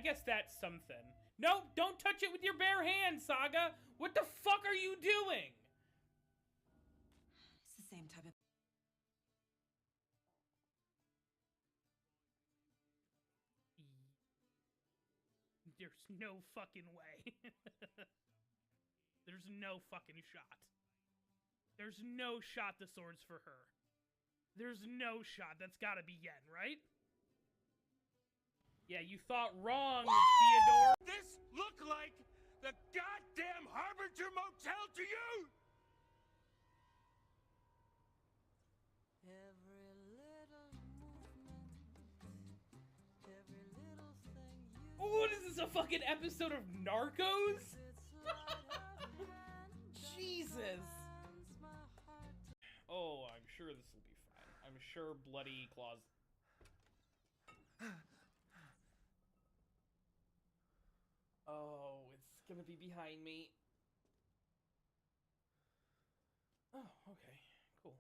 guess that's something. No, don't touch it with your bare hands, Saga! What the fuck are you doing? It's the same type of... There's no fucking way. There's no fucking shot. There's no shot the sword's for her. There's no shot. That's gotta be Yen, right? Yeah, you thought wrong, Theodore. This look like the goddamn Harbinger Motel to you? Every little movement, every little thing you... Oh, what is this, a fucking episode of Narcos? Jesus. Oh, I'm sure this will be fine. I'm sure bloody claws... Oh, it's gonna be behind me. Oh, okay. Cool.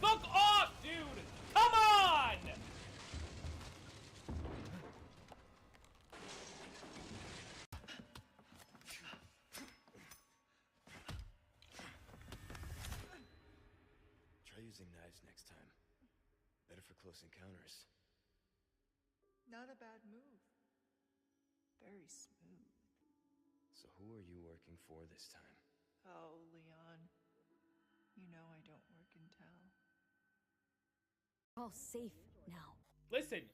Fuck off, dude! Come on! Try using knives next time. Better for close encounters. Not a bad move. Very smooth. So who are you working for this time? Oh, Leon. You know I don't work in town. All safe now. Listen,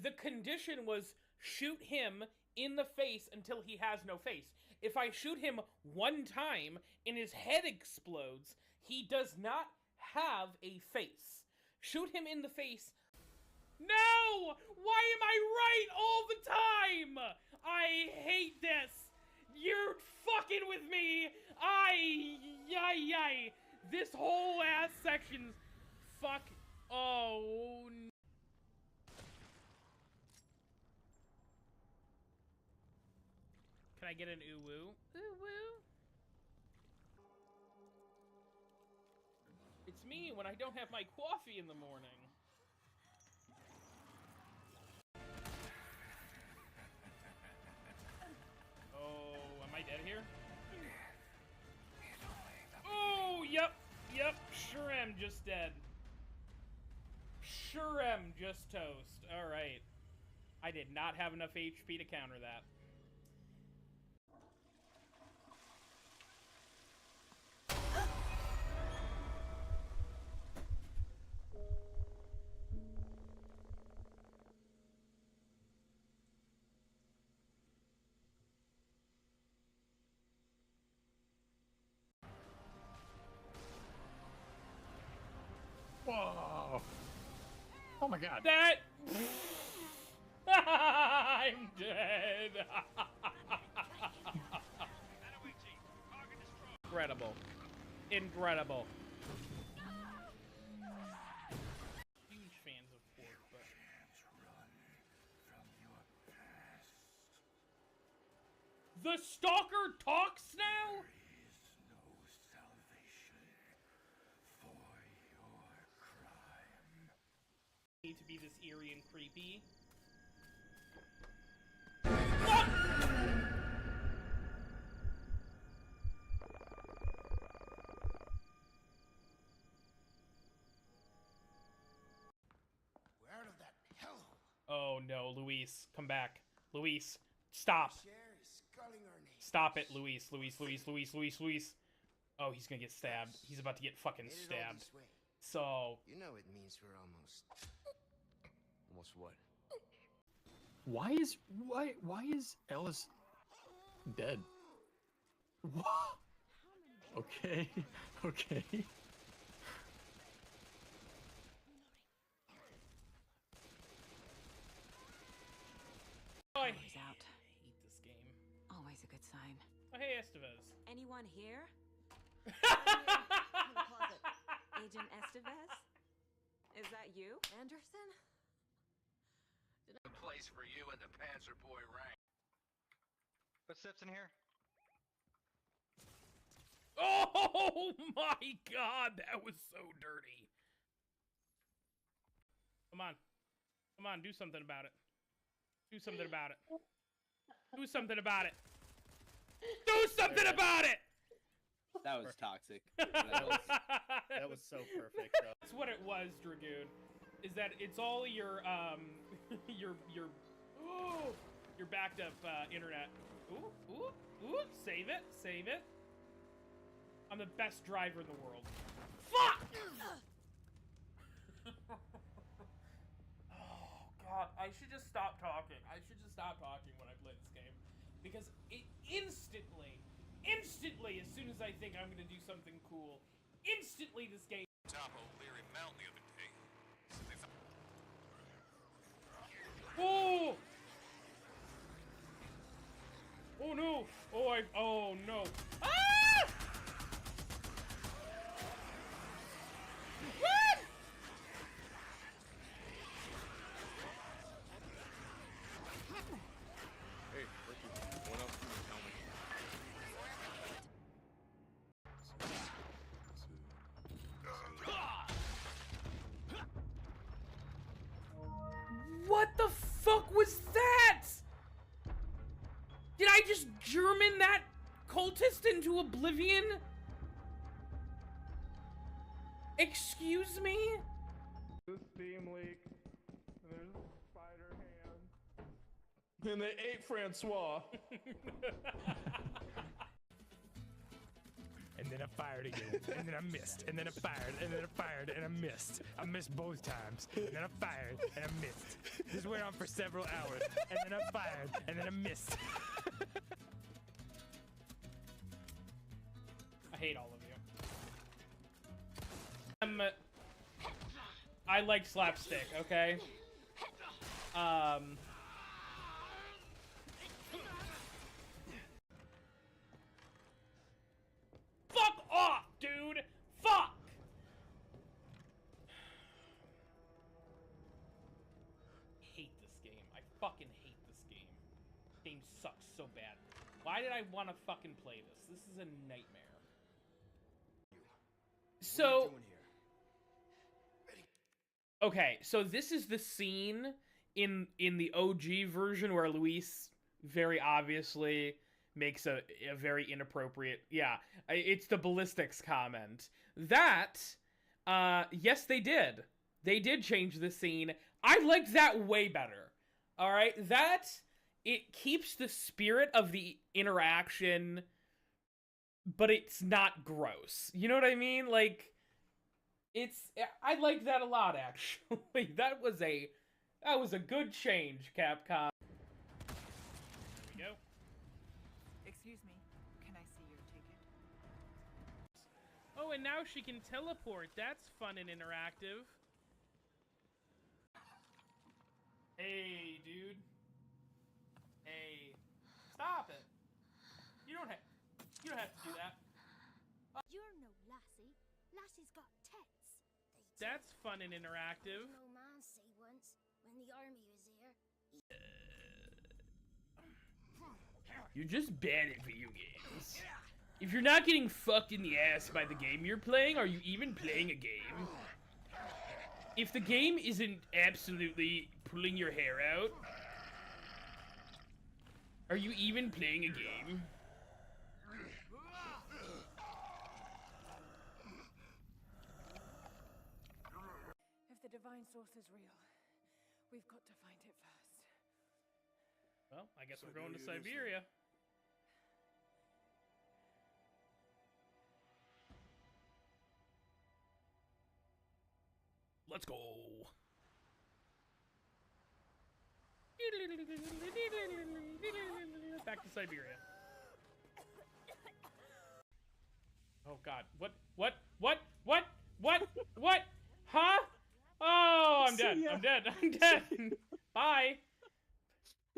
the condition was shoot him in the face until he has no face. If I shoot him one time and his head explodes, he does not have a face. Shoot him in the face. No! Why am I right all the time? I hate this. You're fucking with me. Yay. This whole ass section's fuck. Oh. Can I get an ooh woo? Ooh woo. It's me when I don't have my coffee in the morning. Oh, am I dead here? Oh, yep, sure am just dead. Sure am just toast. Alright. I did not have enough HP to counter that. Whoa! Oh my god. That... I'm dead. Incredible. Incredible. Huge fans of pork, but... The stalker talks now? Need to be this eerie and creepy. Fuck! We're out of that hellhole. Oh no, Luis, come back. Luis, stop. Stop it, Luis. Oh, he's gonna get stabbed. He's about to get fucking stabbed. So... You know it means we're almost... Almost what? Why is Ellis dead? What? Okay. Oh, I Power's out. hate this game. Always a good sign. Oh, hey, Estevez. Anyone here? Agent Estevez? Is that you? Anderson? A place for you in the Panzer Boy rank. Footsteps in here? Oh my god, that was so dirty. Come on. Come on, do something about it. Do something about it. Do something about it. Do something about it! That was toxic. That was so perfect, though. That's what it was, Dragoon. Is that it's all your your backed up internet. Ooh, save it, save it. I'm the best driver in the world. Fuck! Oh god, I should just stop talking. I should just stop talking when I play this game. Because it instantly, as soon as I think I'm gonna do something cool, instantly this game Top O'Leary Mountain the other day. So they found Oh! Oh no! Oh no! Ah! Run! Hey, Ricky, what else can you tell me? What the fuck was that? Did I just German that cultist into oblivion? Excuse me? The steam leak. There's a spider hand. And they ate Francois. And then I fired again, and then I missed, and then I fired, and then I fired, and I missed. I missed both times, and then I fired, and I missed. This went on for several hours, and then I fired, and then I missed. I hate all of you. I like slapstick, okay? Fuck off, dude! Fuck! Hate this game. I fucking hate this game. Game sucks so bad. Why did I want to fucking play this? This is a nightmare. So, okay, so this is the scene in the OG version where Luis very obviously makes a very inappropriate, yeah, it's the ballistics comment. That, yes, they did. They did change the scene. I liked that way better. All right, that, it keeps the spirit of the interaction, but it's not gross. You know what I mean? Like, I like that a lot, actually. That was a good change, Capcom. There we go. Excuse me, can I see your ticket? Oh, and now she can teleport. That's fun and interactive. Hey, dude. Hey. Stop it. You don't have to do that. You're no lassie. Lassie's got tits. That's fun and interactive. No man say once when the army was here. You're just bad at video games. If you're not getting fucked in the ass by the game you're playing, are you even playing a game? If the game isn't absolutely pulling your hair out, are you even playing a game? If the divine source is real, we've got to find it first. Well, I guess we're going to Siberia. Let's go. Back to Siberia. Oh God! What? Huh? Oh, I'm dead. I'm dead. I'm dead. Bye.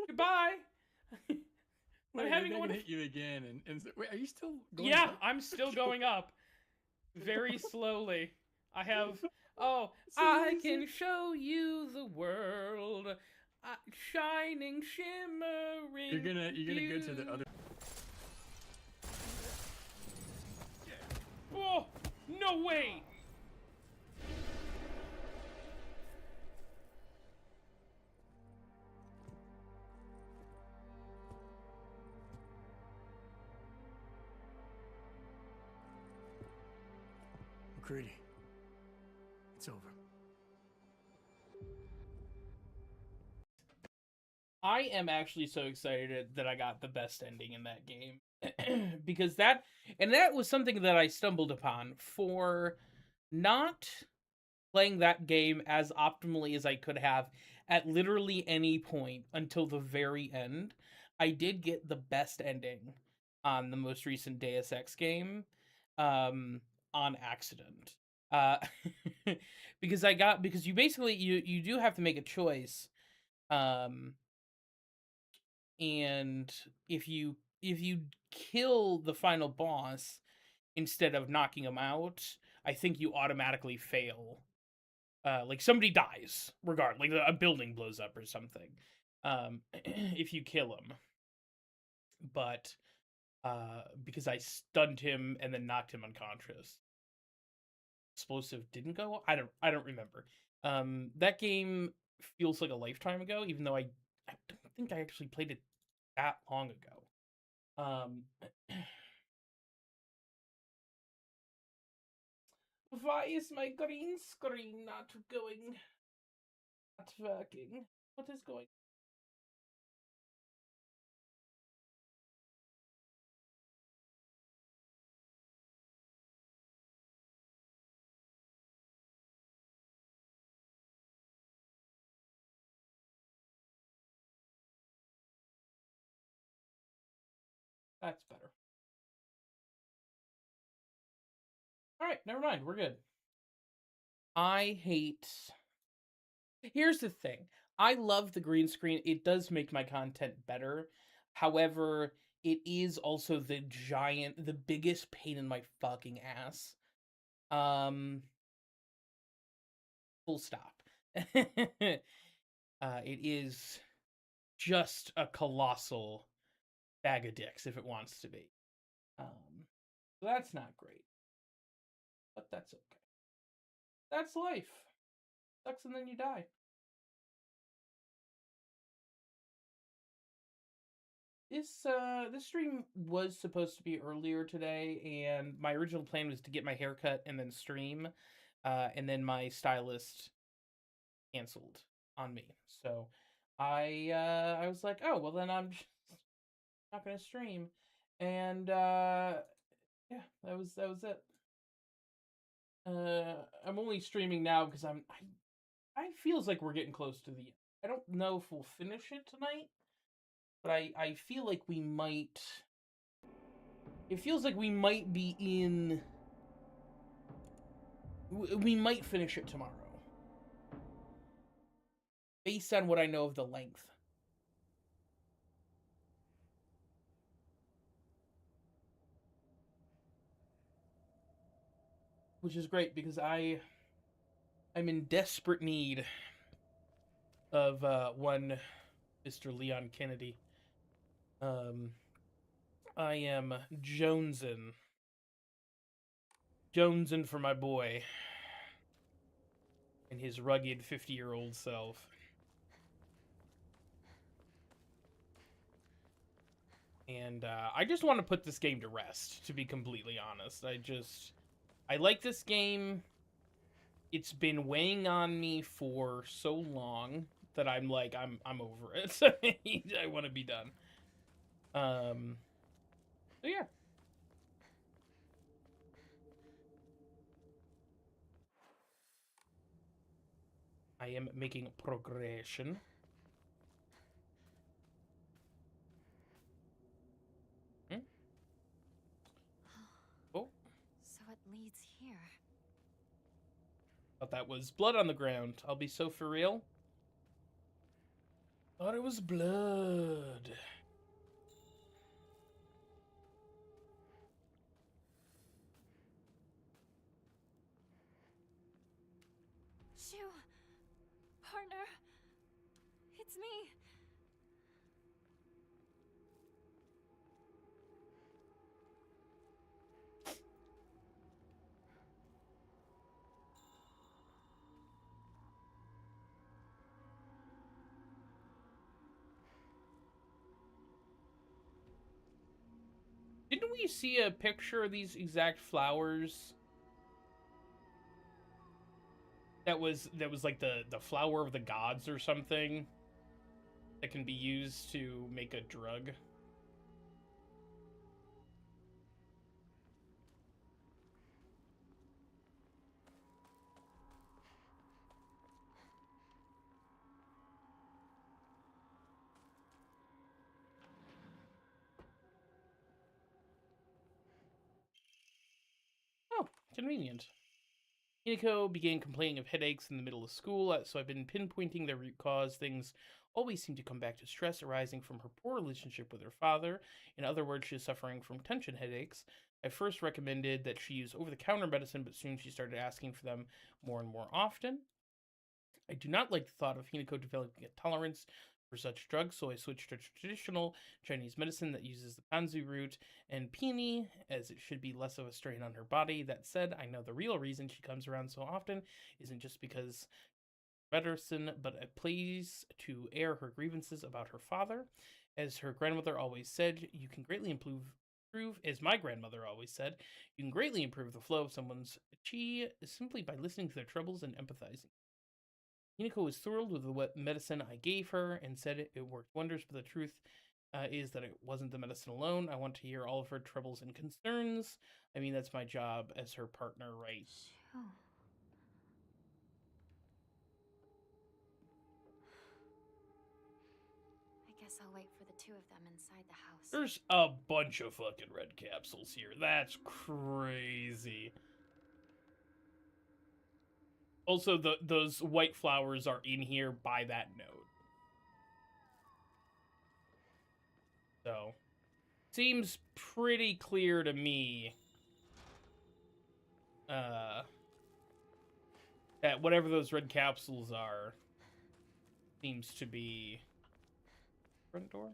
Goodbye. Wait, I'm having maybe I one. can hit you again, and wait, are you still going Yeah, up? I'm still going up. Very slowly. I have. Oh, It's I amazing. can show you the world, shining, shimmering. You're gonna go to the other. Oh, no way! McCready. It's over. I am actually so excited that I got the best ending in that game. Because that was something that I stumbled upon for not playing that game as optimally as I could have at literally any point until the very end. I did get the best ending on the most recent Deus Ex game on accident. Uh because you basically you do have to make a choice. And if you kill the final boss instead of knocking him out, I think you automatically fail. Like somebody dies, regardless, like a building blows up or something. If you kill him, but because I stunned him and then knocked him unconscious, explosive didn't go. I don't remember. That game feels like a lifetime ago, even though I don't think I actually played it that long ago. Why is my green screen not working? What is going? That's better. Alright, never mind. We're good. I hate... Here's the thing. I love the green screen. It does make my content better. However, it is also the biggest pain in my fucking ass. Full stop. It is just a colossal bag of dicks if it wants to be. So that's not great. But that's okay. That's life. Sucks and then you die. This stream was supposed to be earlier today, and my original plan was to get my hair cut and then stream, and then my stylist canceled on me. So I was like, oh well, then I'm just not gonna stream, and yeah, that was it. I'm only streaming now because I feels like we're getting close to the end. I don't know if we'll finish it tonight, but I feel like we might. It feels like we might be in. We might finish it tomorrow, based on what I know of the length. Which is great because I'm in desperate need of one Mr. Leon Kennedy. I am jonesing for my boy and his rugged 50-year-old self. And I just want to put this game to rest, to be completely honest. I like this game. It's been weighing on me for so long that I'm like, I'm over it. I want to be done. So yeah. I am making progression. Oh. So it leads here. Thought that was blood on the ground. I'll be so for real. Thought it was blood. Shoo! Partner! It's me! Didn't we see a picture of these exact flowers that was like the flower of the gods or something that can be used to make a drug. Oh, convenient. Hinako began complaining of headaches in the middle of school, so I've been pinpointing the root cause. Things always seem to come back to stress arising from her poor relationship with her father. In other words, she is suffering from tension headaches. I first recommended that she use over-the-counter medicine, but soon she started asking for them more and more often. I do not like the thought of Hinako developing a tolerance for such drugs, so I switched to traditional Chinese medicine that uses the kanzu root and peony, as it should be less of a strain on her body. That said, I know the real reason she comes around so often isn't just because medicine, but a place to air her grievances about her father. As her grandmother always said, you can greatly improve, as my grandmother always said, you can greatly improve the flow of someone's chi simply by listening to their troubles and empathizing. Hinako was thrilled with the medicine I gave her and said it worked wonders, but the truth is that it wasn't the medicine alone. I want to hear all of her troubles and concerns. I mean, that's my job as her partner, right? Sure. I guess I'll wait for the two of them inside the house. There's a bunch of fucking red capsules here. That's crazy. Also, those white flowers are in here by that node. So, seems pretty clear to me that whatever those red capsules are seems to be front door.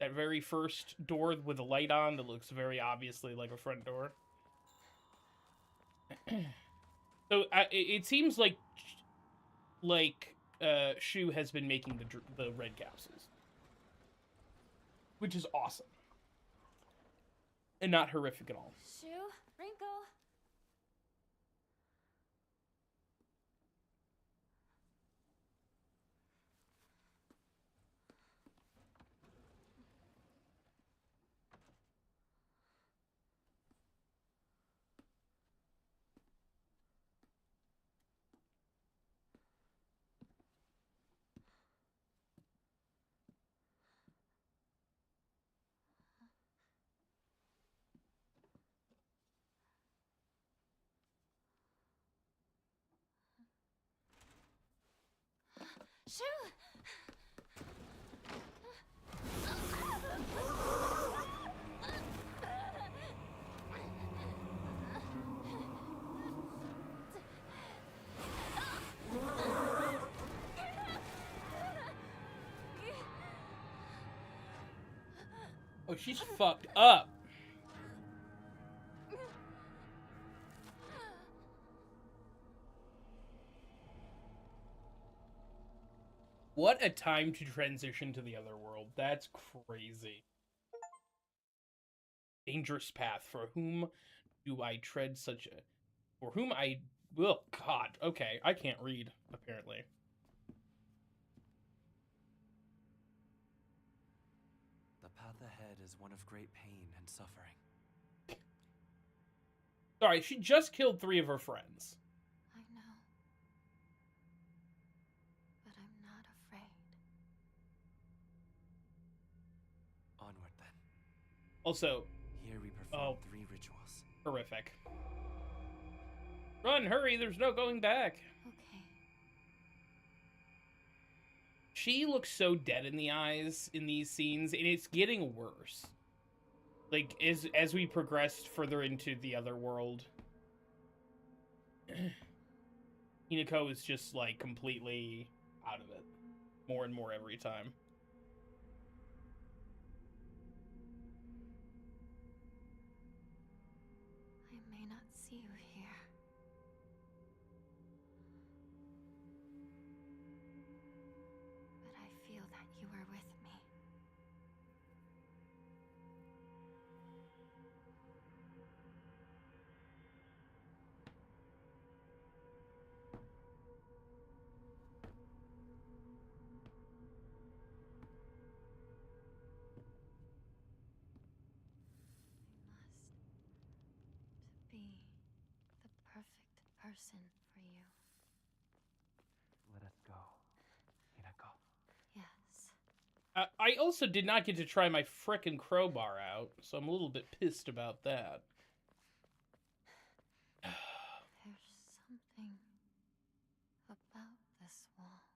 That very first door with a light on that looks very obviously like a front door. So it seems like Shu has been making the red capsules, which is awesome and not horrific at all. Shu, Wrinkle. Shu! Oh, she's fucked up. What a time to transition to the other world. That's crazy. Dangerous path. For whom do I tread such a... For whom I... Oh, God. Okay, I can't read, apparently. The path ahead is one of great pain and suffering. Sorry, she just killed 3 of her friends. I know. But I'm not afraid. Onward then. Also... Here we perform 3 rituals. Horrific. Run, hurry, there's no going back. Okay. She looks so dead in the eyes in these scenes, and it's getting worse. Like, as we progressed further into the other world, Hinako is just, like, completely out of it. More and more every time. I may not see you here. But I feel that you are with me. person for you. Let us go, Hinako. Yes. I also did not get to try my frickin' crowbar out, so I'm a little bit pissed about that. There's something about this wall.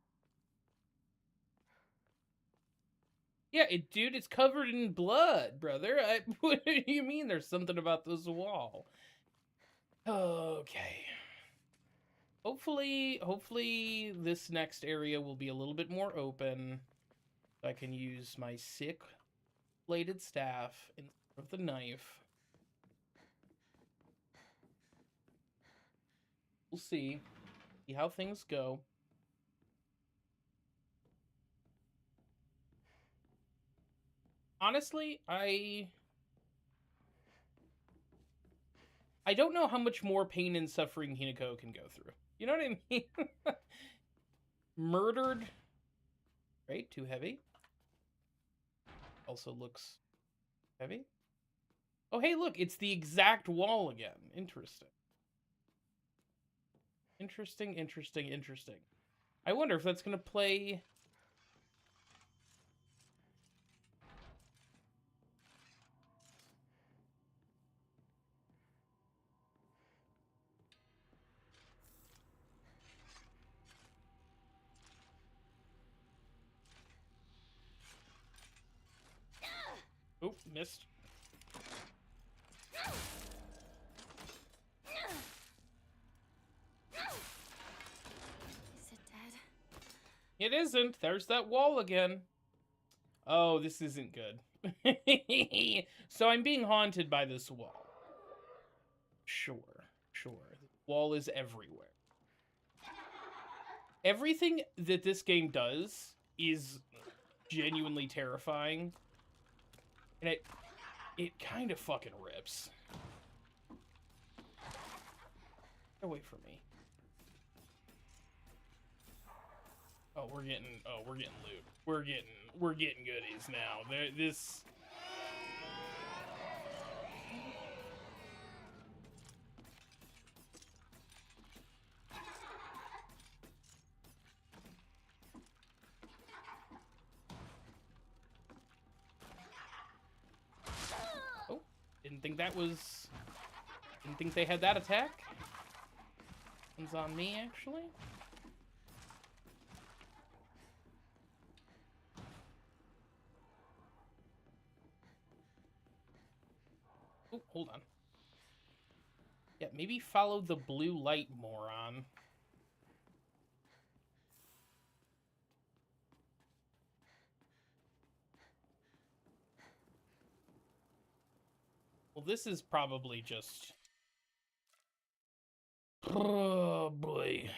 Yeah, dude, it's covered in blood, brother. What do you mean there's something about this wall? Okay. Hopefully this next area will be a little bit more open. I can use my sick bladed staff instead of the knife. We'll see. See how things go. Honestly, I don't know how much more pain and suffering Hinako can go through. You know what I mean? Murdered. Right? Too heavy. Also looks heavy. Oh, hey, look. It's the exact wall again. Interesting. Interesting. I wonder if that's going to play... Oh, missed. Is it dead? It isn't. There's that wall again. Oh, this isn't good. So I'm being haunted by this wall. Sure. The wall is everywhere. Everything that this game does is genuinely terrifying. And it kind of fucking rips. Get away from me. Oh, we're getting loot. We're getting goodies now. This Oh, didn't think they had that attack. One's on me, actually. Oh, hold on. Yeah, maybe follow the blue light, moron. Well, this is probably just... Oh, boy.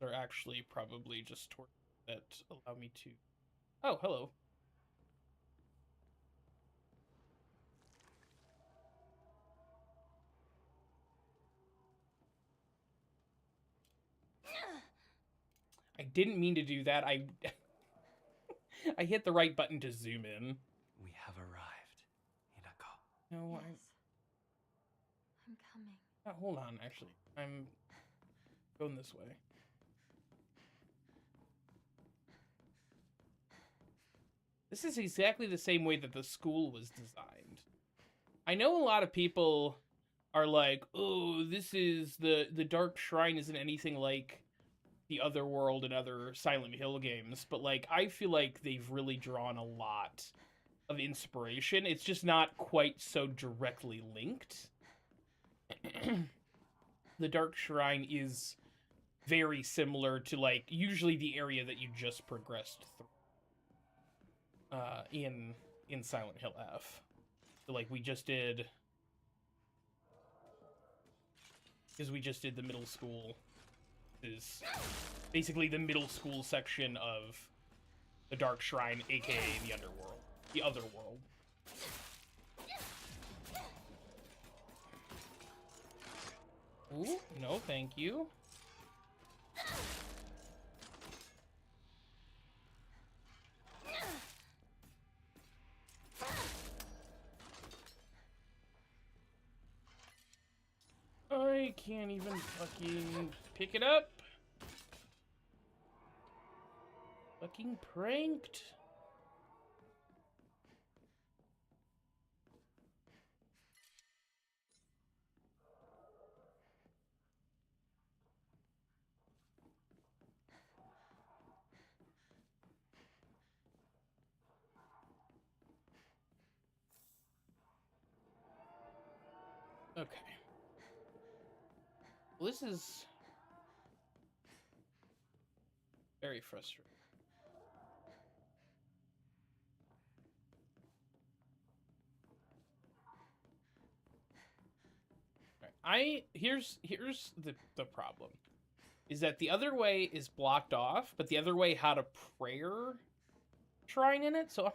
They're actually probably just torches that allow me to... Oh, hello. I didn't mean to do that. I hit the right button to zoom in. We have arrived, Hinako. No, Yes. I'm coming. hold on, actually. I'm going this way. This is exactly the same way that the school was designed. I know a lot of people are like, oh, this is the Dark Shrine isn't anything like the Other World and other Silent Hill games, but like I feel like they've really drawn a lot of inspiration. It's just not quite so directly linked. The Dark Shrine is very similar to like usually the area that you just progressed through in Silent Hill F. So like we just did, because we just did the middle school, is basically the middle school section of the Dark Shrine, aka the Underworld, the Other World. Ooh, no, thank you. can't even fucking pick it up. Fucking pranked. Okay. Well, this is very frustrating. Here's the problem. Is that the other way is blocked off, but the other way had a prayer shrine in it, so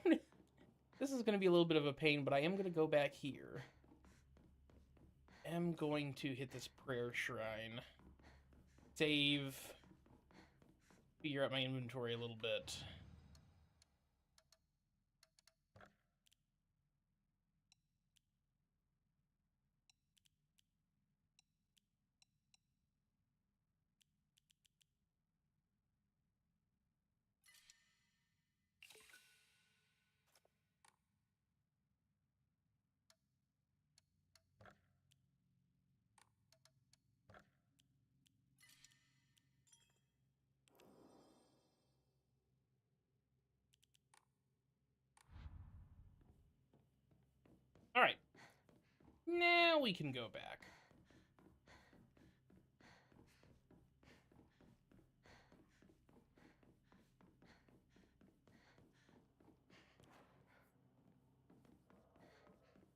this is gonna be a little bit of a pain, but I am gonna go back here. I'm going to hit this prayer shrine. Save. Figure out my inventory a little bit. Alright. Now we can go back.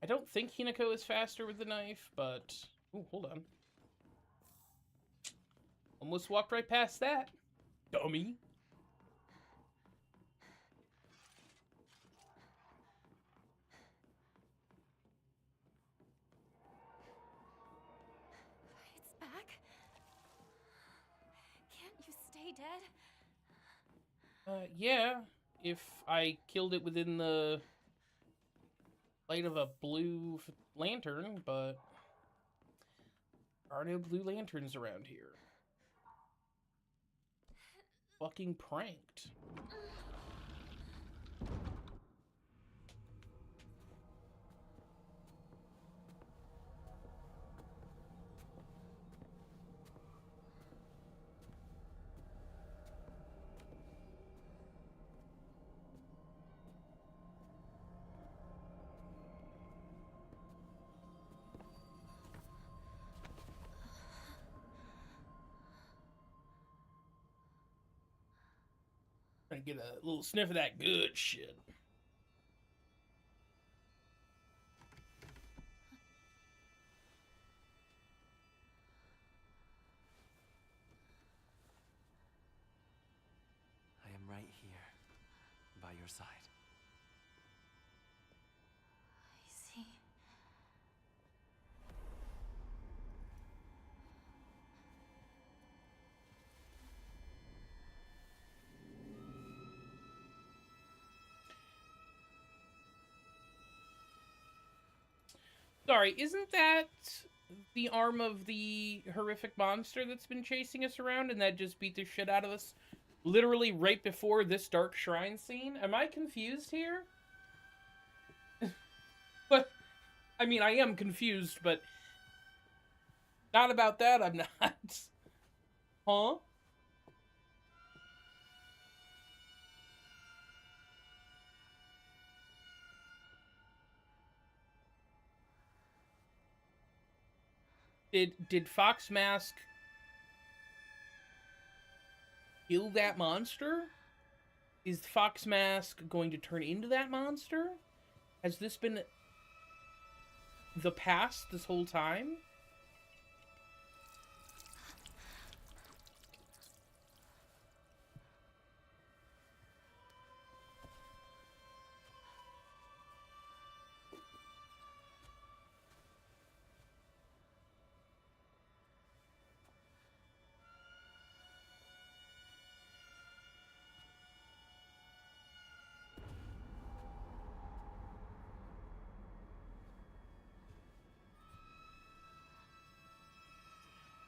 I don't think Hinako is faster with the knife, but... Ooh, hold on. Almost walked right past that. Dummy. It's back? Can't you stay dead? Yeah. If I killed it within the light of a blue lantern, but... There are no blue lanterns around here. Fucking pranked. Trying to get a little sniff of that good shit. I am right here, by your side. I see. Sorry, isn't that the arm of the horrific monster that's been chasing us around and that just beat the shit out of us literally right before this dark shrine scene? Am I confused here? But, I mean, I am confused, but not about that, I'm not. Huh? Did Fox Mask kill that monster? Is Fox Mask going to turn into that monster? Has this been the past this whole time?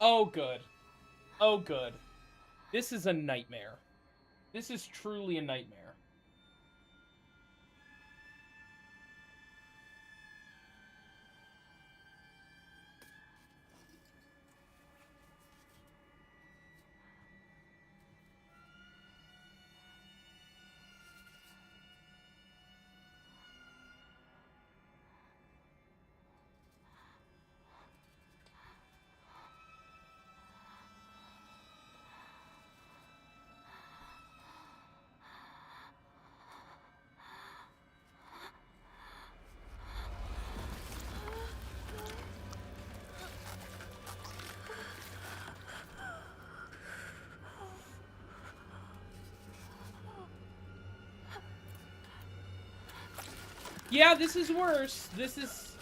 Oh, good. Oh, good. This is a nightmare. This is truly a nightmare. Yeah, this is worse. This is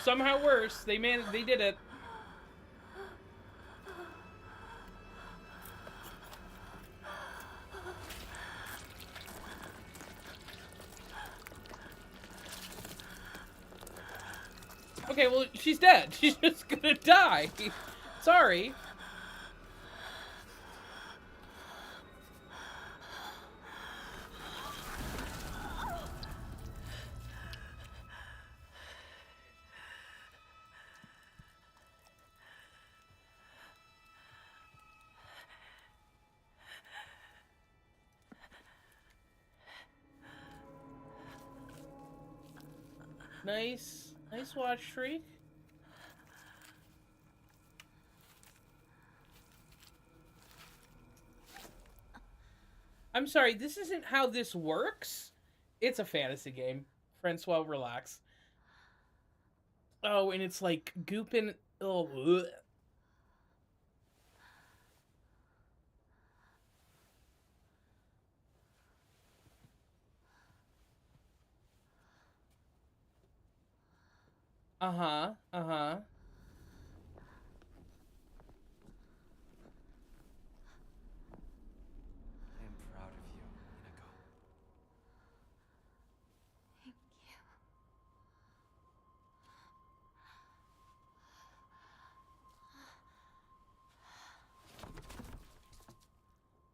somehow worse. They did it. Okay, well, she's dead. She's just gonna die. Sorry. Nice watch, Shriek. I'm sorry, this isn't how this works. It's a fantasy game. Francois, relax. Oh, and it's like gooping. Oh, ugh. Uh-huh. Uh-huh. I am proud of you, Hinako. Thank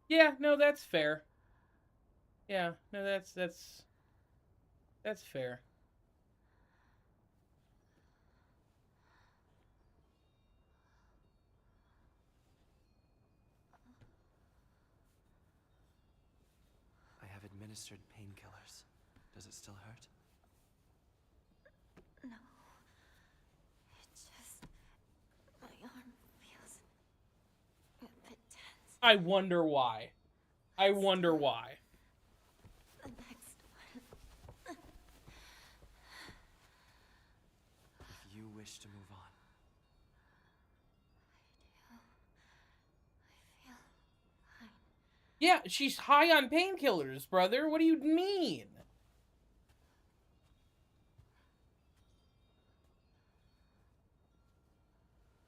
you. Yeah, no, that's fair. Yeah, no, that's fair. I have administered painkillers. Does it still hurt? No. It just... my arm feels a bit tense. I wonder why. I wonder why. The next one. If you wish to move on. I feel fine. Yeah, she's high on painkillers, brother. What do you mean?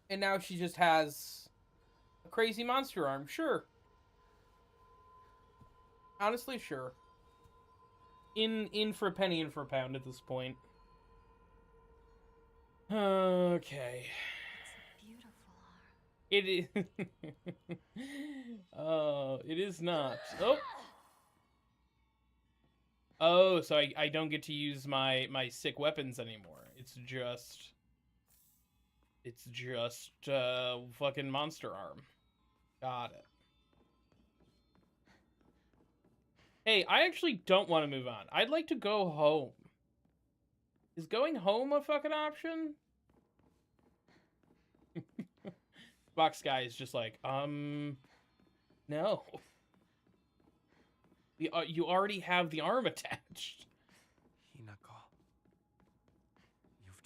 And now she just has a crazy monster arm. Sure. Honestly, sure. In for a penny, in for a pound at this point. Okay. It's a beautiful arm. It is. Oh, it is not. Oh. Oh, so I don't get to use my sick weapons anymore. It's just fucking monster arm. Got it. Hey, I actually don't want to move on. I'd like to go home. Is going home a fucking option? Box guy is just like, no. You already have the arm attached. Hinako. You've...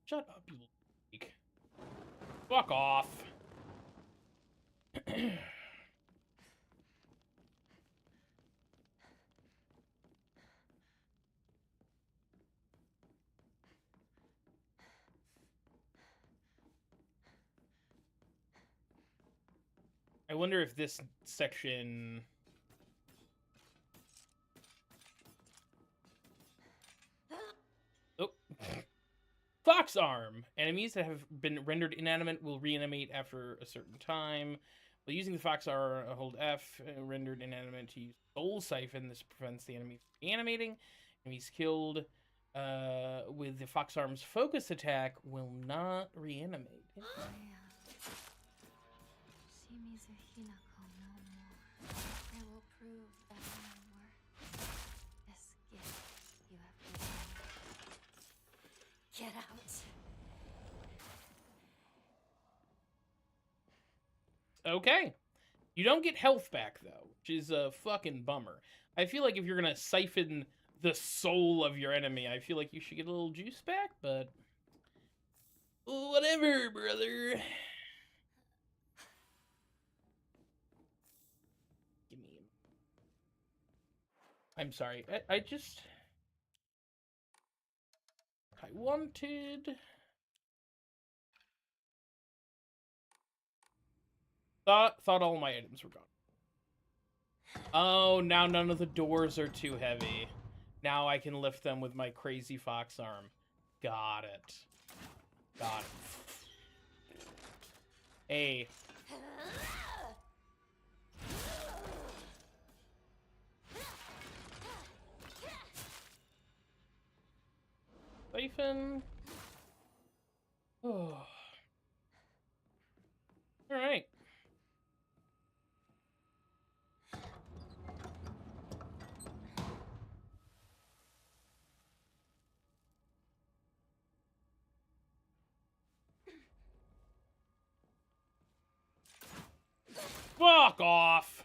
Shut up, you little freak. Fuck off. I wonder if this section... Oh. Fuck! fox arm. Enemies that have been rendered inanimate will reanimate after a certain time. While using the fox arm, hold F, rendered inanimate to use soul siphon. This prevents the enemy from reanimating. Enemies killed with the fox arm's focus attack will not reanimate. Hinako no more. I will prove that my worth. This gift you have given me. Get out. Okay. You don't get health back, though, which is a fucking bummer. I feel like if you're gonna siphon the soul of your enemy, I feel like you should get a little juice back, but... whatever, brother. Give me... I'm sorry. I just... I wanted... Thought all my items were gone. Oh, now none of the doors are too heavy. Now I can lift them with my crazy fox arm. Got it. Got it. Hey. Siphon. Oh. Alright. Fuck off!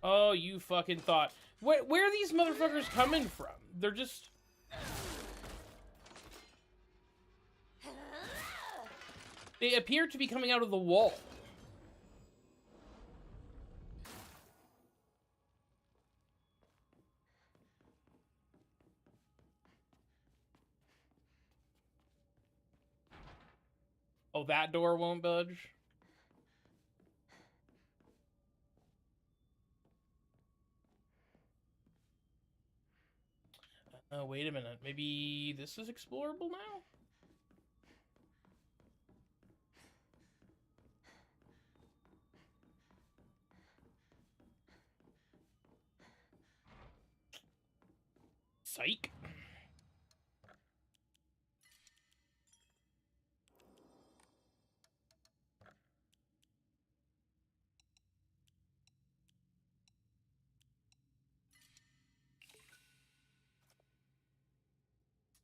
Oh, you fucking thought. Where are these motherfuckers coming from? They're just... They appear to be coming out of the wall. Oh, that door won't budge? Oh, wait a minute. Maybe this is explorable now? Psych.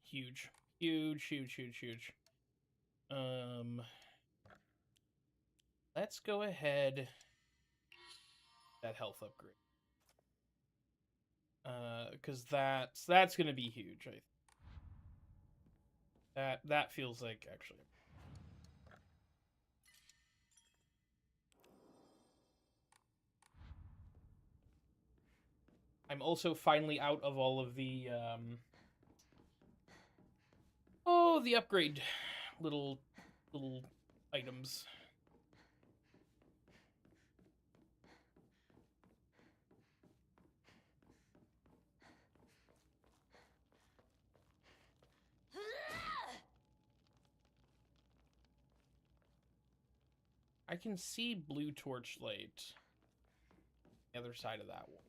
Huge. Huge, huge, huge, huge. Let's go ahead. That health upgrade. Because that's gonna be huge. That feels like actually. I'm also finally out of all of the oh, the upgrade little items. I can see blue torchlight. The other side of that one.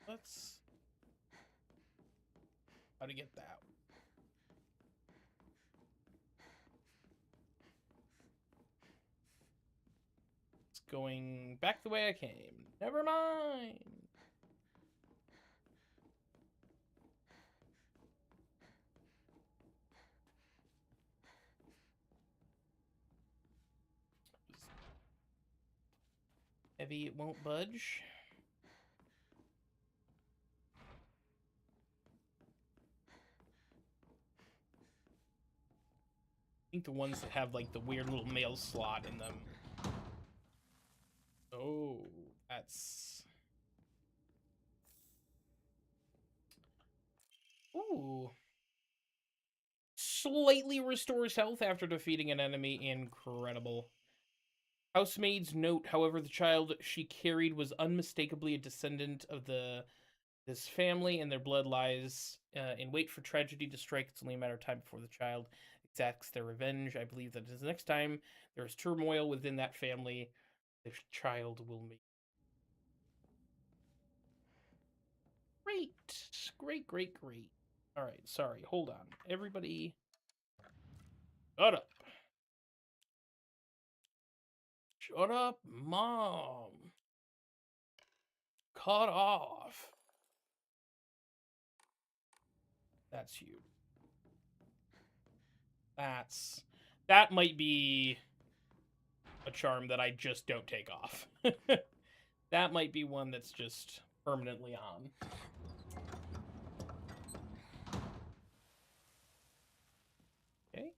Let's... How to get that? It's going back the way I came. Never mind. Heavy, it won't budge. I think the ones that have like the weird little mail slot in them. Oh, that's... slightly restores health after defeating an enemy. Incredible. Housemaid's note, however, the child she carried was unmistakably a descendant of this family, and their blood lies in wait for tragedy to strike. It's only a matter of time before the child exacts their revenge. I believe that the next time there is turmoil within that family, the child will meet. Great. All right, sorry, hold on. Everybody, shut up. Shut up, Mom. Cut off. That's you. That might be a charm that I just don't take off. That might be one that's just permanently on. Okay.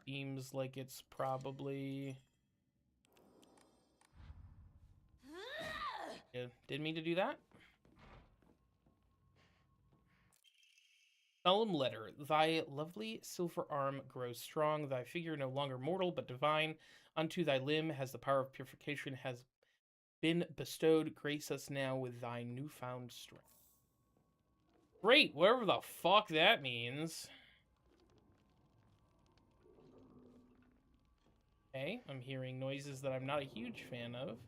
Seems like it's probably... Yeah, didn't mean to do that. Solemn letter. Thy lovely silver arm grows strong. Thy figure no longer mortal, but divine. Unto thy limb has the power of purification has been bestowed. Grace us now with thy newfound strength. Great, whatever the fuck that means. Okay, I'm hearing noises that I'm not a huge fan of.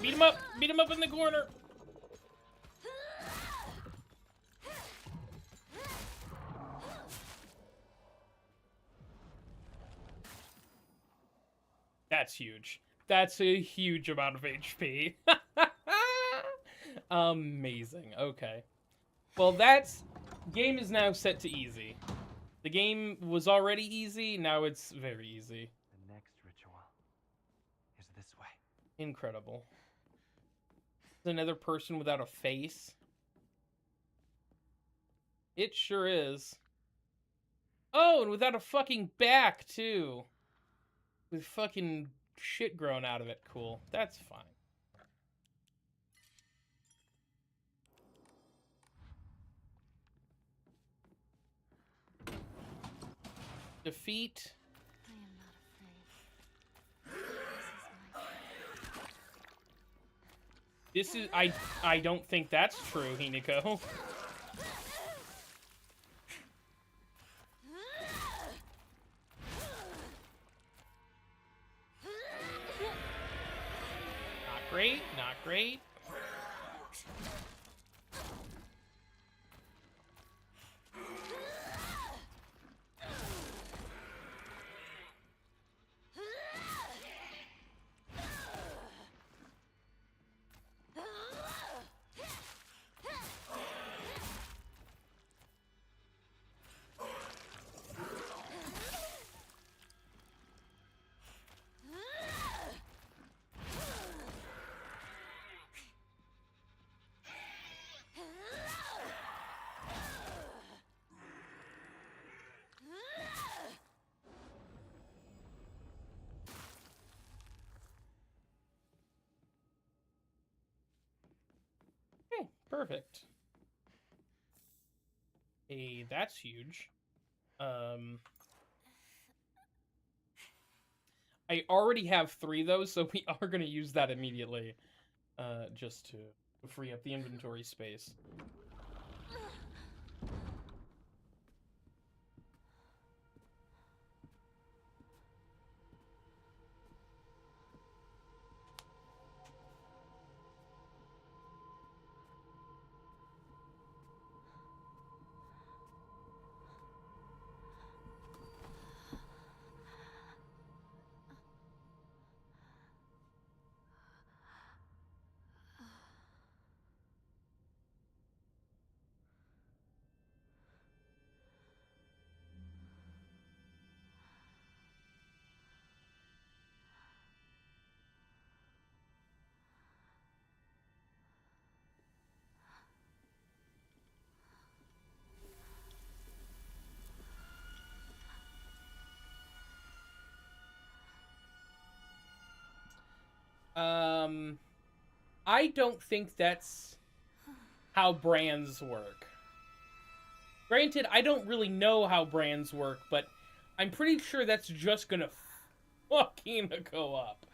Beat him up! Beat him up in the corner! That's huge. That's a huge amount of HP. Amazing. Okay. Well, game is now set to easy. The game was already easy, now it's very easy. The next ritual is this way. Incredible. Another person without a face. It sure is. Oh, and without a fucking back, too. With fucking shit growing out of it. Cool. That's fine. Defeat. I am not afraid. This is I don't think that's true, Hinako. Not great. Okay, perfect. Hey, that's huge. I already have 3 though, so we are going to use that immediately. Just to free up the inventory space. I don't think that's how brands work. Granted, I don't really know how brands work, but I'm pretty sure that's just gonna fucking go up.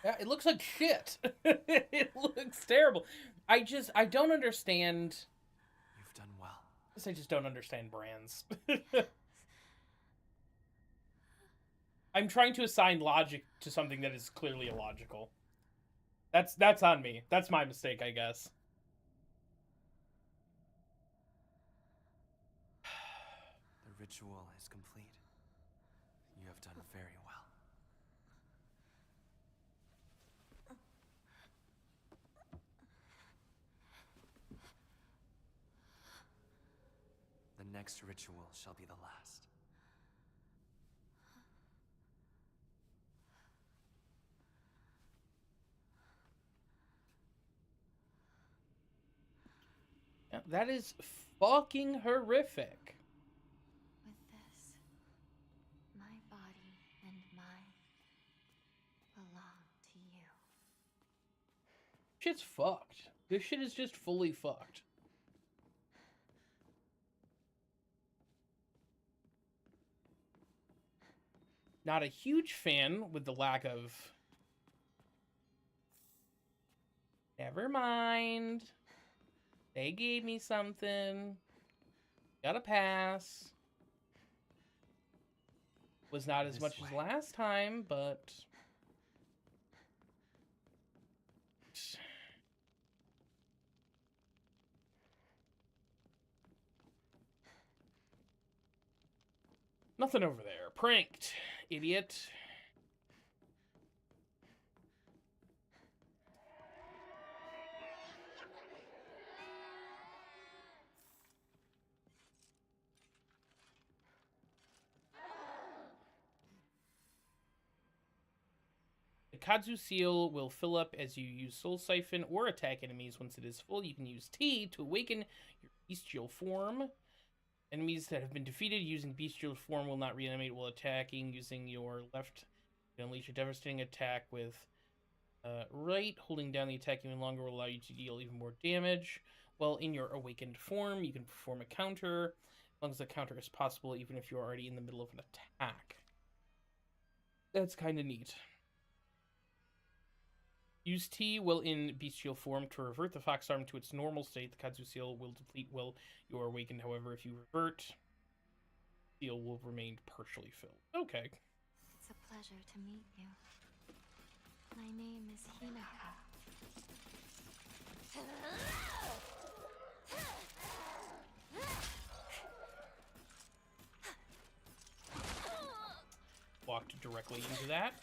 Yeah, it looks like shit. It looks terrible. I don't understand. You've done well. I just don't understand brands. I'm trying to assign logic to something that is clearly illogical. That's on me. That's my mistake, I guess. The ritual is complete. You have done very well. The next ritual shall be the last. Yeah, that is fucking horrific. With this, my body and mind belong to you. Shit's fucked. This shit is just fully fucked. Not a huge fan with the lack of... Never mind. They gave me something. Got a pass. Was not as much as last time, but... Nothing over there. Pranked, idiot. The Kadzu seal will fill up as you use Soul Siphon or attack enemies. Once it is full, you can use T to awaken your bestial form. Enemies that have been defeated using bestial form will not reanimate while attacking. Using your left, you can unleash a devastating attack with right. Holding down the attack even longer will allow you to deal even more damage. While in your awakened form, you can perform a counter, as long as the counter is possible, even if you're already in the middle of an attack. That's kind of neat. Use T while in bestial form to revert the fox arm to its normal state. The Kadzu seal will deplete while you are awakened. However, if you revert, the seal will remain partially filled. Okay. It's a pleasure to meet you. My name is Hinako. Walked directly into that.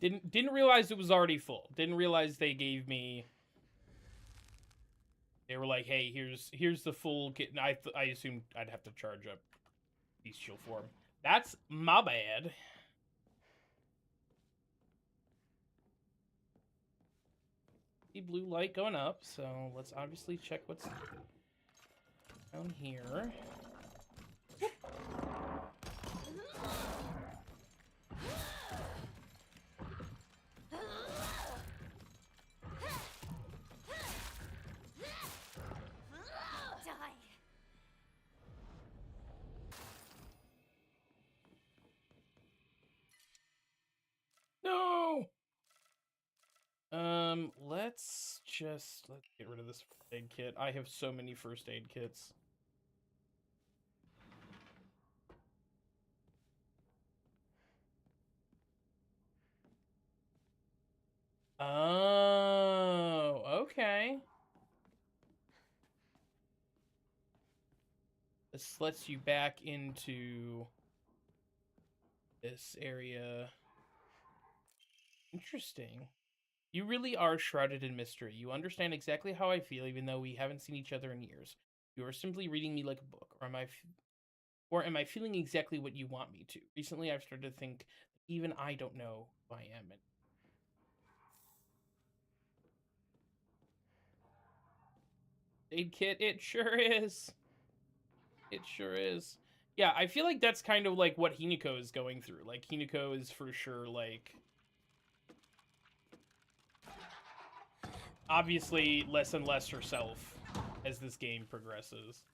Didn't realize it was already full. Didn't realize they gave me. They were like, "Hey, here's the full kit." And I assumed I'd have to charge up bestial form. That's my bad. See blue light going up, so let's obviously check what's down here. Let's get rid of this first aid kit. I have so many first aid kits. Oh, okay. This lets you back into this area. Interesting. You really are shrouded in mystery. You understand exactly how I feel, even though we haven't seen each other in years. You are simply reading me like a book, or am I feeling exactly what you want me to? Recently, I've started to think that even I don't know who I am. Aid kit, it sure is. It sure is. Yeah, I feel like that's kind of like what Hinako is going through. Like, Hinako is for sure, like, obviously less and less herself as this game progresses.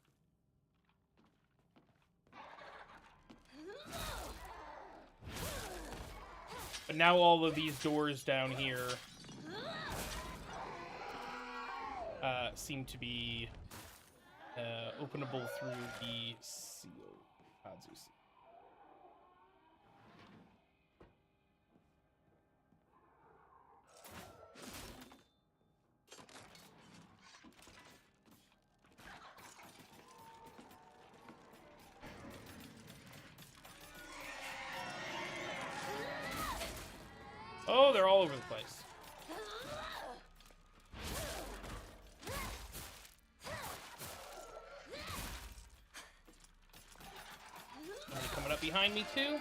But now all of these doors down here seem to be openable through the seal. Kazu seal. Oh, they're all over the place. Somebody coming up behind me too.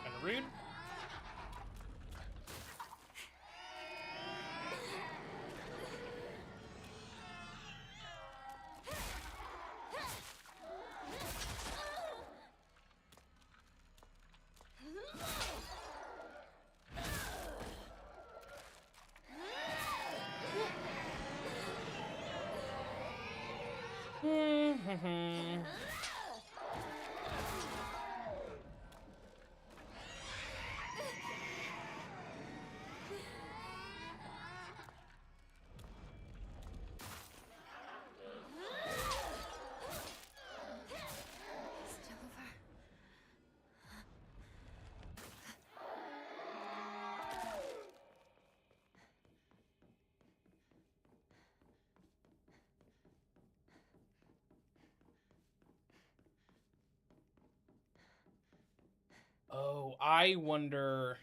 Kind of rude. Oh, I wonder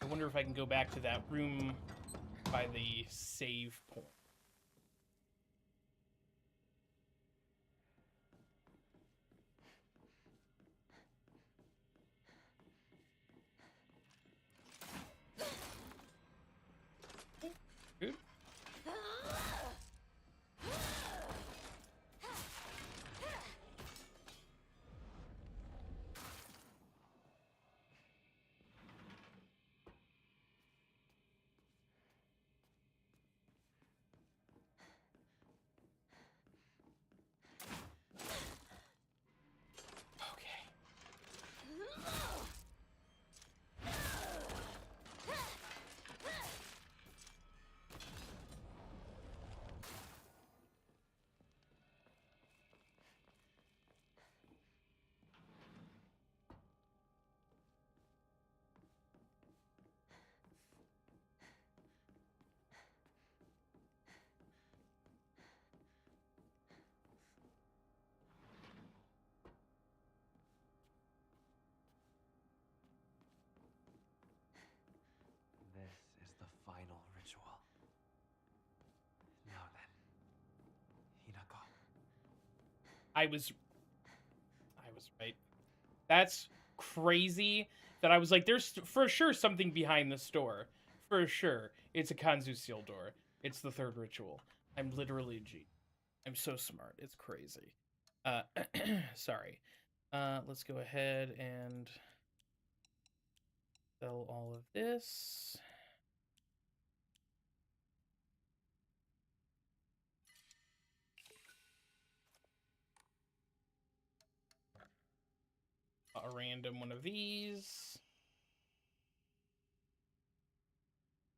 if I can go back to that room by the save point. Good. This is the final ritual. Now then, Hinako. I was right. That's crazy that I was like, there's for sure something behind this door. For sure. It's a Kanzu seal door. It's the third ritual. I'm literally a G. I'm so smart. It's crazy. Sorry. Let's go ahead and Sell all of this. A random one of these.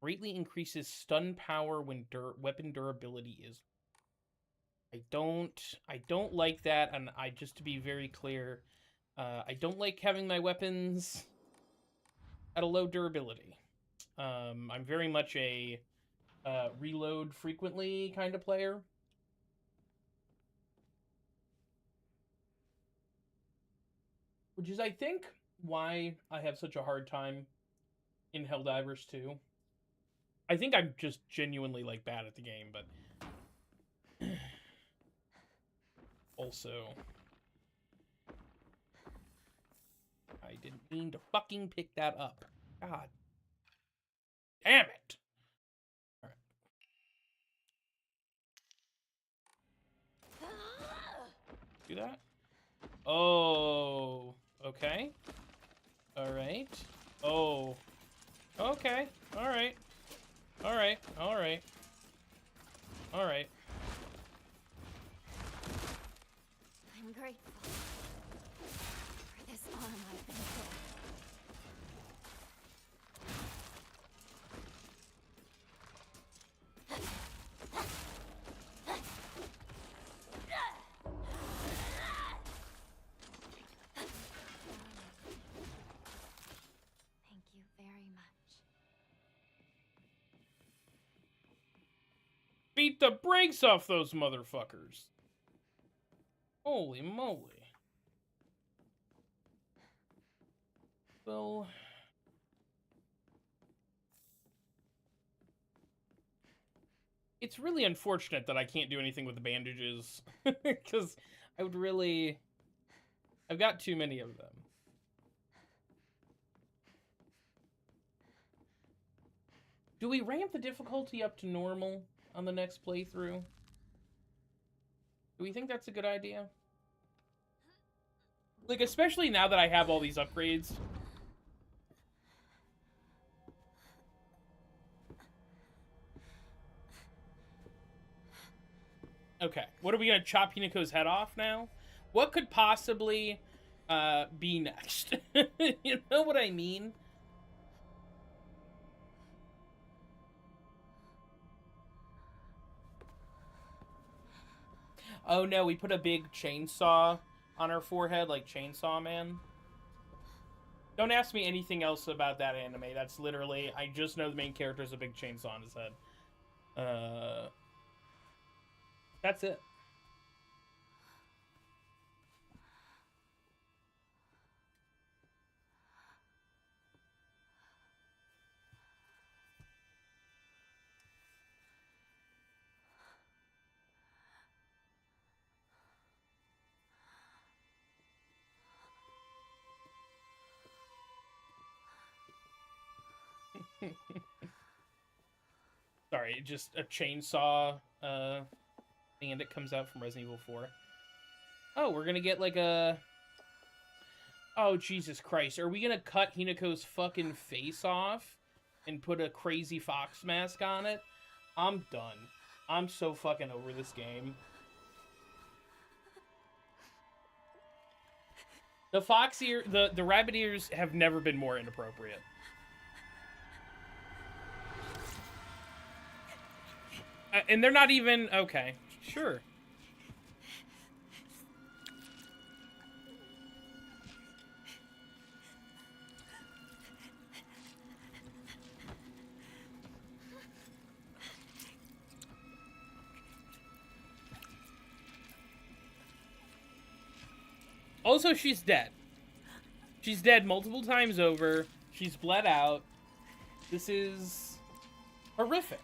Greatly increases stun power when weapon durability is. I don't like that, and just to be very clear, I don't like having my weapons at a low durability. I'm very much a reload frequently kind of player. Which is, I think, why I have such a hard time in Helldivers 2. I think I'm just genuinely, like, bad at the game, but... also... I didn't mean to fucking pick that up. God. Damn it! Alright. Do that? Oh... Okay. Alright. Oh. Okay. Alright. Alright. Alright. Alright. I'm grateful for this arm I've been given. Thank you very much. Beat the brakes off those motherfuckers. Holy moly. Well... It's really unfortunate that I can't do anything with the bandages. Because I would really... I've got too many of them. Do we ramp the difficulty up to normal on the next playthrough? Do we think that's a good idea? Like, especially now that I have all these upgrades. Okay, what are we gonna chop Hinako's head off now? What could possibly be next? You know what I mean? Oh no, we put a big chainsaw on her forehead, like Chainsaw Man. Don't ask me anything else about that anime. That's literally, I just know the main character has a big chainsaw on his head. That's it. Sorry, just a chainsaw bandit comes out from Resident Evil 4. Oh, we're gonna get like a... Oh, Jesus Christ. Are we gonna cut Hinako's fucking face off and put a crazy fox mask on it? I'm done. I'm so fucking over this game. The fox ear... The rabbit ears have never been more inappropriate. And they're not even... Okay, sure. Also, she's dead. She's dead multiple times over. She's bled out. This is horrific.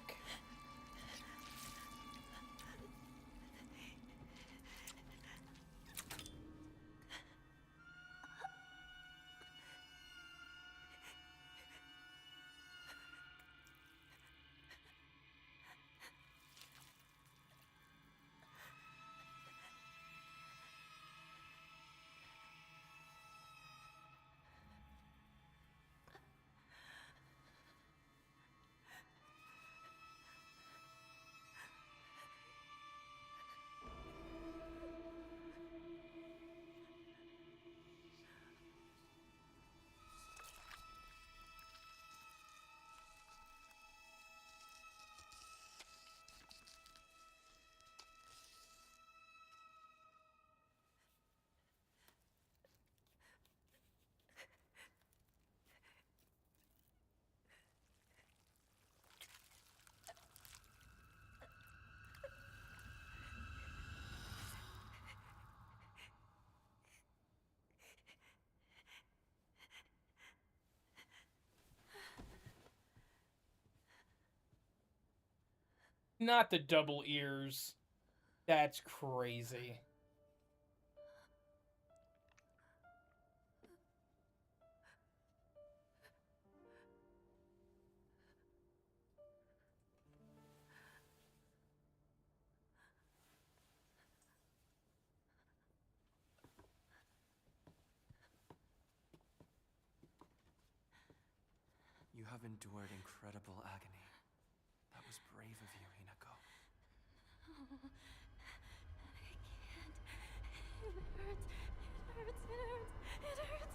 Not the double ears. That's crazy. You have endured incredible agony. That was brave of you, Hinako. Oh, I can't. It hurts. It hurts. It hurts. It hurts.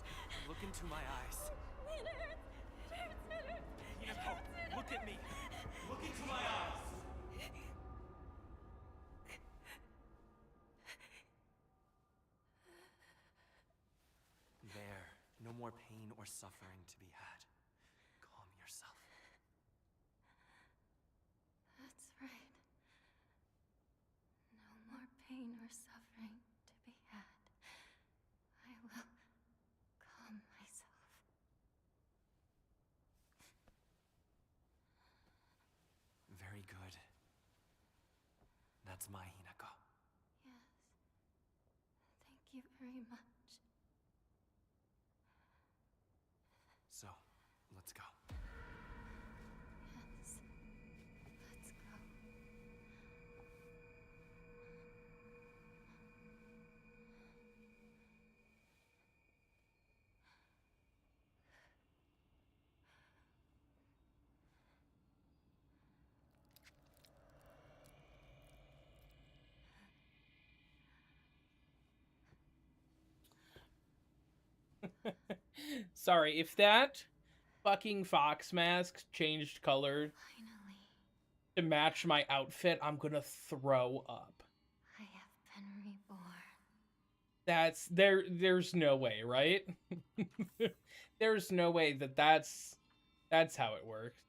Look into my eyes. It hurts. It hurts. It hurts. Hinako, look at me. Look into my eyes. There. No more pain or suffering to be had. Calm yourself. That's right. No more pain or suffering to be had. I will calm myself. Very good. That's my Hinako. Yes. Thank you very much. So, let's go. Yes. Let's go. Sorry, if that fucking fox mask changed color Finally, to match my outfit, I'm gonna throw up. I have been reborn. There's no way, right? There's no way that's how it works,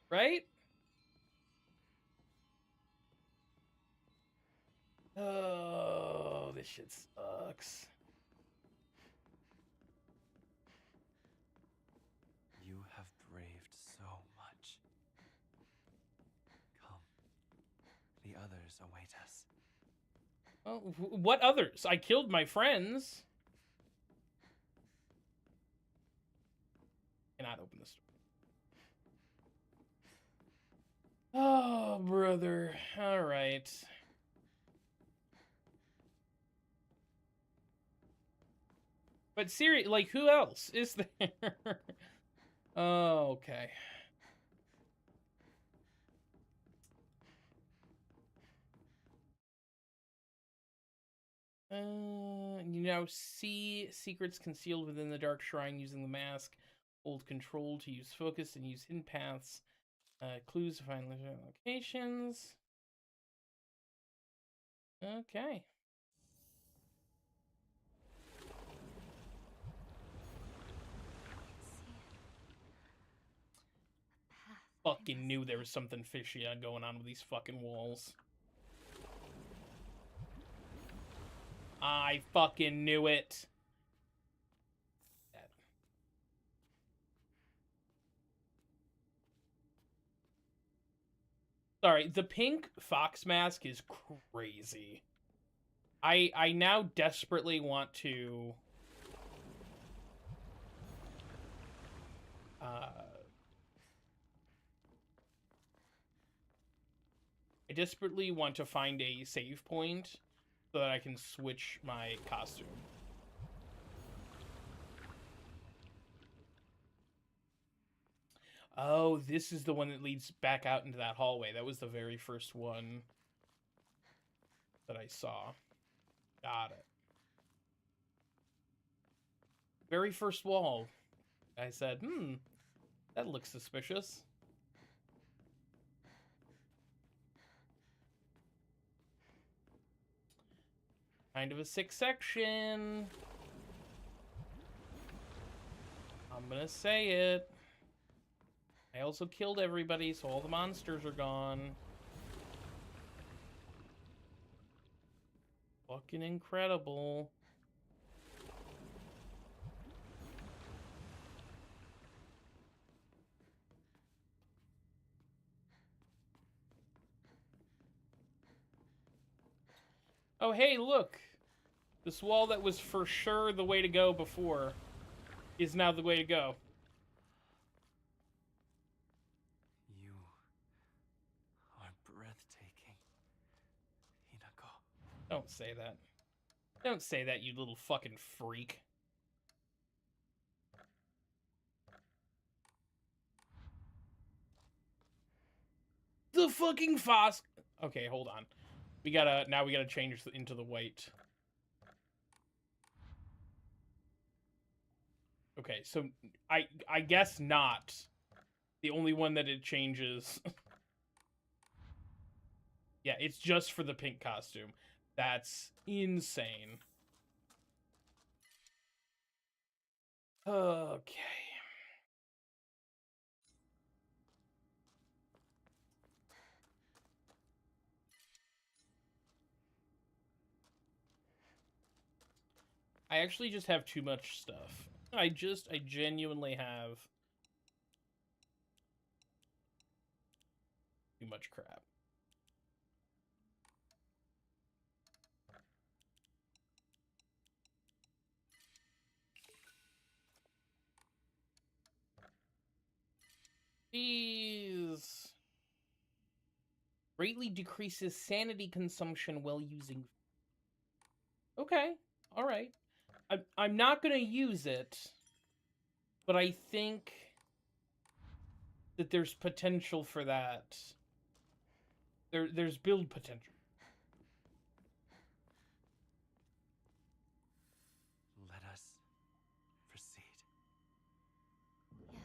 right? Oh, this shit sucks. You have braved so much. Come. The others await us. Oh, what others? I killed my friends. Cannot open this door. Oh, brother. All right. But seriously, like, who else is there? Oh, okay. You now see secrets concealed within the dark shrine using the mask. Hold control to use focus and use hidden paths. Clues to find locations. Okay. Fucking knew there was something fishy going on with these fucking walls. I fucking knew it. Sorry, the pink fox mask is crazy. I now desperately want to I desperately want to find a save point so that I can switch my costume. Oh, this is the one that leads back out into that hallway. That was the very first one that I saw. Got it. Very first wall. I said, that looks suspicious. Kind of a sick section. I'm gonna say it. I also killed everybody, so all the monsters are gone. Fucking incredible. Oh, hey, look. This wall that was for sure the way to go before is now the way to go. You are breathtaking, Hinako. Don't say that. Don't say that, you little fucking freak. The fucking Fosk. Okay, hold on. Now we gotta change into the white. Okay, so I guess not. The only one that it changes. Yeah, it's just for the pink costume. That's insane. Okay. I actually just have too much stuff. I genuinely have too much crap. Jeez. Greatly decreases sanity consumption while using. Okay, all right. I'm not gonna use it, but I think that there's potential for that. There's build potential. Let us proceed. Yes.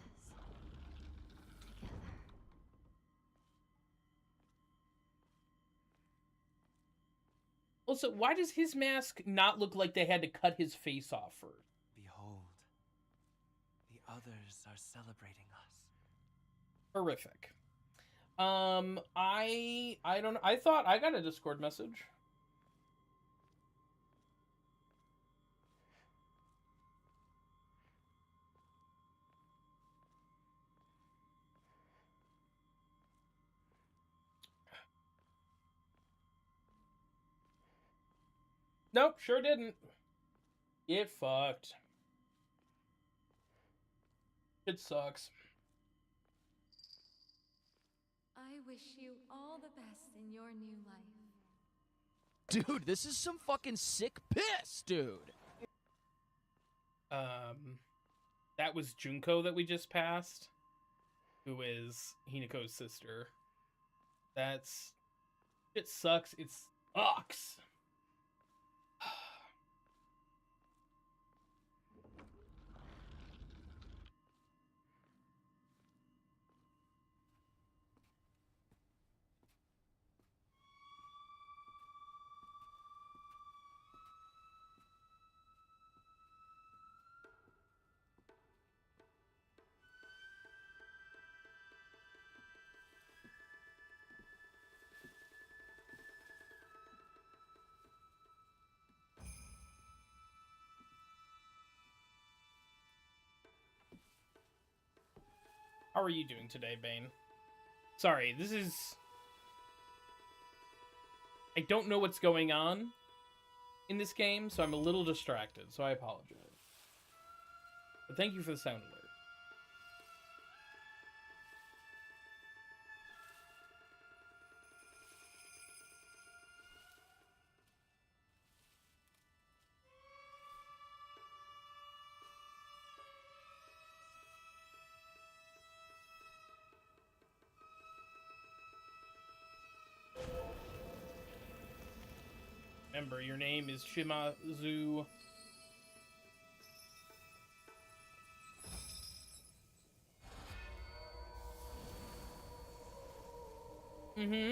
Together. Also, why does his mask not look like they had to cut his face off first? Behold, the others are celebrating us. Horrific. I don't know. I thought I got a Discord message. Nope, sure didn't. Get fucked. It sucks. I wish you all the best in your new life. Dude, this is some fucking sick piss, dude. That was Junko that we just passed, who is Hinako's sister. That's... It sucks. It sucks. How are you doing today, Bane? Sorry, this is... I don't know what's going on in this game, so I'm a little distracted, so I apologize. But thank you for the sound alert. Remember, your name is Shimazu. Today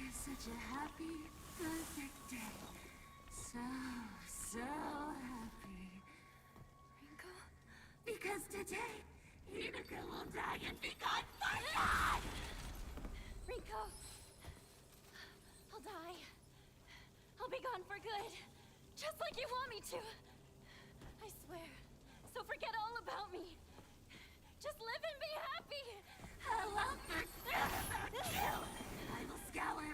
is such a happy, perfect day. So happy. Rinko? Because today, Hinako will die and be gone for good! Rinko! I'll die. I'll be gone for good. Just like you want me to. I swear. So forget all about me. Just live and be happy. I will pursue you! I will scour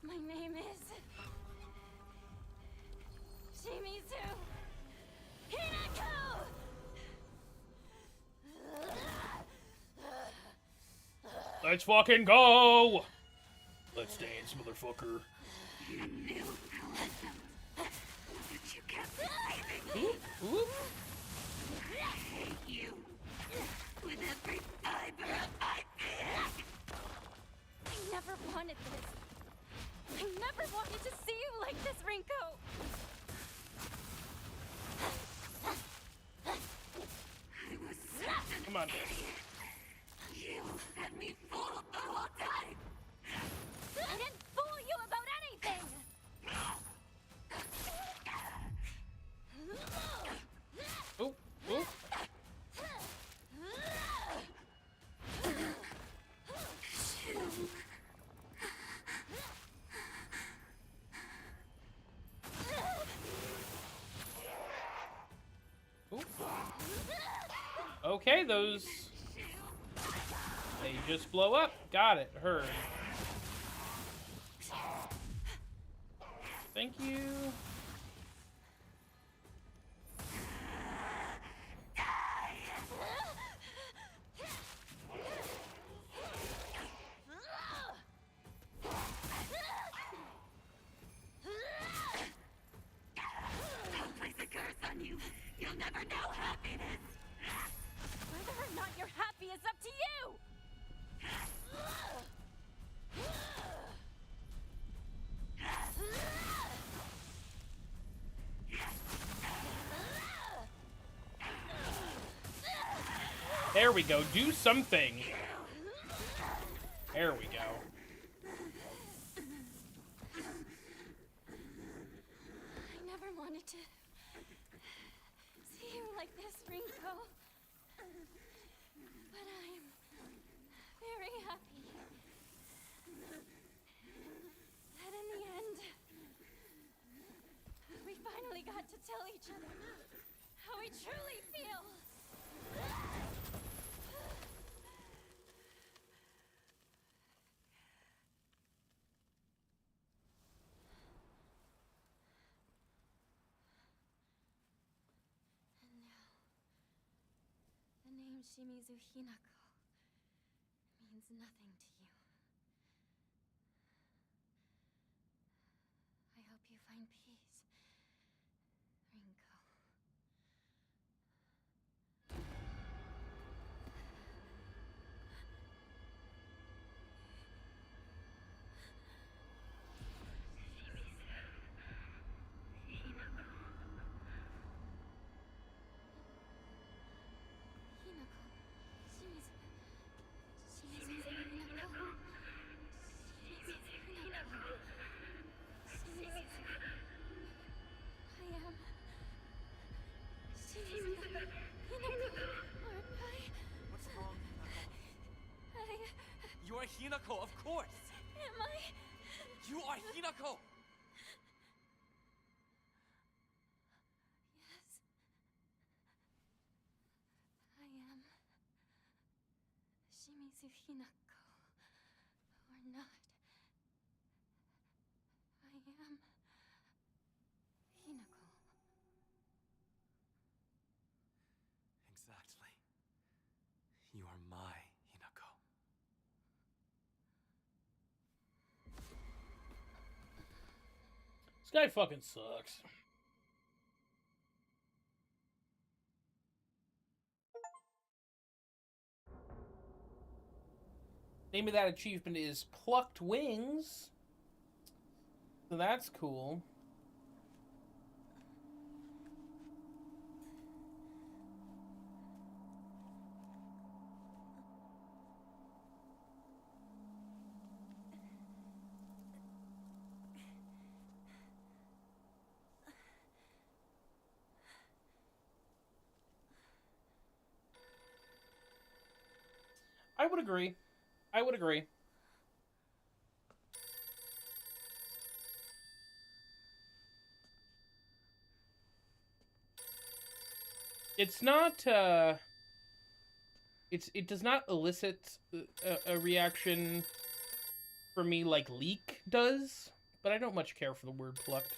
My name is Shimizu Hinako! Let's fucking go! Let's dance, motherfucker. Ooh. I hate you with every fiber of my being. I never wanted this. I never wanted to see you like this, Rinko. I was such Come on. You had me fooled the whole time. I didn't fool you about anything. Ooh, ooh. Okay, those... They just blow up. Got it. Heard. Thank you. Don't place a curse on you. You'll never know happiness. Whether or not you're happy is up to you. There we go. Do something. There we go. I never wanted to see you like this, Rinko. But I'm very happy that in the end, we finally got to tell each other how we truly feel. And now, the name Shimizu Hinako means nothing to you. I hope you find peace, Rinko. Hinako. Shimizu. Shimizu Hinako. Shimizu Hinako. Shimizu. I am Shimizu Hinako. What's wrong, Hinako? You are Hinako, of course! Am I? You are Hinako! Yes. I am Shimizu Hinako. Or not. I am Hinako. Exactly. You are my Hinako. This guy fucking sucks. Name of that achievement is Plucked Wings. So that's cool. I would agree. I would agree. It's not, it does not elicit a reaction for me like leak does, but I don't much care for the word plucked.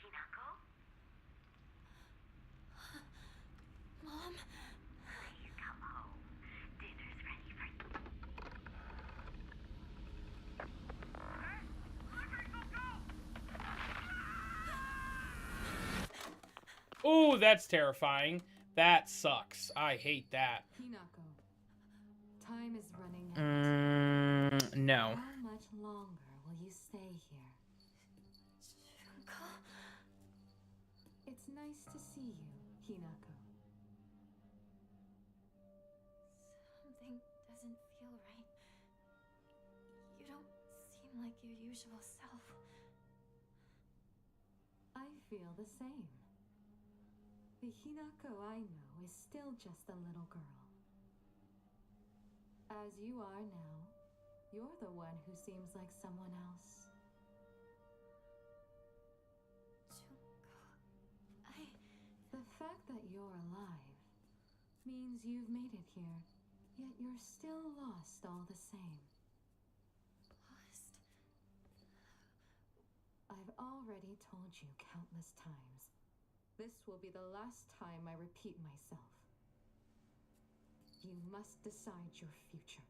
Hinako? Mom? Please come home. Dinner's ready for you. Oh, that's terrifying. That sucks. I hate that. Hinako, time is running out. No. How much longer will you stay here? Junko? It's nice to see you, Hinako. Something doesn't feel right. You don't seem like your usual self. I feel the same. The Hinako I know is still just a little girl. As you are now, you're the one who seems like someone else. Junko, The fact that you're alive means you've made it here, yet you're still lost all the same. Lost? I've already told you countless times. This will be the last time I repeat myself. You must decide your future.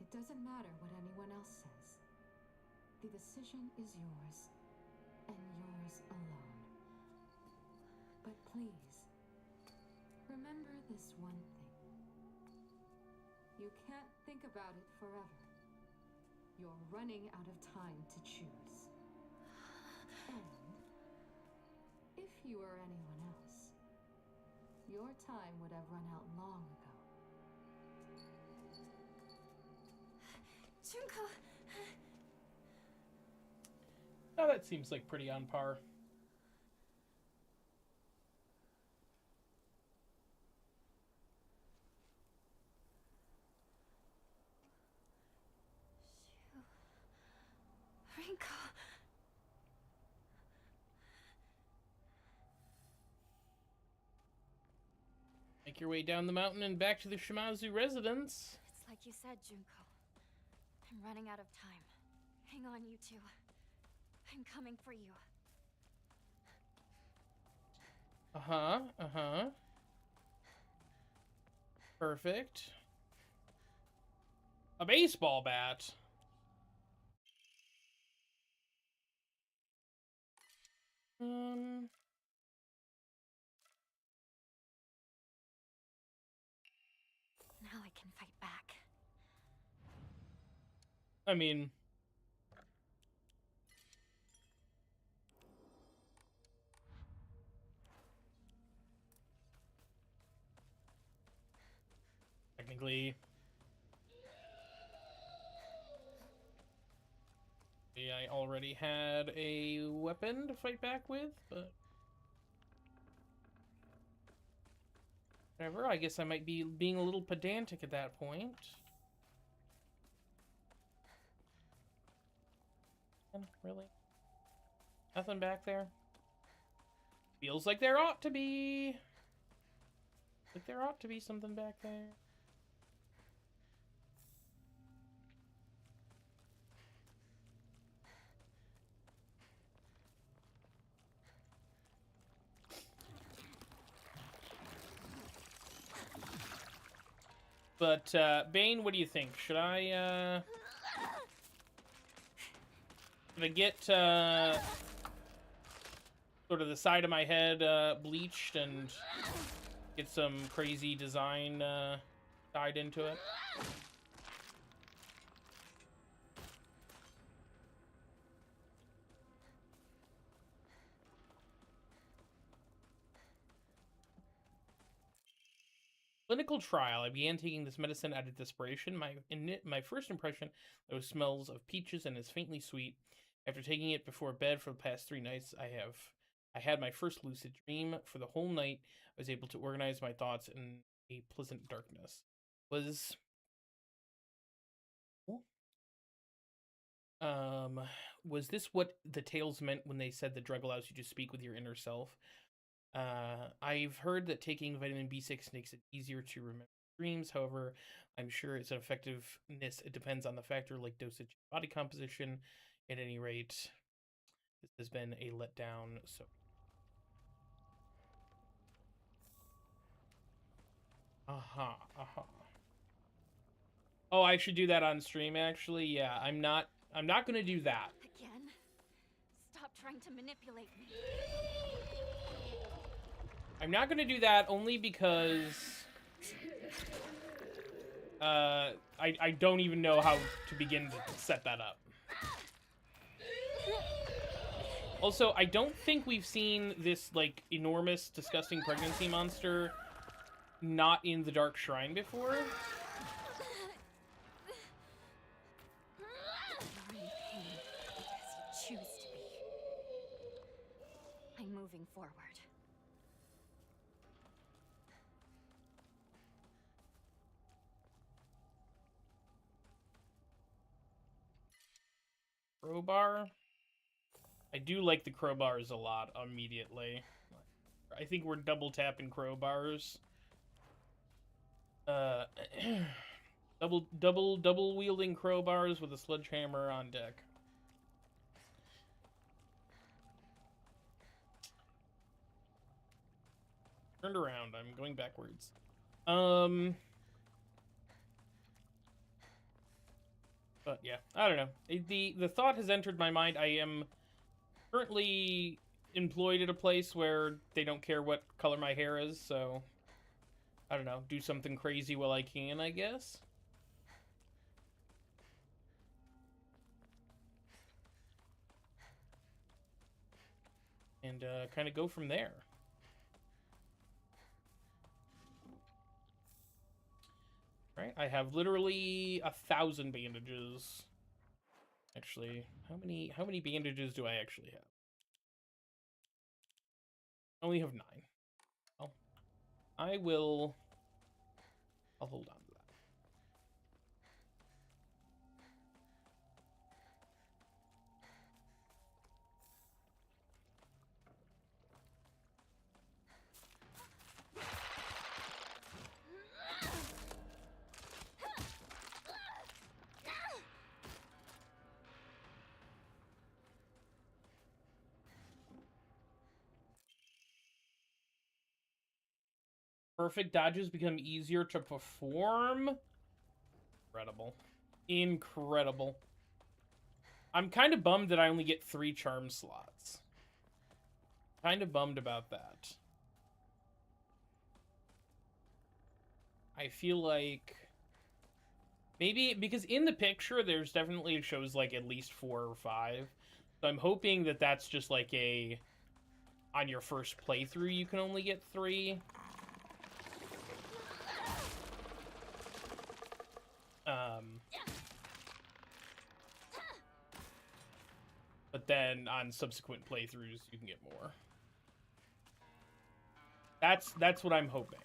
It doesn't matter what anyone else says. The decision is yours, and yours alone. But please, remember this one thing. You can't think about it forever. You're running out of time to choose. And if you were anyone else, your time would have run out long ago. Junko! Oh, that seems like pretty on par. Rinko! Make your way down the mountain and back to the Shimazu residence. It's like you said, Junko. I'm running out of time. Hang on, you two. I'm coming for you. Perfect. A baseball bat. Now I can fight back. I mean, technically, I already had a weapon to fight back with, but whatever. I guess I might be being a little pedantic at that point. Really? Nothing back there? Feels like there ought to be. Like there ought to be something back there. But, Bane, what do you think? Should I get, sort of the side of my head, bleached and get some crazy design, dyed into it? Clinical trial. I began taking this medicine out of desperation. My first impression, those smells of peaches and is faintly sweet. After taking it before bed for the past 3 nights, I had my first lucid dream. For the whole night, I was able to organize my thoughts in a pleasant darkness. Was this what the tales meant when they said the drug allows you to speak with your inner self? I've heard that taking vitamin B6 makes it easier to remember dreams. However, I'm sure its effectiveness it depends on the factor like dosage, body composition. At any rate, this has been a letdown. So, Oh, I should do that on stream. Actually, yeah, I'm not gonna do that. Again? Stop trying to manipulate me. I'm not gonna do that only because I don't even know how to begin to set that up. Also, I don't think we've seen this, like, enormous, disgusting pregnancy monster not in the Dark Shrine before. You're in pain because you choose to be. I'm moving forward. Crowbar? I do like the crowbars a lot immediately. I think we're double tapping crowbars. Double wielding crowbars with a sledgehammer on deck. Turned around, I'm going backwards. But yeah, I don't know. The thought has entered my mind. I am currently employed at a place where they don't care what color my hair is, so I don't know, do something crazy while I can, I guess. And kind of go from there. Right, I have literally 1,000 bandages. Actually, how many bandages do I actually have? I only have 9. Well, I'll hold on to that. Perfect dodges become easier to perform. Incredible. Incredible. I'm kind of bummed that I only get 3 charm slots. Kind of bummed about that. I feel like maybe because in the picture there's definitely shows like at least 4 or 5. So I'm hoping that that's just like a on your first playthrough you can only get 3. But then on subsequent playthroughs you can get more. That's what I'm hoping.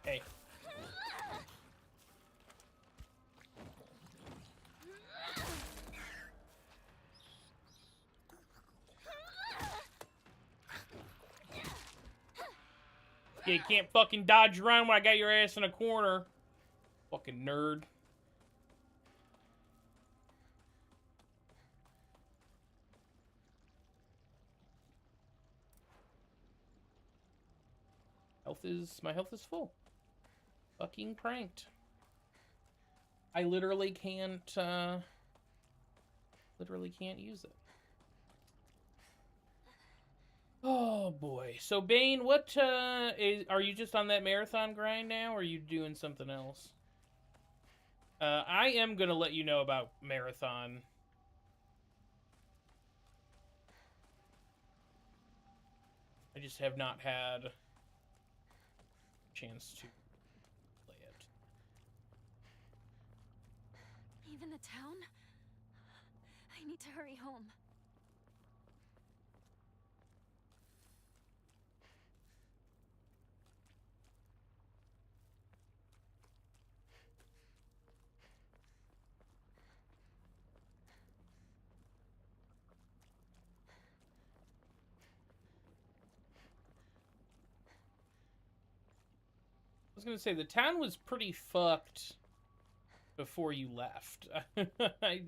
Hey. Yeah, you can't fucking dodge around when I got your ass in a corner. Fucking nerd. My health is full. Fucking pranked. I literally can't use it. Oh boy. So Bane, what are you just on that marathon grind now, or are you doing something else? I am gonna let you know about marathon. I just have not had a chance to play it. Even the town? I need to hurry home. I was gonna say, the town was pretty fucked before you left. I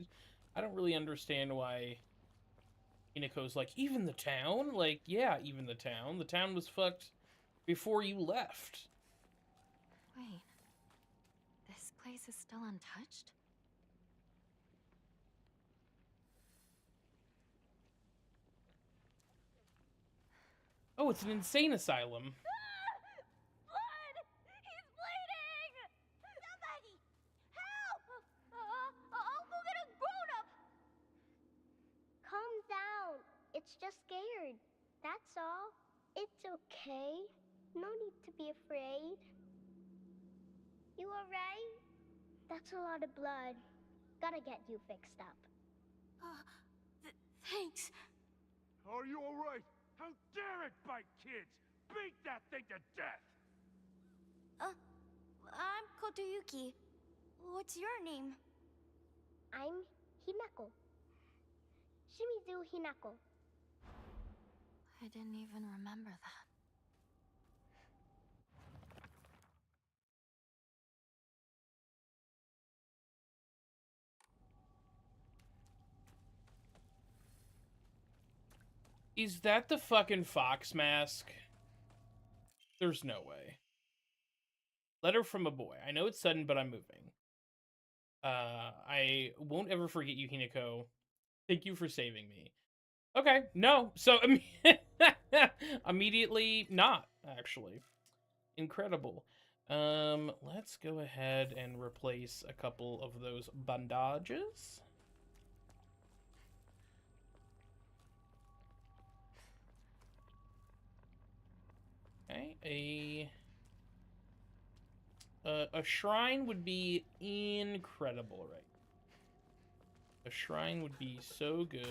don't really understand why Hinako's like, even the town? Like, yeah, even the town. The town was fucked before you left. Wait. This place is still untouched? Oh, it's an insane asylum. Blood! He's bleeding! Somebody! Help! I'll go get a grown-up! Calm down. It's just scared. That's all. It's okay. No need to be afraid. You alright? That's a lot of blood. Gotta get you fixed up. Thanks. Are you alright? How dare it bite kids? Beat that thing to death! I'm Kotoyuki. What's your name? I'm Hinako. Shimizu Hinako. I didn't even remember that. Is that the fucking fox mask? There's no way. Letter from a boy. I know it's sudden, but I'm moving. I won't ever forget you, Hinako. Thank you for saving me. Okay, no. So, immediately not, actually. Incredible. Let's go ahead and replace a couple of those bandages. Okay, a shrine would be incredible, right? A shrine would be so good.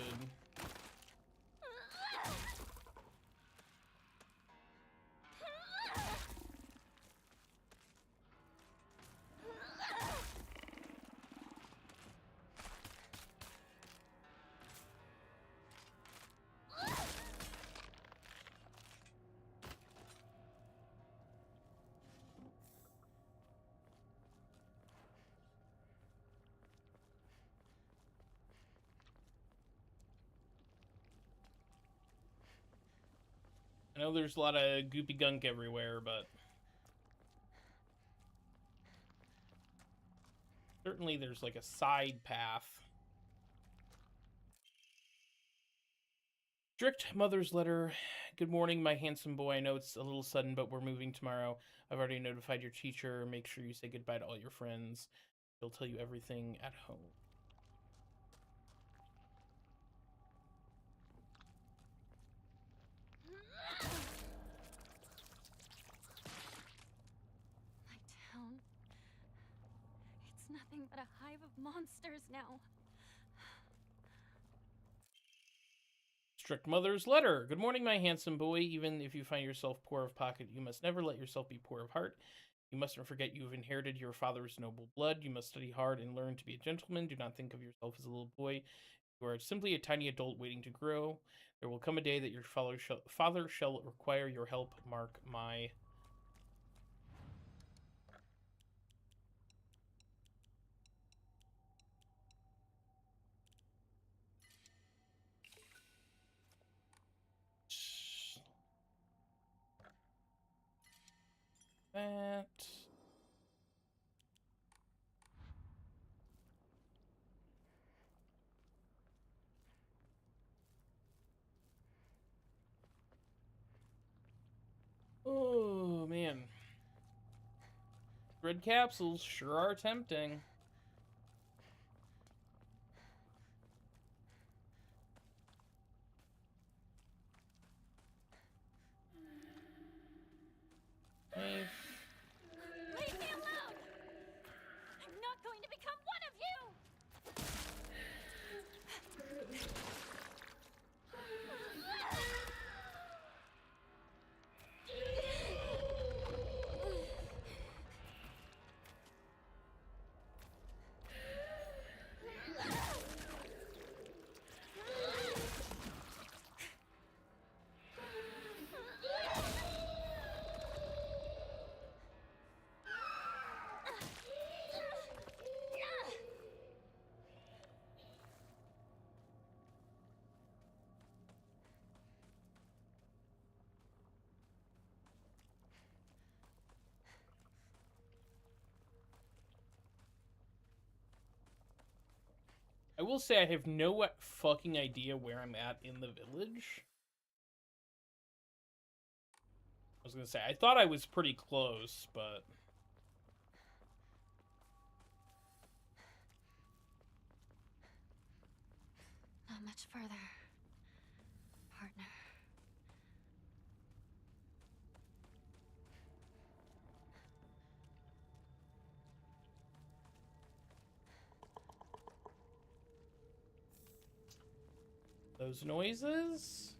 I know there's a lot of goopy gunk everywhere, but certainly there's like a side path. Strict mother's letter. Good morning, my handsome boy. I know it's a little sudden, but we're moving tomorrow. I've already notified your teacher. Make sure you say goodbye to all your friends. He'll tell you everything at home. My town. It's nothing but a hive of monsters now. Strict mother's letter. Good morning, my handsome boy. Even if you find yourself poor of pocket, you must never let yourself be poor of heart. You mustn't forget you have inherited your father's noble blood. You must study hard and learn to be a gentleman. Do not think of yourself as a little boy. You are simply a tiny adult waiting to grow. There will come a day that your father shall require your help. Mark my... that. Oh, man. Red capsules sure are tempting. Hey. Leave me alone! I'm not going to become one of you! I will say I have no fucking idea where I'm at in the village. I was gonna say, I thought I was pretty close, but... Not much further, partner. Those noises?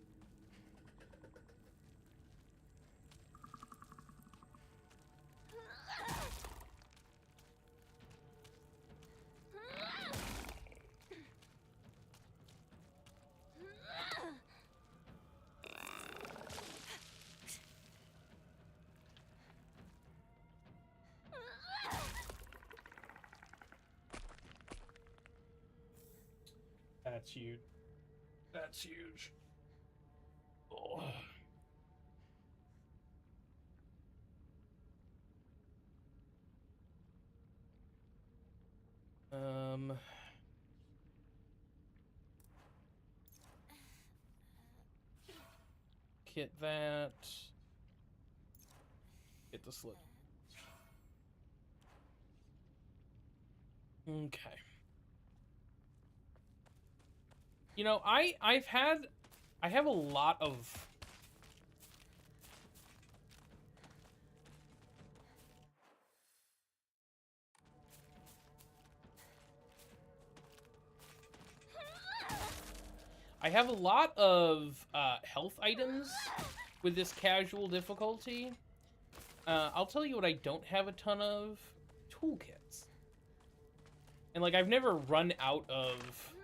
That's huge. That's huge. Oh. Get that. Get the slip. Okay. You know, I have a lot of health items with this casual difficulty. I'll tell you what I don't have a ton of: toolkits. And like, I've never run out of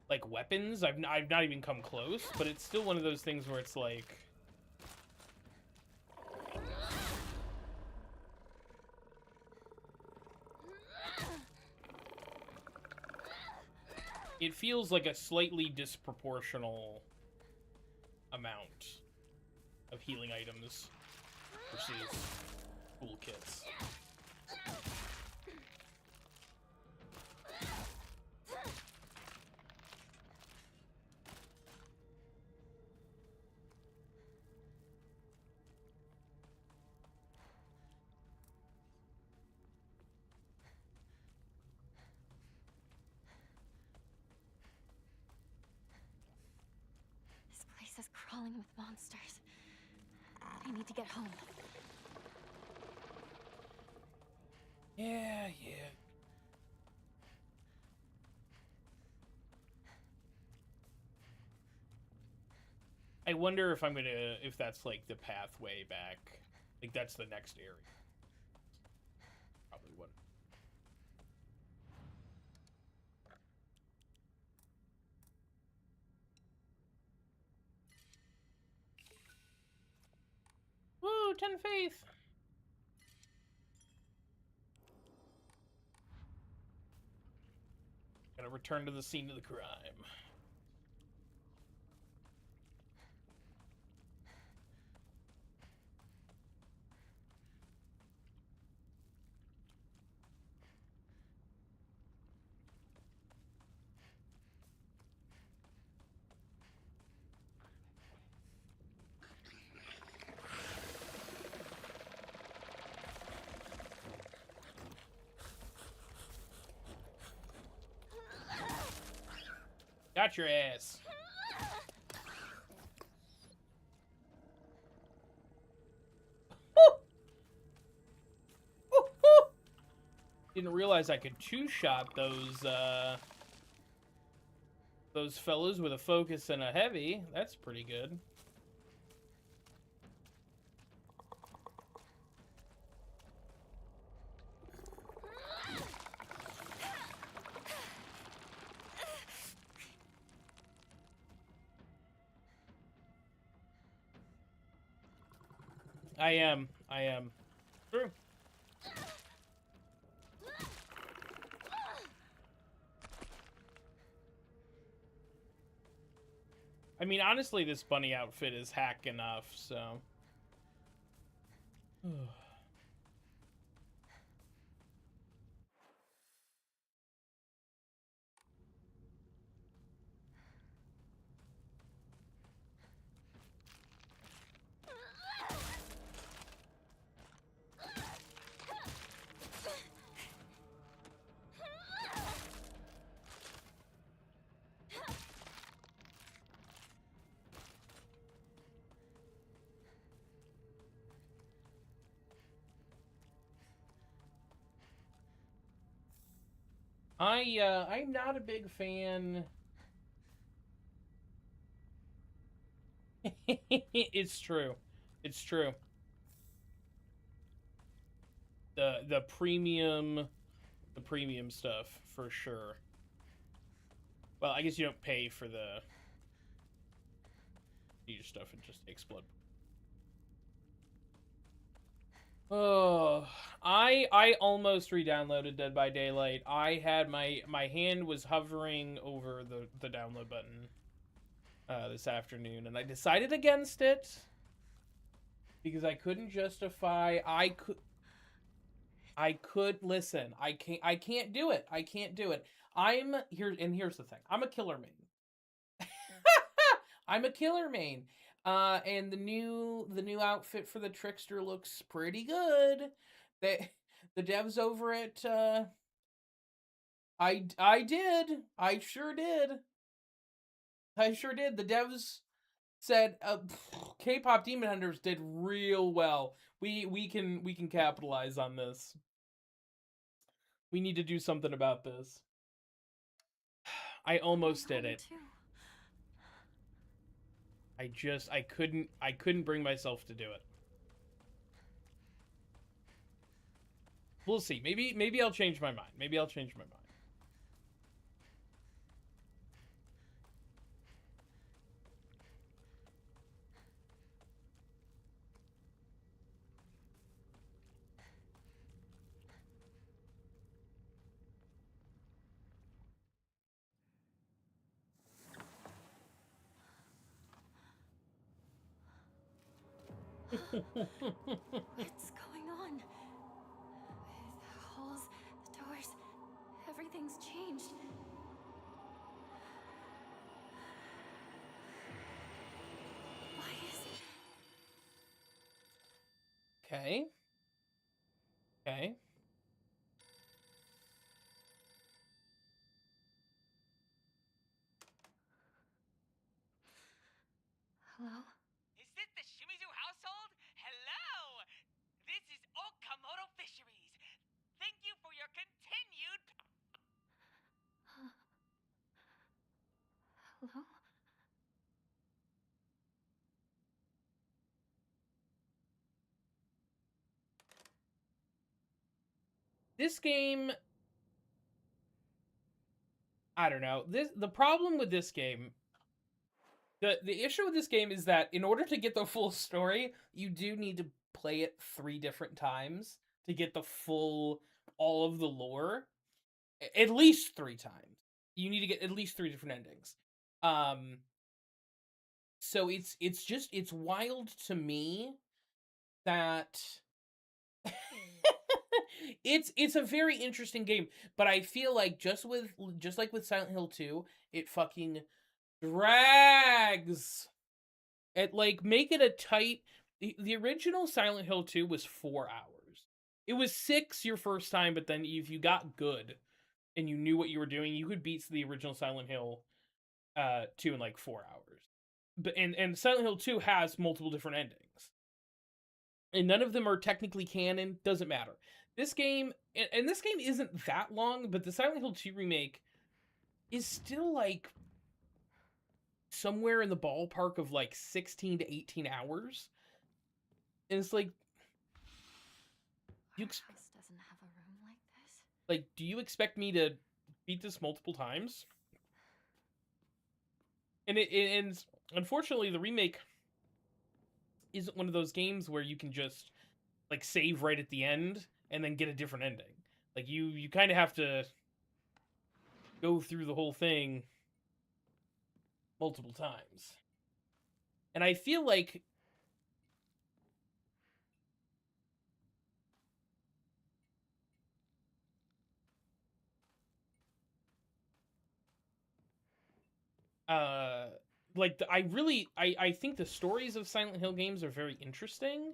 like weapons. I've not even come close, but it's still one of those things where it's like, it feels like a slightly disproportional amount of healing items versus toolkits. This place is crawling with monsters. I need to get home. Yeah. I wonder if if that's like the pathway back. Like that's the next area. Probably what. Woo, 10 faith. Gotta return to the scene of the crime. Got your ass. Didn't realize I could two-shot those fellas with a focus and a heavy. That's pretty good. I am. True. I mean, honestly, this bunny outfit is hack enough, so... I'm not a big fan. It's true. It's true. The premium stuff for sure. Well, I guess you don't pay for the stuff, it just explode. Oh, I almost re-downloaded Dead by Daylight. I had my hand was hovering over the download button this afternoon, and I decided against it because I couldn't justify. I could listen. I can't do it. I can't do it. Here's the thing. I'm a killer main. I'm a killer main. And the new outfit for the Trickster looks pretty good. The devs over at I sure did. The devs said K-pop Demon Hunters did real well. We can capitalize on this. We need to do something about this. I almost did it. I couldn't bring myself to do it. We'll see. Maybe I'll change my mind. Maybe I'll change my mind. What's going on? The holes, the doors, everything's changed. Why is it? Okay. Okay. Hello? Is this the Shimizu household? Hello! This is Okamoto Fisheries. Thank you for your continued... Hello? This game, I don't know. The problem with this game, the issue with this game is that in order to get the full story, you do need to play it 3 different times to get the full, all of the lore. At least 3 times. You need to get at least 3 different endings. So it's wild to me that it's a very interesting game, but I feel like just like with Silent Hill 2, it fucking drags. It make it a tight. The original Silent Hill 2 was 4 hours. It was 6 your first time, but then if you got good and you knew what you were doing, you could beat the original Silent Hill 2 in like 4 hours. But and Silent Hill 2 has multiple different endings. And none of them are technically canon, doesn't matter. This game, and this game isn't that long, but the Silent Hill 2 remake is still like somewhere in the ballpark of like 16 to 18 hours. And it's like, Our house doesn't have a room like this. like, do you expect me to beat this multiple times? And and unfortunately, the remake isn't one of those games where you can just like save right at the end and then get a different ending. Like you kind of have to go through the whole thing multiple times. And I feel like I think the stories of Silent Hill games are very interesting.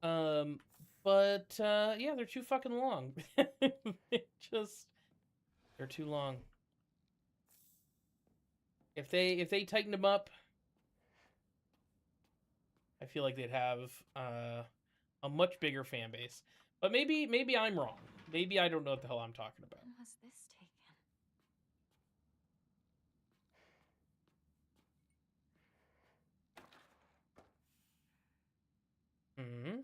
But yeah, they're too fucking long. They're too long. If they tightened them up, I feel like they'd have a much bigger fan base. But maybe I'm wrong. Maybe I don't know what the hell I'm talking about. When was this taken? Hmm.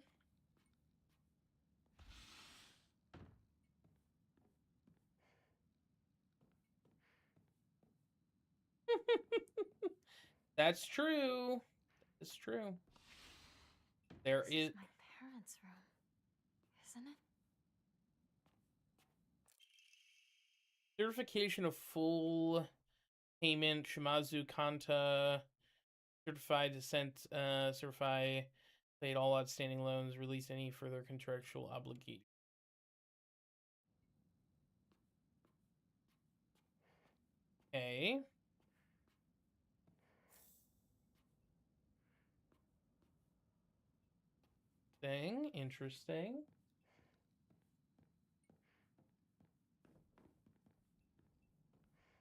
That's true. It's true. There This is my parents' room, isn't it? Certification of full payment. Shimazu Kanta. Certified descent. Certify paid all outstanding loans. Release any further contractual obligation. Okay. Interesting.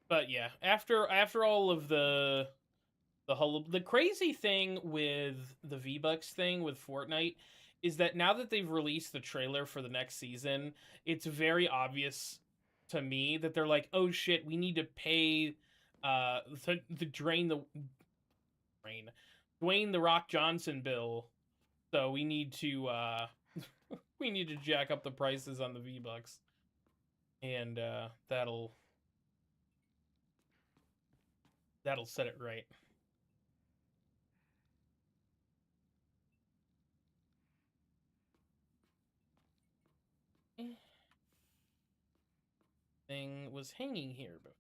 But yeah, after all of the crazy thing with the V-Bucks thing with Fortnite is that now that they've released the trailer for the next season, it's very obvious to me that they're like, oh shit, we need to pay the Dwayne the Rock Johnson bill. So we need to we need to jack up the prices on the V-Bucks. And that'll set it right. Thing was hanging here, but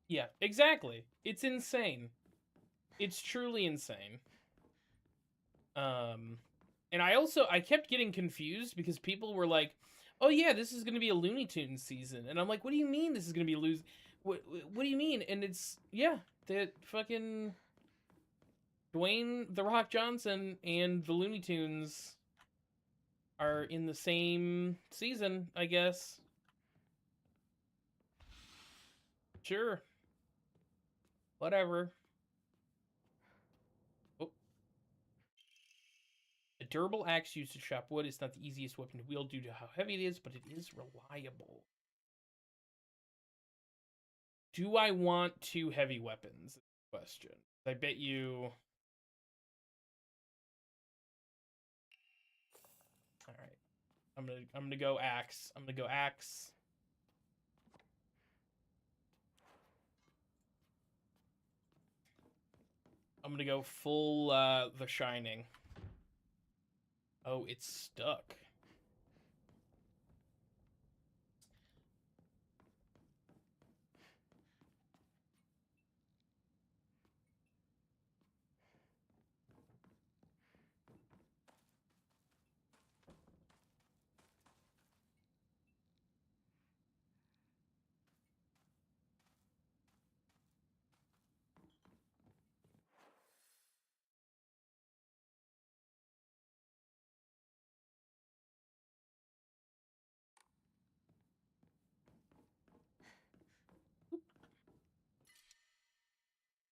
yeah, exactly. It's insane. It's truly insane. And I kept getting confused because people were like, "Oh yeah, this is going to be a Looney Tunes season," and I'm like, "What do you mean this is going to be What do you mean?" And it's that fucking Dwayne the Rock Johnson and the Looney Tunes are in the same season, I guess. Sure. Whatever. Oh. A durable axe used to chop wood is not the easiest weapon to wield due to how heavy it is, but it is reliable. Do I want 2 heavy weapons? Question. I bet you. All right. I'm gonna go axe. I'm gonna go axe. I'm gonna go full The Shining. Oh, it's stuck.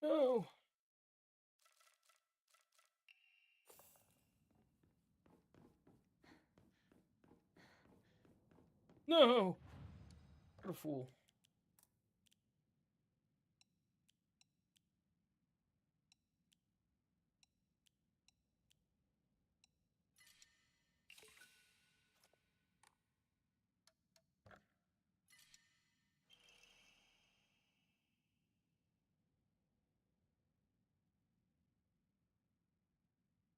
No. No. What a fool.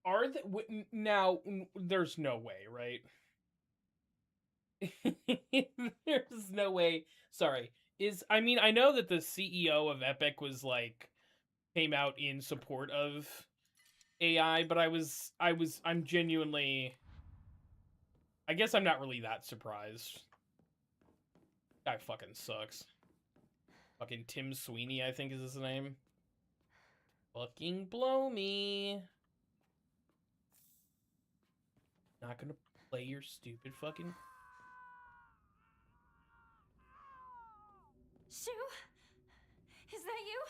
Are they now? There's no way, right? There's no way. Sorry. I mean, I know that the CEO of Epic was like came out in support of AI, but I'm genuinely, I guess I'm not really that surprised. Guy fucking sucks. Fucking Tim Sweeney, I think is his name. Fucking blow me. Not gonna play your stupid fucking... Shu? Is that you?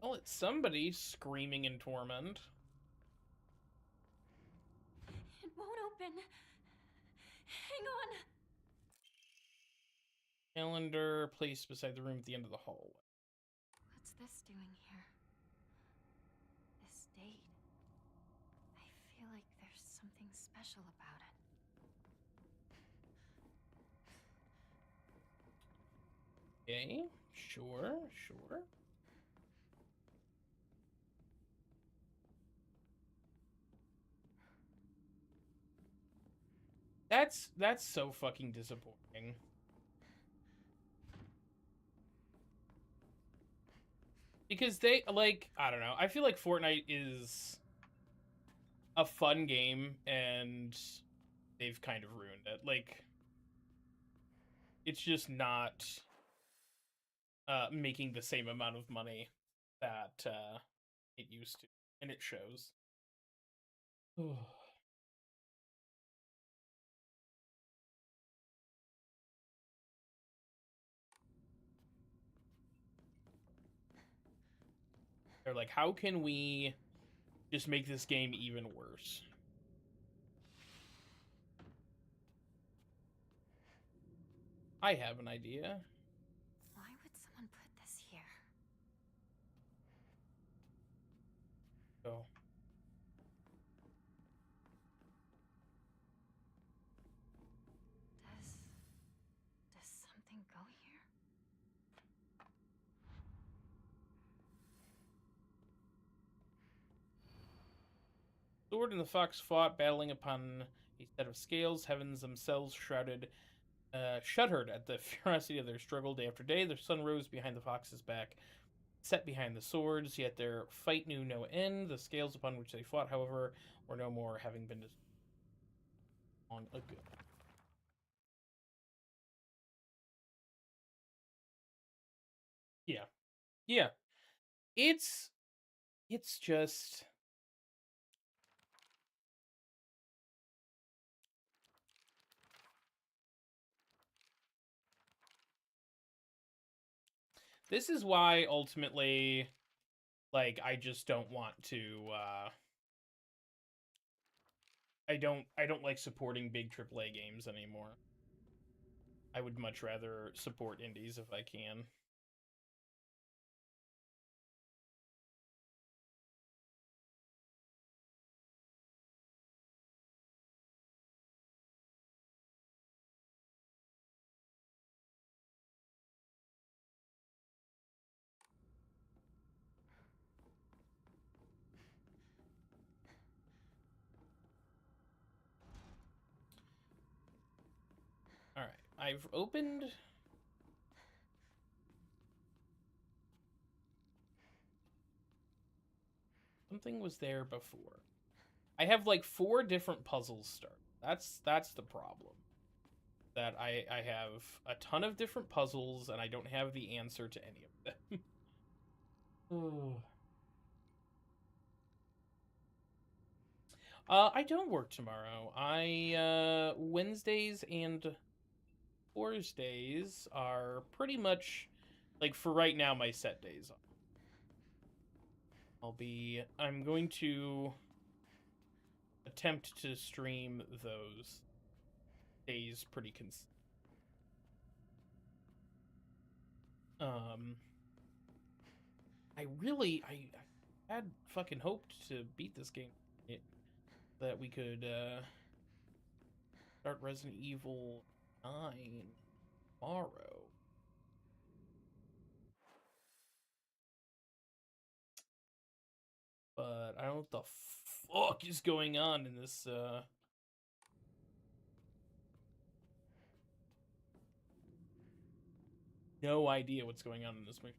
Well, it's somebody screaming in torment. It won't open. Hang on. Calendar placed beside the room at the end of the hallway. What's this doing here? This date. I feel like there's something special about it. Okay, sure. That's so fucking disappointing. Because they, like, I don't know. I feel like Fortnite is a fun game, and they've kind of ruined it. Like, it's just not making the same amount of money that it used to. And it shows. They're like, how can we just make this game even worse? I have an idea. Why would someone put this here? Oh. Does something go here? Sword and the fox fought, battling upon a set of scales, heavens themselves shuddered at the ferocity of their struggle day after day. The sun rose behind the fox's back, set behind the swords, yet their fight knew no end. The scales upon which they fought, however, were no more, having been long ago. Yeah. It's just... This is why, ultimately, like, I just don't want to, I don't like supporting big AAA games anymore. I would much rather support indies if I can. Alright, I've opened... Something was there before. I have, like, 4 different puzzles started. That's the problem. That I have a ton of different puzzles, and I don't have the answer to any of them. I don't work tomorrow. Wednesdays and Thursdays are pretty much, like, for right now, my set days. I'm going to attempt to stream those days pretty I had fucking hoped to beat this game. That we could, start Resident Evil 9 tomorrow. But I don't know what the fuck is going on in this, no idea what's going on in this movie.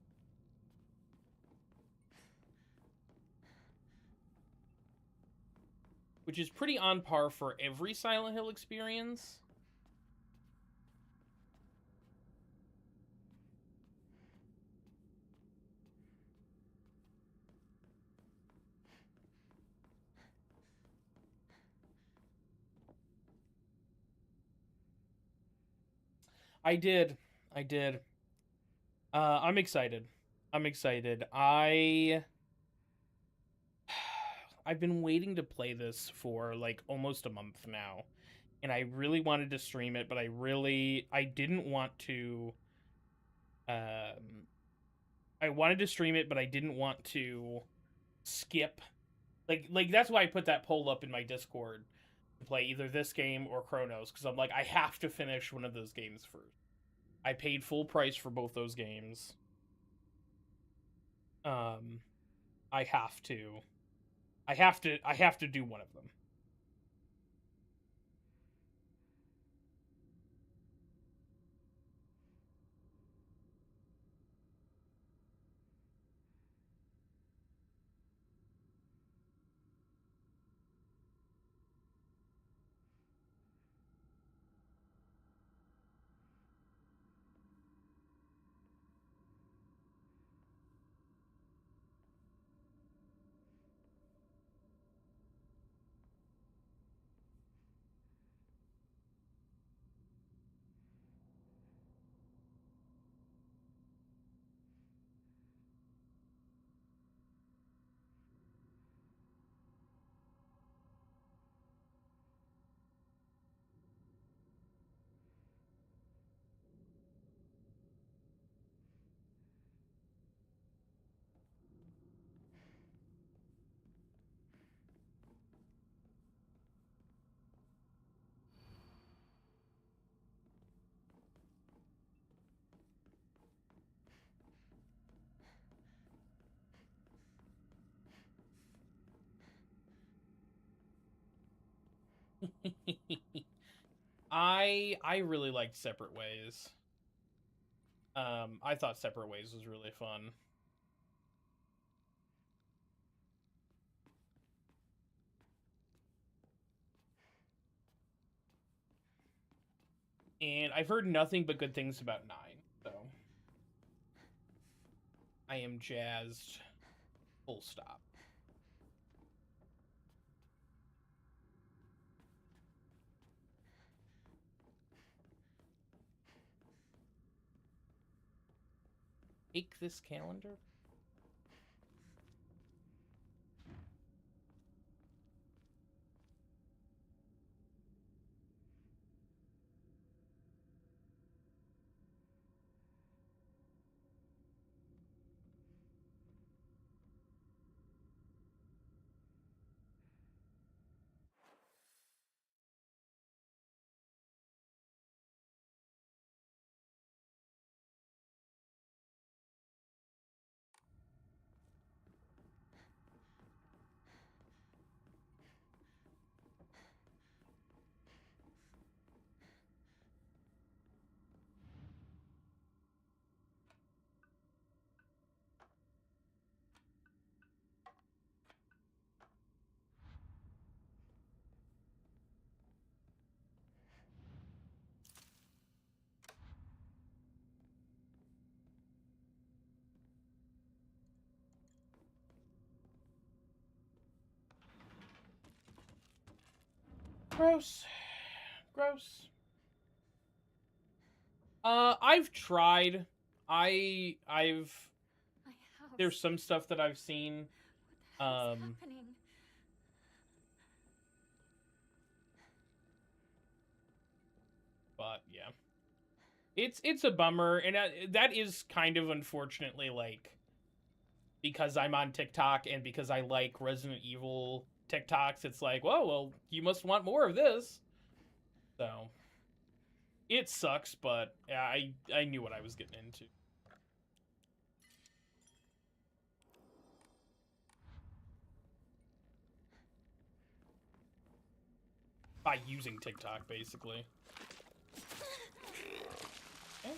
Which is pretty on par for every Silent Hill experience. I did. I'm excited. I've been waiting to play this for like almost a month now, and I really wanted to stream it, but I didn't want to. I wanted to stream it, but I didn't want to skip. Like that's why I put that poll up in my Discord to play either this game or Chronos, because I'm like, I have to finish one of those games first. I paid full price for both those games. I have to do one of them. I really liked Separate Ways. I thought Separate Ways was really fun. And I've heard nothing but good things about 9, so I am jazzed. Full stop. Take this calendar? Gross. Gross. I've tried. I've My house. there's some stuff that I've seen. What the hell's happening? But yeah, it's a bummer, and that is kind of unfortunately, like, because I'm on TikTok and because I like Resident Evil TikToks. It's like, whoa, well, you must want more of this. So it sucks, but yeah, I knew what I was getting into. By using TikTok, basically. Okay.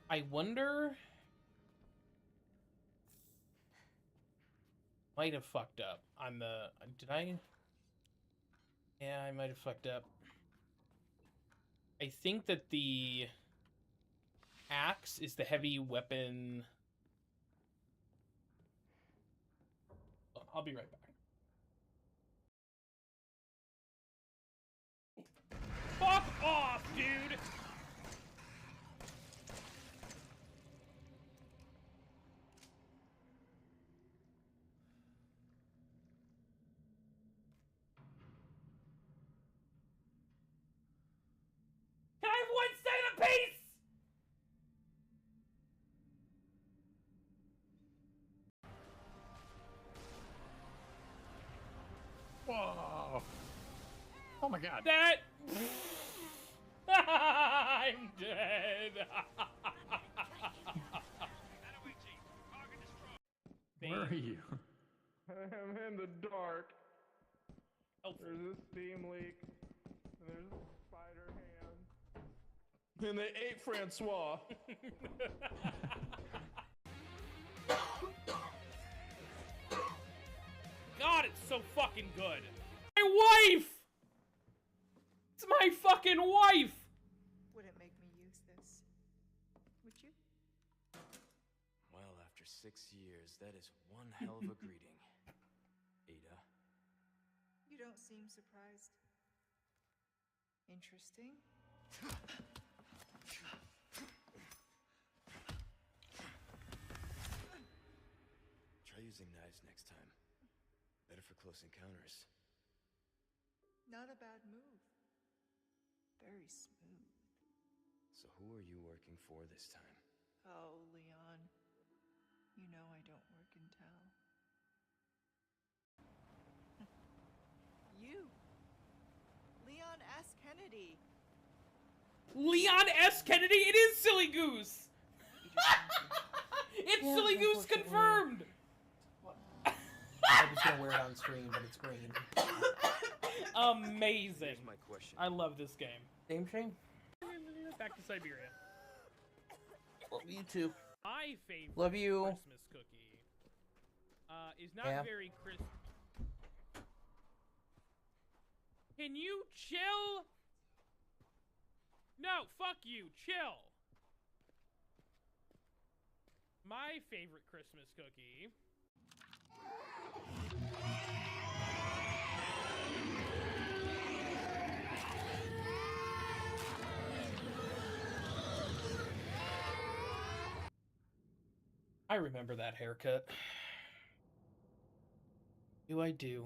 I wonder... Might have fucked up on the... Did I? Yeah, I might have fucked up. I think that the axe is the heavy weapon. Oh, I'll be right back. Fuck off, dude! Can I have 1 second apiece? Whoa. Oh my god. That... I'm dead. Where are you? I'm in the dark. Oh. There's a steam leak. And there's a spider hand. And they ate Francois. God, it's so fucking good. My wife! It's my fucking wife! Wouldn't make me use this, would you? Well, after 6 years, that is one hell of a greeting, Ada. You don't seem surprised. Interesting. Try using knives next time. Better for close encounters. Not a bad move. Very smooth. So who are you working for this time? Oh, Leon. You know I don't work in town. You. Leon S. Kennedy. Leon S. Kennedy? It is Silly Goose! It's Yeah, Silly Goose confirmed! I'm just gonna wear it on screen, but it's green. Amazing. Here's my question. I love this game. Same shame. Back to Siberia. Love you too. My favorite Love you. Christmas cookie is not very crisp. Can you chill? No, fuck you. Chill. My favorite Christmas cookie. I remember that haircut. Do I do?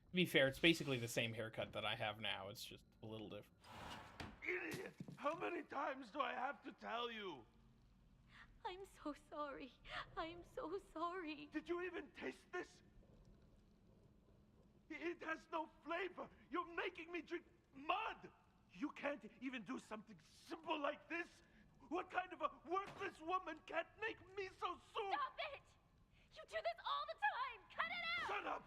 To be fair, it's basically the same haircut that I have now. It's just a little different. Idiot! How many times do I have to tell you? I'm so sorry. I'm so sorry. Did you even taste this? It has no flavor. You're making me drink mud. You can't even do something simple like this. What kind of a worthless woman can't make me so soon? Stop it! You do this all the time. Cut it out. Shut up!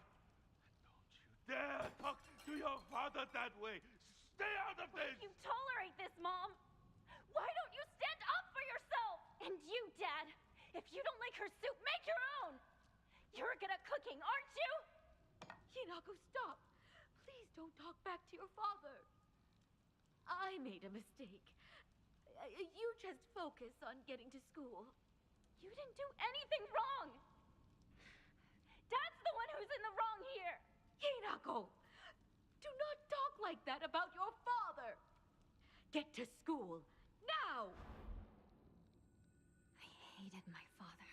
Don't you dare talk to your father that way. Stay out of this. You tolerate this, Mom. Why don't you stand up for yourself? And you, Dad, if you don't like her soup, make your own! You're good at cooking, aren't you? Hinako, stop! Please don't talk back to your father. I made a mistake. You just focus on getting to school. You didn't do anything wrong! Dad's the one who's in the wrong here! Hinako! Do not talk like that about your father! Get to school, now! I hated my father.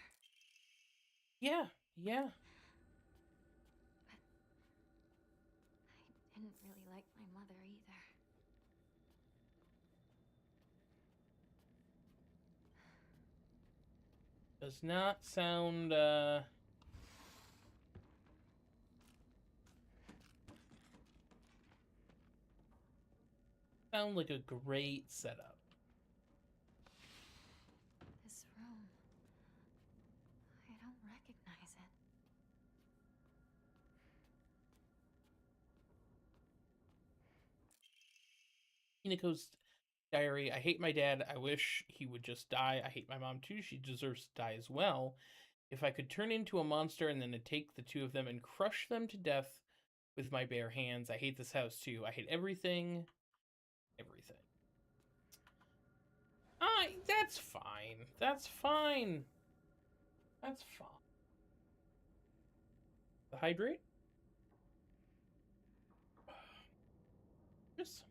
Yeah, yeah. I didn't really like my mother either. Does not sound, sound like a great setup. This room. I don't recognize it. Hinako's diary. I hate my dad. I wish he would just die. I hate my mom too. She deserves to die as well. If I could turn into a monster and then take the two of them and crush them to death with my bare hands. I hate this house too. I hate everything. Everything. That's fine. That's fine. That's fine. The hydrate? Yes.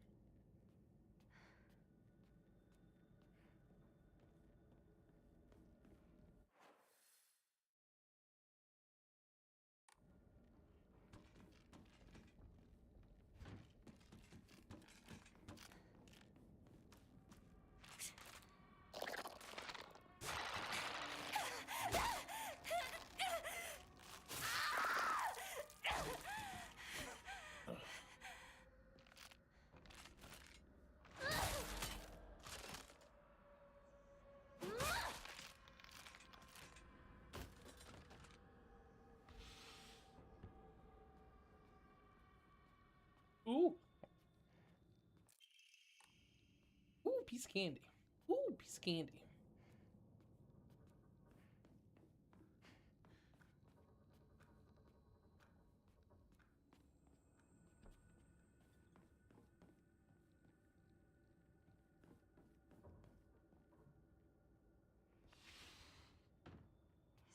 Ooh. Ooh, piece of candy. Ooh, piece of candy.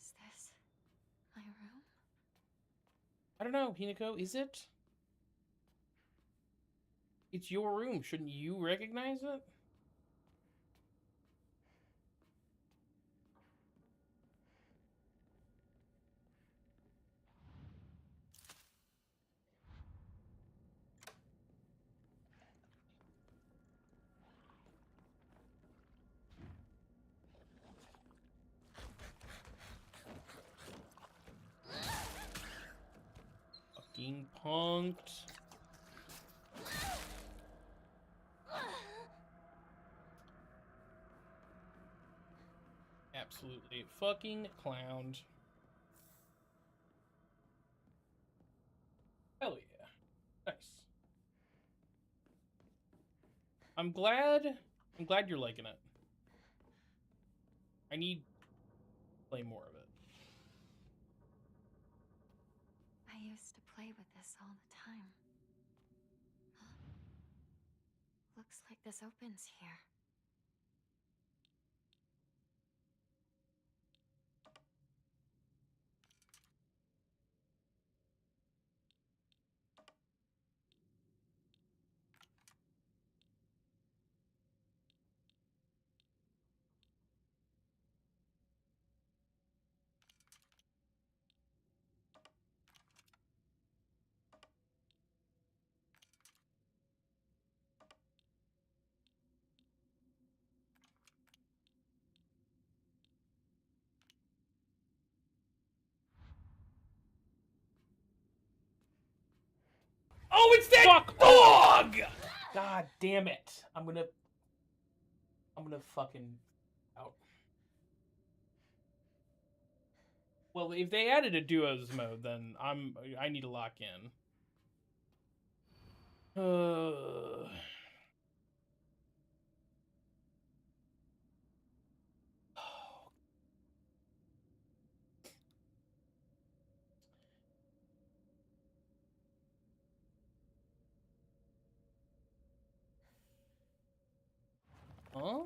Is this my room? I don't know, Hinako, is it? It's your room. Shouldn't you recognize it? Fucking punked. Absolutely fucking clowned. Hell yeah. Nice. I'm glad you're liking it. I need to play more of it. I used to play with this all the time. Looks like this opens here. Oh, it's that fuck dog! God damn it. I'm gonna fucking out. Well, if they added a duos mode, then I need to lock in. Huh?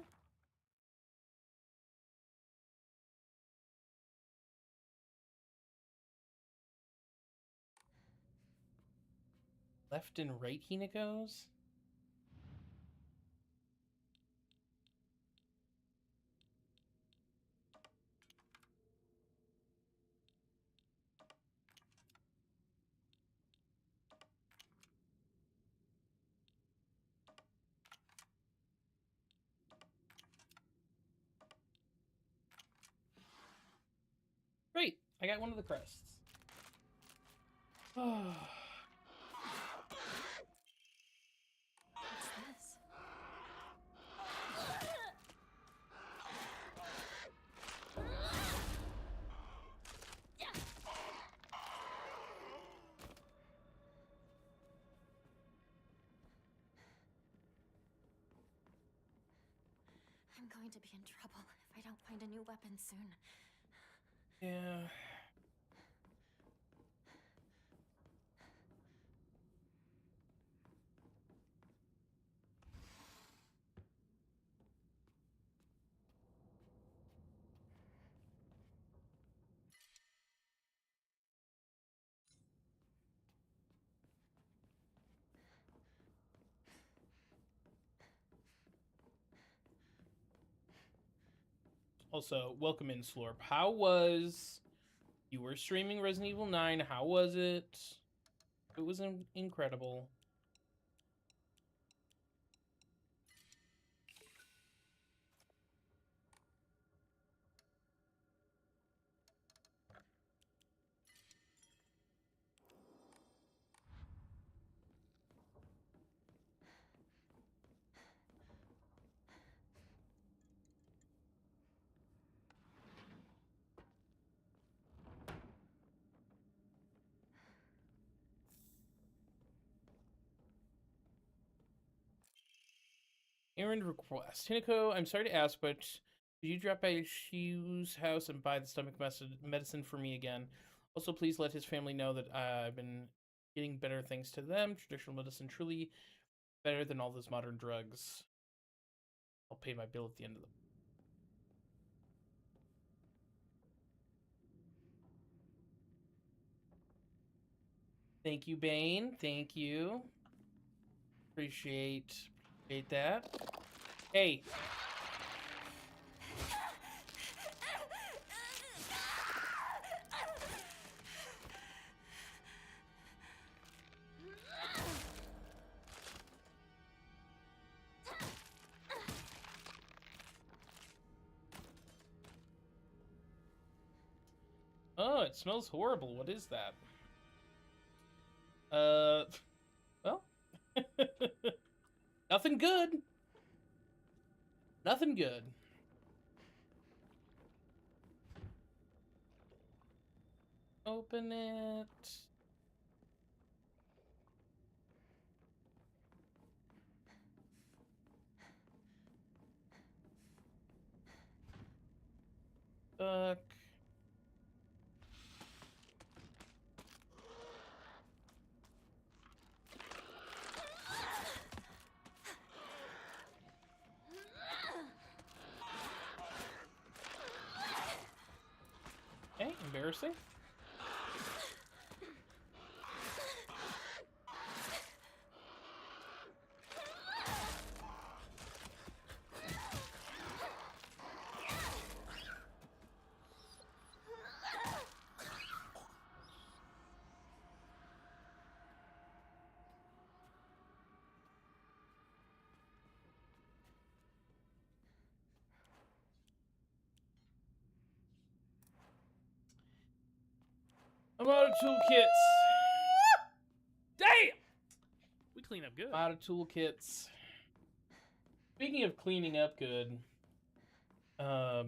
Left and right Hinakos? Great, I got one of the crests. What's this? I'm going to be in trouble if I don't find a new weapon soon. Yeah. Also, welcome in, Slorp. How was... You were streaming Resident Evil 9. How was it? It was incredible. Errand request. Hinako, I'm sorry to ask, but could you drop by Shu's house and buy the stomach medicine for me again? Also, please let his family know that I've been getting better thanks to them. Traditional medicine truly better than all those modern drugs. I'll pay my bill at the end of the... Thank you, Bane. Thank you. Appreciate that. Hey. Oh, it smells horrible. What is that? Well. Nothing good. Nothing good. Open it. Fuck. Okay, embarrassing. I'm out of toolkits. Damn! We clean up good. Out of toolkits. Speaking of cleaning up good, I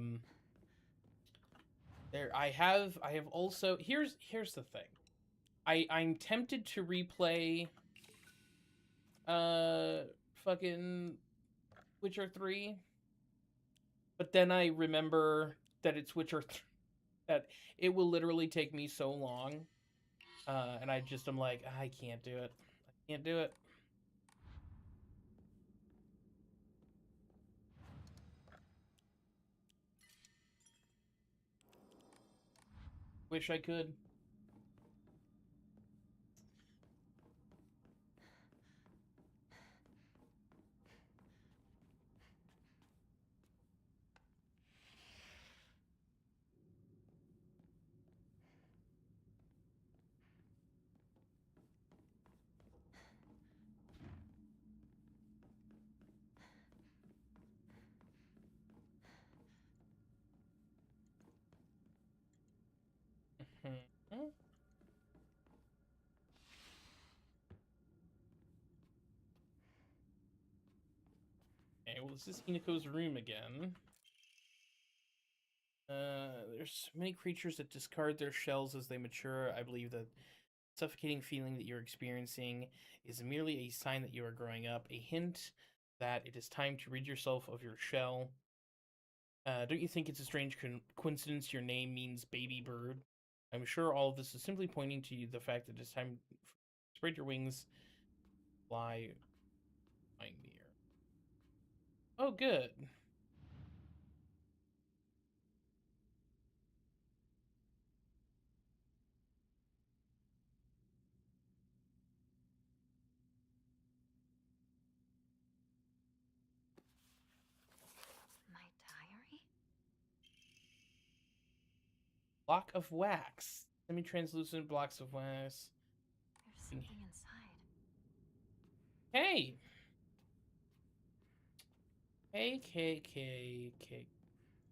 have also here's the thing. I'm tempted to replay fucking Witcher 3, but then I remember that it's Witcher 3, that it will literally take me so long, and I'm like, I can't do it. I can't do it. Wish I could. Mhm. Okay, well, this is Hinako's room again. There's many creatures that discard their shells as they mature. I believe that suffocating feeling that you're experiencing is merely a sign that you are growing up, a hint that it is time to rid yourself of your shell. Don't you think it's a strange coincidence your name means baby bird? I'm sure all of this is simply pointing to the fact that it's time to spread your wings, fly near. Oh, good. My diary? Block of wax. Semi-translucent blocks of wax. There's something inside. Hey! K.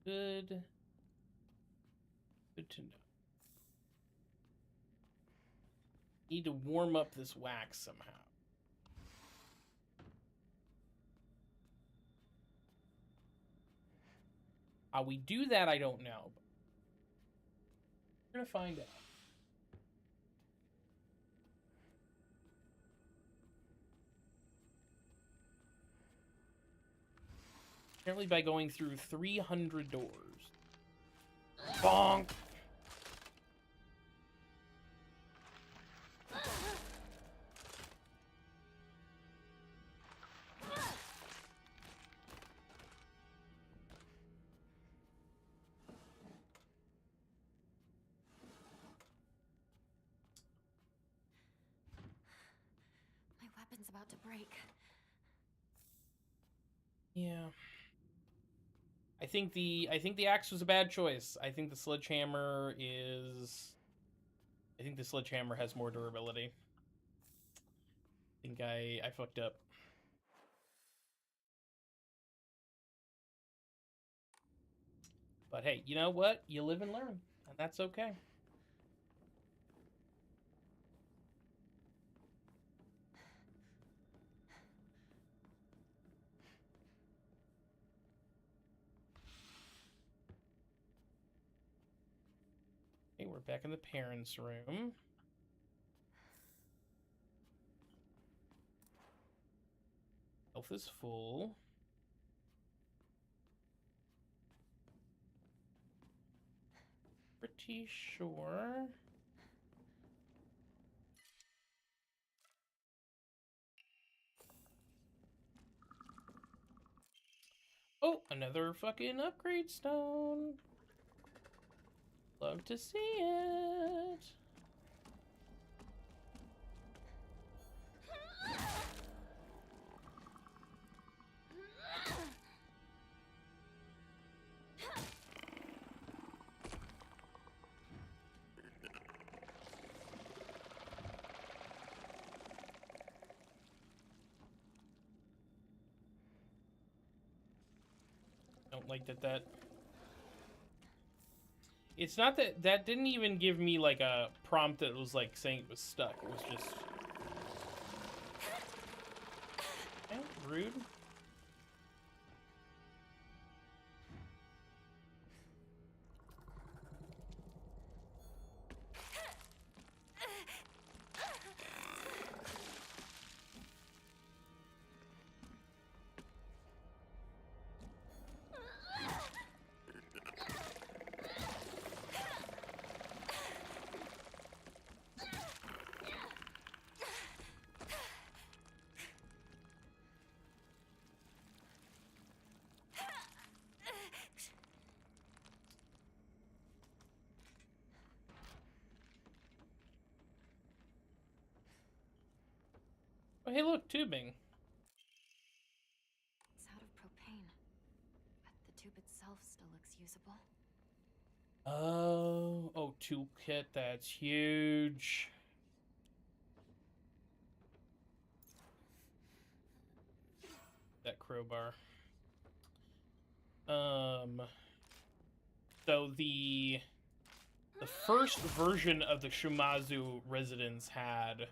Good. Good to know. Need to warm up this wax somehow. How we do that, I don't know. We're gonna find out. Apparently by going through 300 doors. Bonk! My weapon's about to break. Yeah. I think the axe was a bad choice. I think the sledgehammer has more durability. I think I fucked up. But hey, you know what? You live and learn, and that's okay. Okay, we're back in the parents' room. Health is full. Pretty sure. Oh, another fucking upgrade stone. Love to see it. Don't like that. It's not that didn't even give me like a prompt that was like saying it was stuck. It was just rude. Oh, hey, look, tubing. It's out of propane, but the tube itself still looks usable. Oh, toolkit, that's huge. That crowbar. So the first version of the Shumazu residence had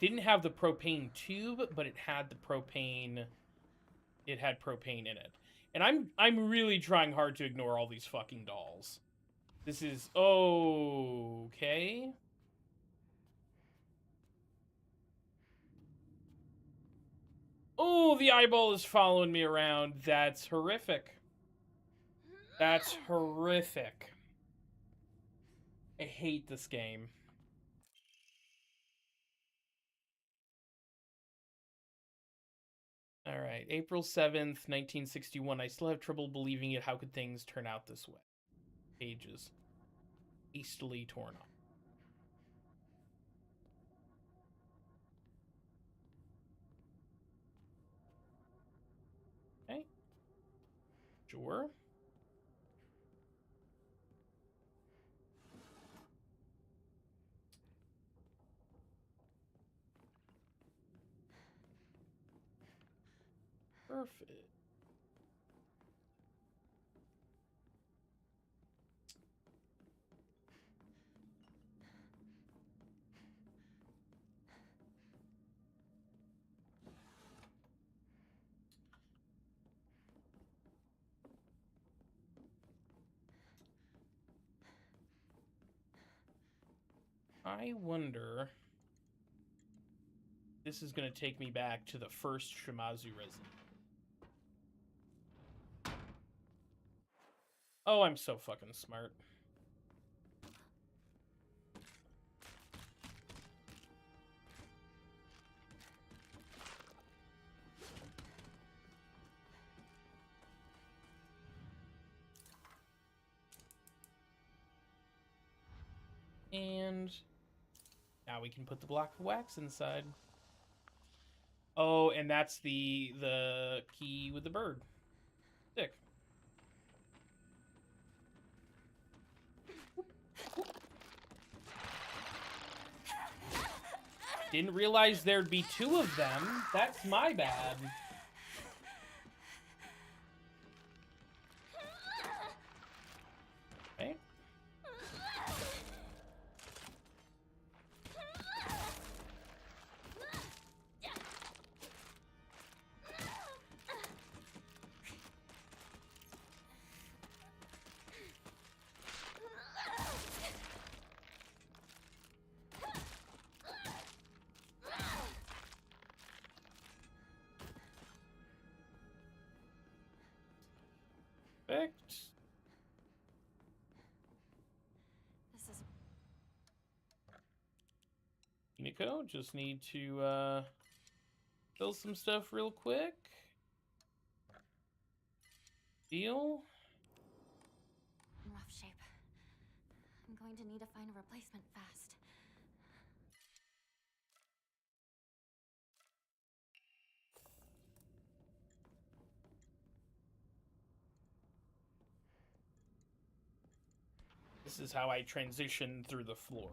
didn't have the propane tube, but it had the propane. It had propane in it, and I'm really trying hard to ignore all these fucking dolls. This is okay. Oh, the eyeball is following me around. That's horrific. That's horrific. I hate this game. All right, April 7th, 1961. I still have trouble believing it. How could things turn out this way? Pages. Hastily torn off. Okay. Sure. Perfect. I wonder... This is going to take me back to the first Shimazu resident. Oh, I'm so fucking smart. And now we can put the block of wax inside. Oh, and that's the key with the bird. Sick. Didn't realize there'd be two of them. That's my bad. Okay. Perfect. This is Hinako, just need to fill some stuff real quick. Deal. in rough shape. I'm going to need to find a replacement fast. This is how I transition through the floor.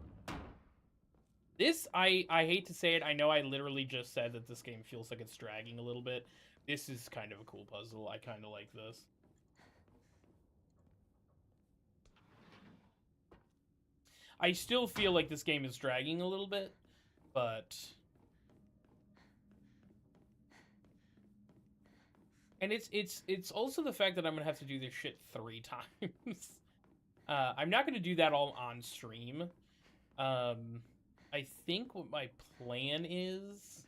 This, I hate to say it, I know I literally just said that this game feels like it's dragging a little bit. This is kind of a cool puzzle. I kind of like this. I still feel like this game is dragging a little bit, but... And it's also the fact that I'm going to have to do this shit 3 times. I'm not going to do that all on stream. I think what my plan is...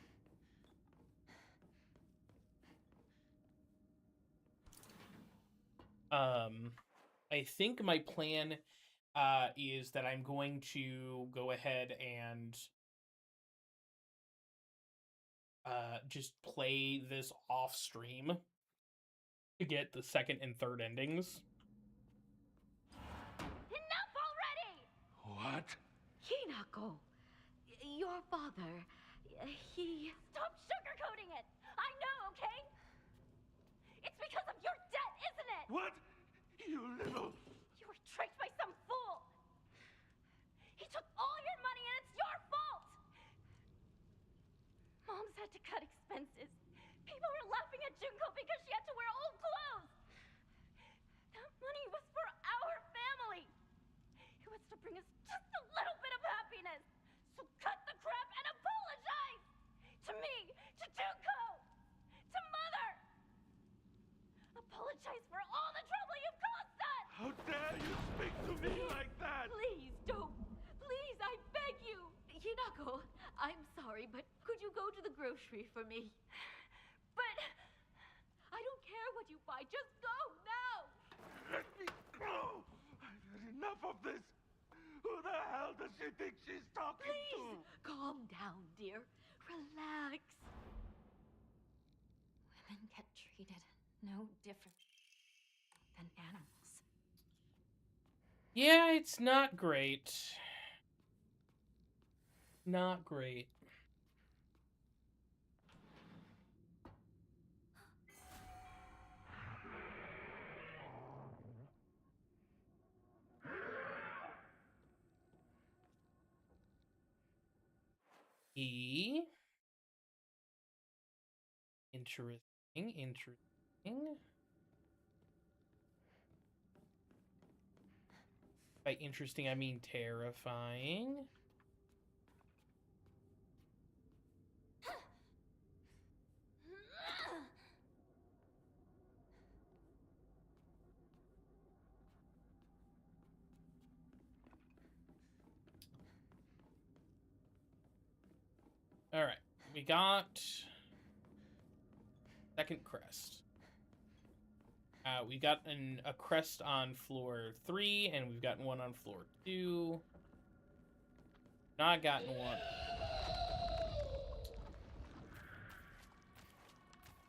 I think my plan is that I'm going to go ahead and just play this off stream to get the second and third endings. Enough already! What? Hinako! Hinako. Your father, he... Stop sugarcoating it! I know, okay? It's because of your debt, isn't it? What? You little... You were tricked by some fool! He took all your money and it's your fault! Mom's had to cut expenses. People were laughing at Junko because she had to wear old clothes! That money was for our family! It was to bring us just a little bit of happiness! So cut the crap and apologize! To me, to Junko, to Mother! Apologize for all the trouble you've caused us! How dare you speak to me like that? Please don't. Please, I beg you. Hinako, I'm sorry, but could you go to the grocery for me? But... I don't care what you buy. Just go now. Let me go! I've had enough of this! Who the hell does she think she's talking Please, to? calm down, dear. Relax. Women get treated no different than animals. Yeah, it's not great. Not great. Interesting. By interesting, I mean terrifying. All right, we got second crest. We got a crest on floor 3, and we've gotten one on floor 2. Not gotten one.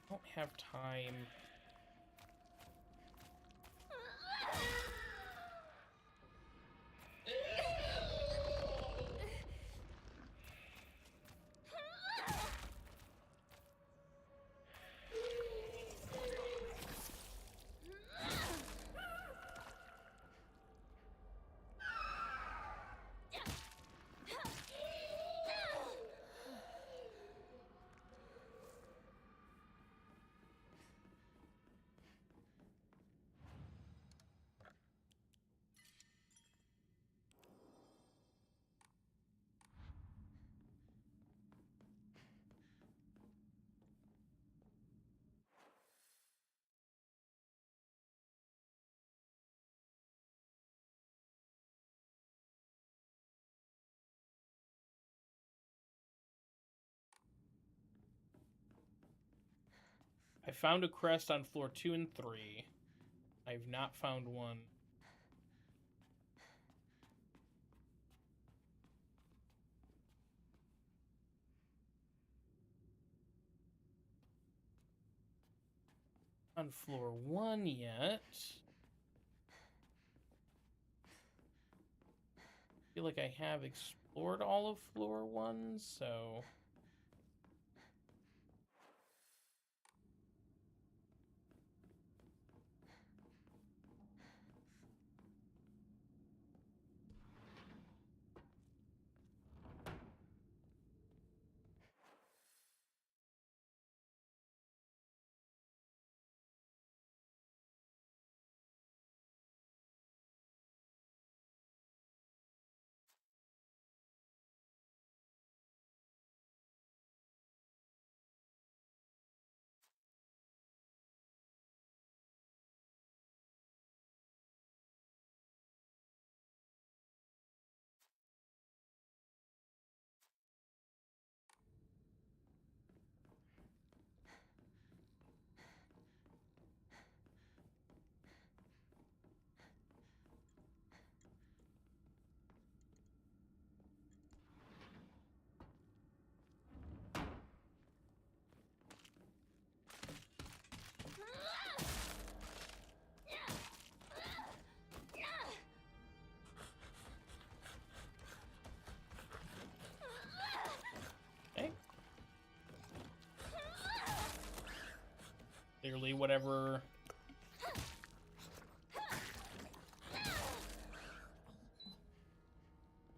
Don't have time. I found a crest on floor 2 and 3. I've not found one. On floor 1 yet. I feel like I have explored all of floor 1, so... clearly whatever.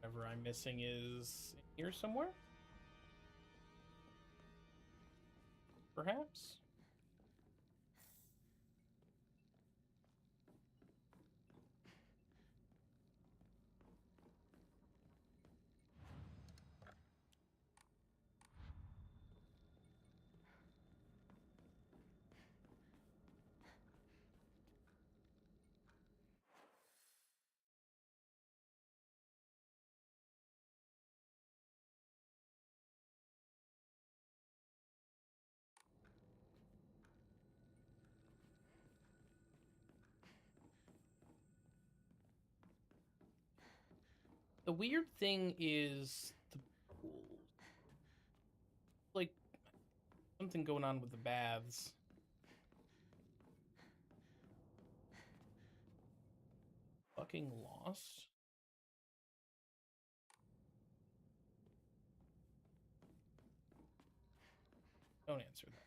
Whatever I'm missing is here somewhere? Perhaps? The weird thing is the pool. Like, something going on with the baths. Fucking lost? Don't answer that.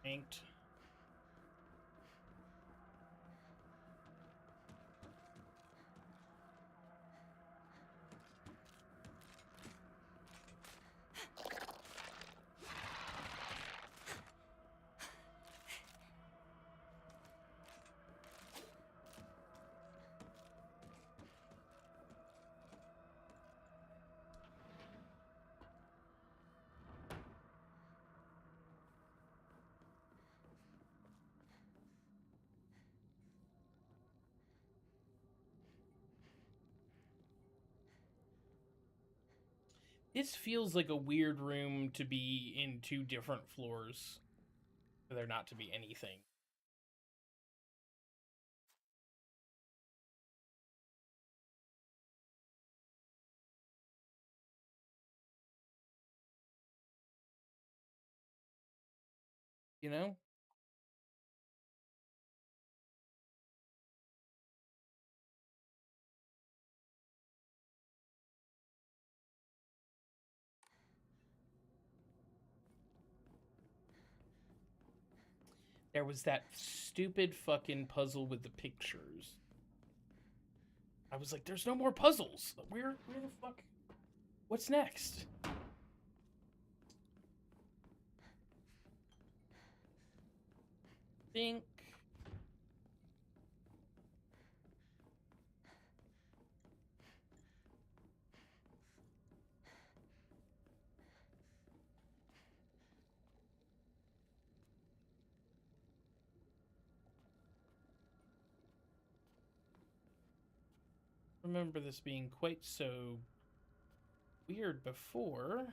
Inked. This feels like a weird room to be in two different floors. For there not to be anything. You know? There was that stupid fucking puzzle with the pictures. I was like, there's no more puzzles. Where the fuck? What's next? Think. Remember this being quite so weird before.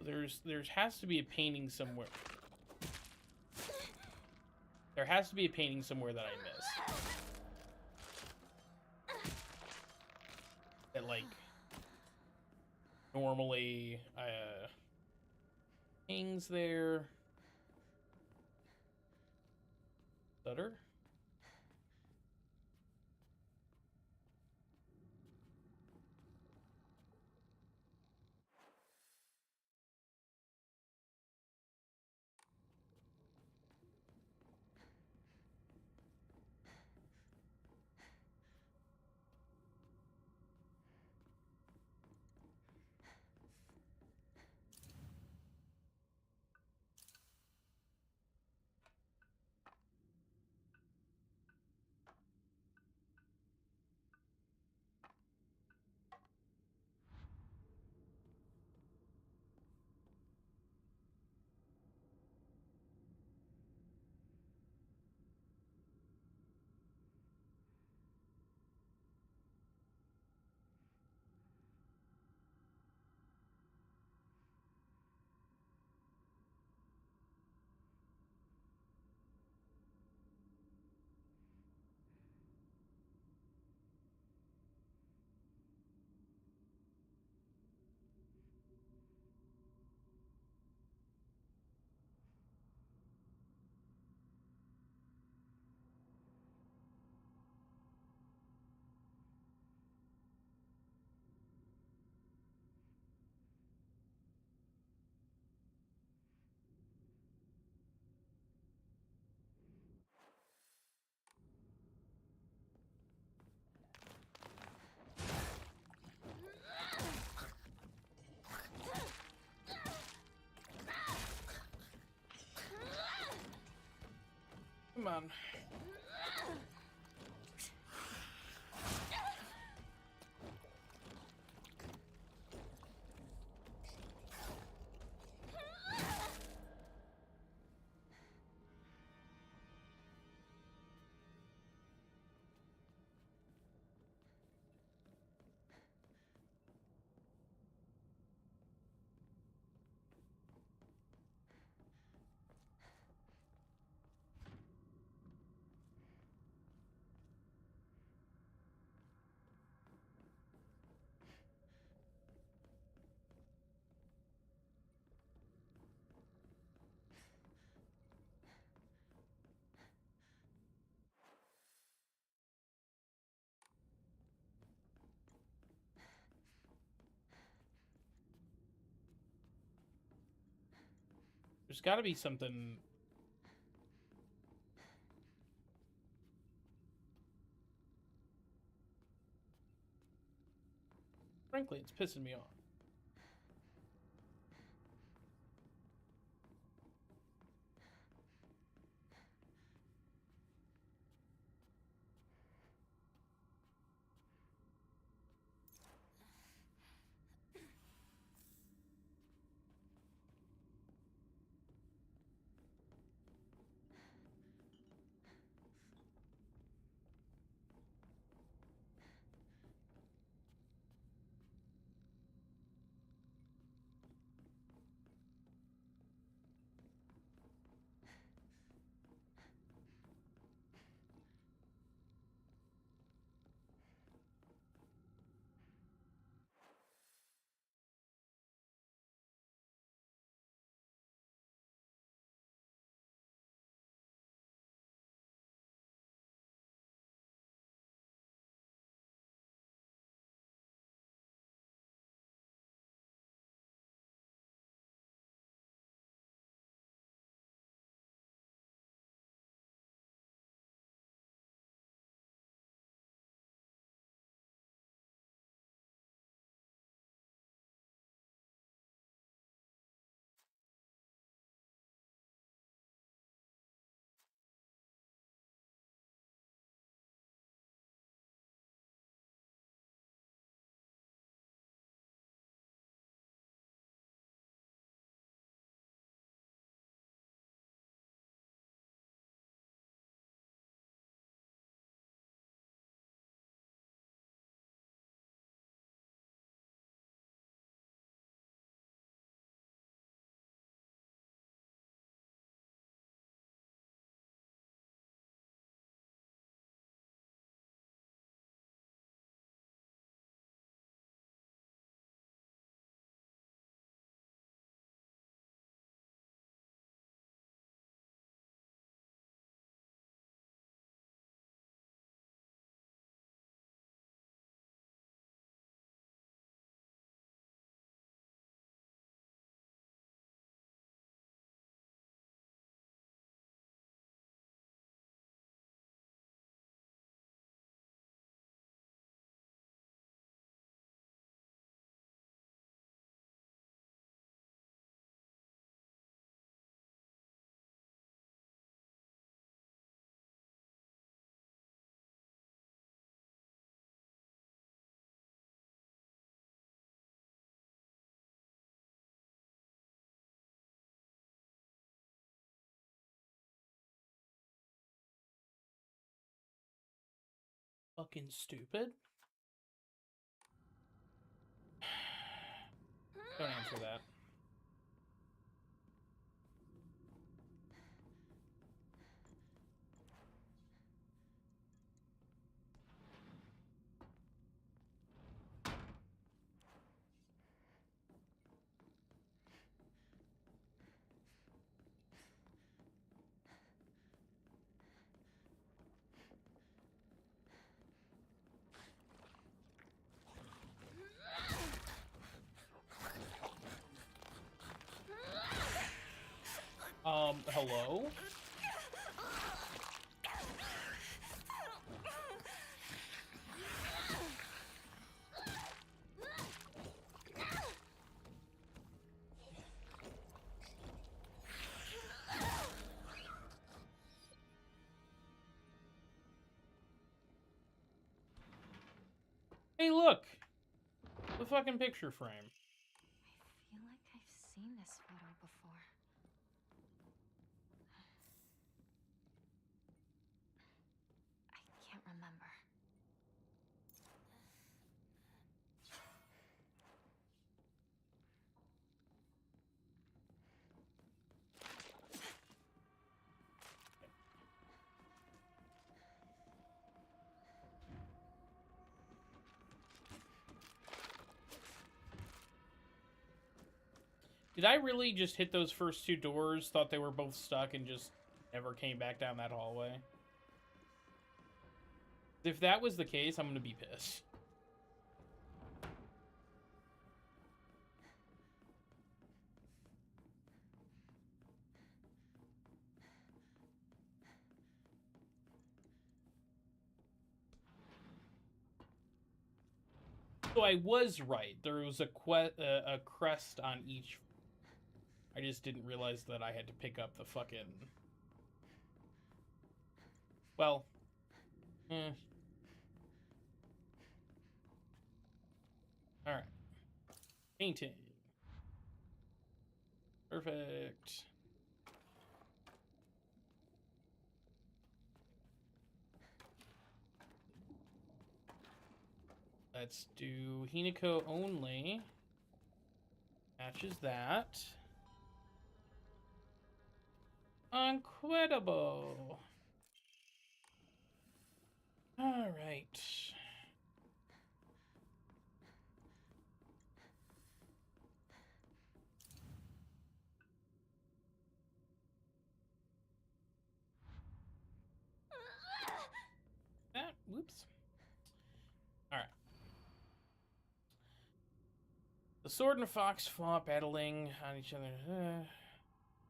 There's has to be a painting somewhere. There has to be a painting somewhere that I missed. That like normally hangs there. Stutter? Come on. There's got to be something. Frankly, it's pissing me off. fucking stupid. Don't answer that. Hello? Hey, look! The fucking picture frame. I feel like I've seen this photo before. I can't remember. Did I really just hit those first two doors, thought they were both stuck, and just never came back down that hallway? If that was the case, I'm gonna be pissed. So I was right. There was a crest on each. I just didn't realize that I had to pick up the fucking... Well... Alright. Painting. Perfect. Let's do Hinako only. Matches that. Unquittable. Alright. That, whoops. Alright. The sword and fox fought, battling on each other.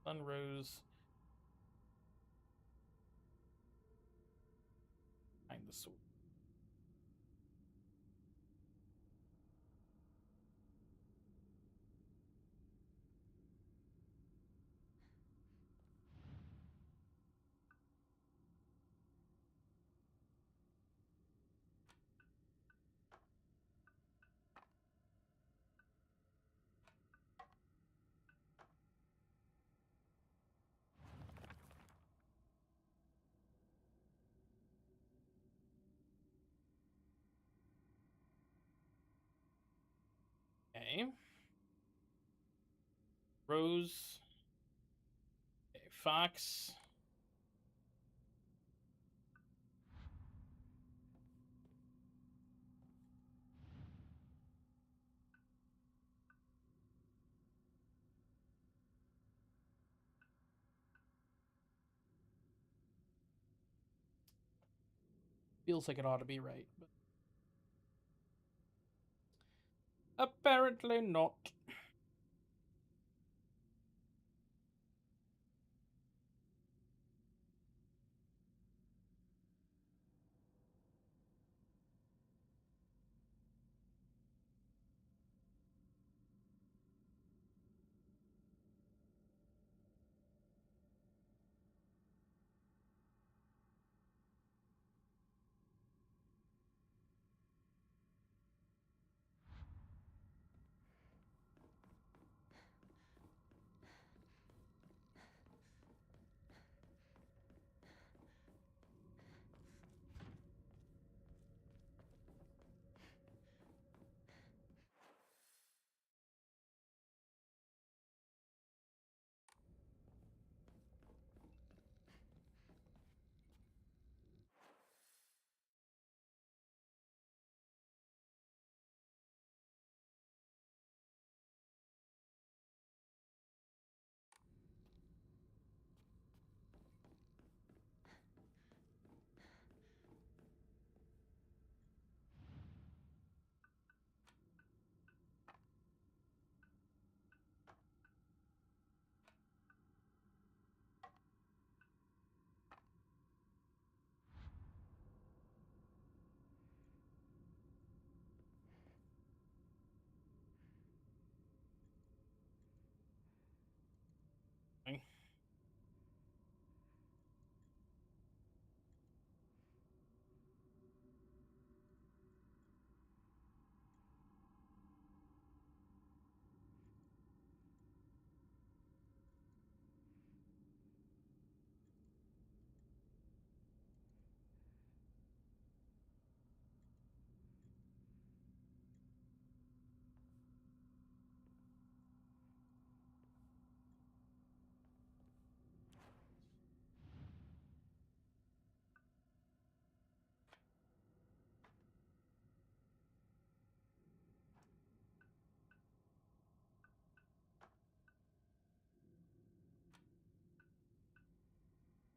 Sun rose. Behind the sword. Okay. Rose. Okay, fox. Feels like it ought to be right, but apparently not.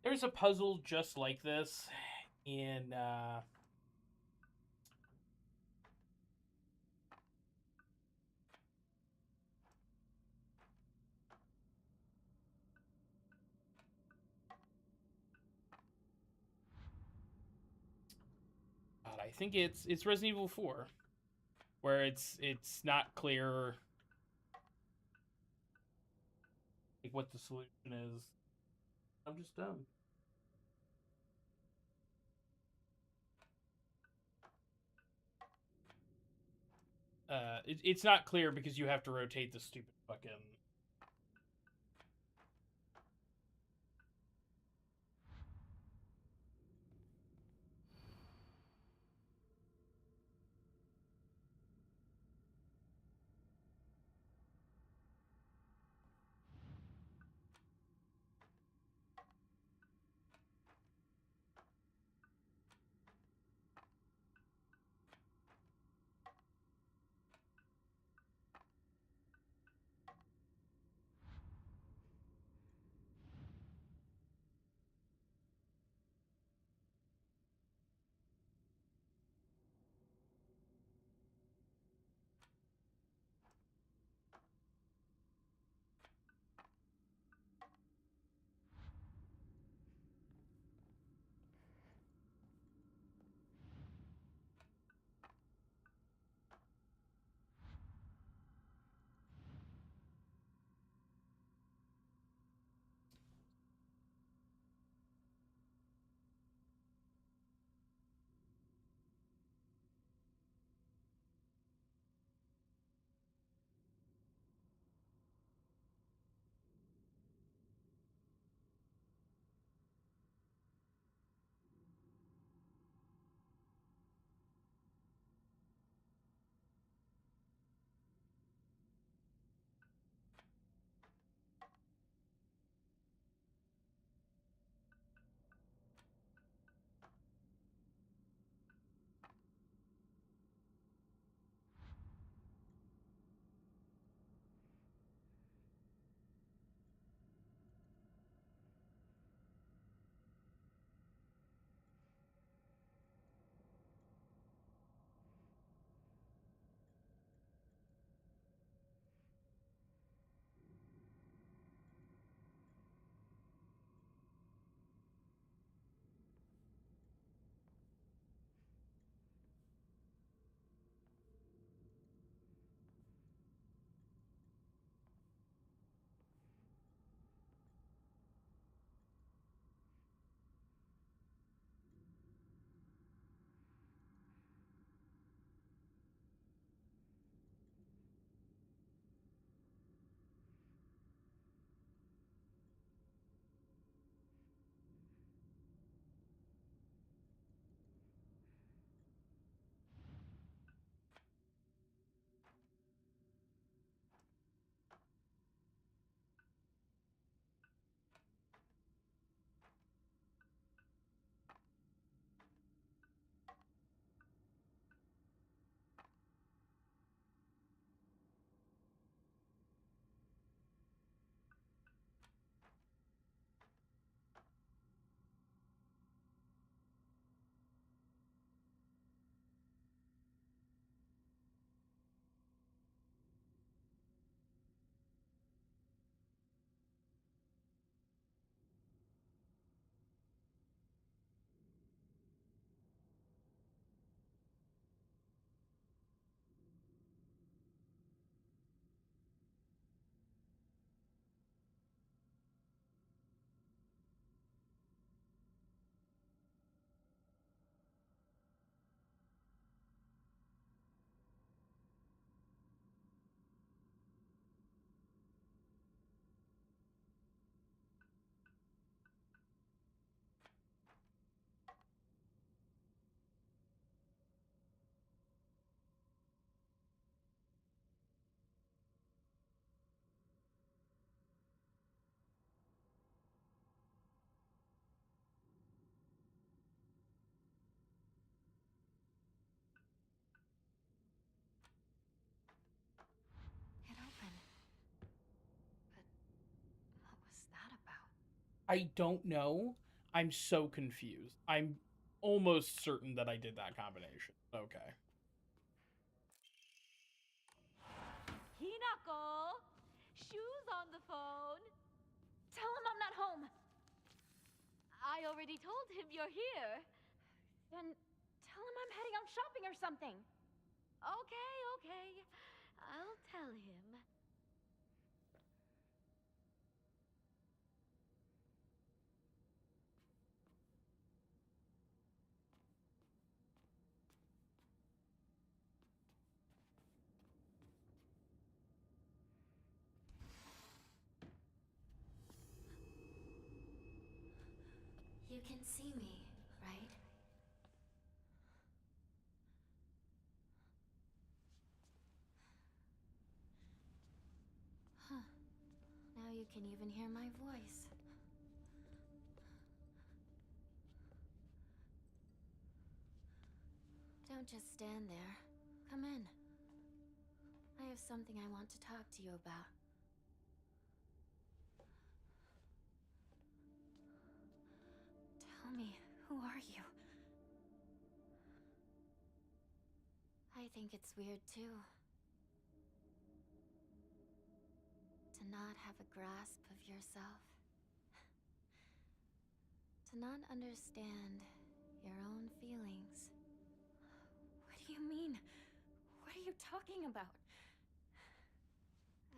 There's a puzzle just like this in God, I think it's Resident Evil 4, where it's not clear like what the solution is. I'm just dumb. It's not clear because you have to rotate the stupid fucking. It opened. But what was that about? I don't know. I'm so confused. I'm almost certain that I did that combination. Okay. Hinako! Shu's on the phone. Tell him I'm not home. I already told him you're here. Then tell him I'm heading out shopping or something. Okay, okay. I'll tell him. You can see me, right? Huh. Now you can even hear my voice. Don't just stand there. Come in. I have something I want to talk to you about. Tell me, who are you? I think it's weird too. To not have a grasp of yourself. To not understand your own feelings. What do you mean? What are you talking about?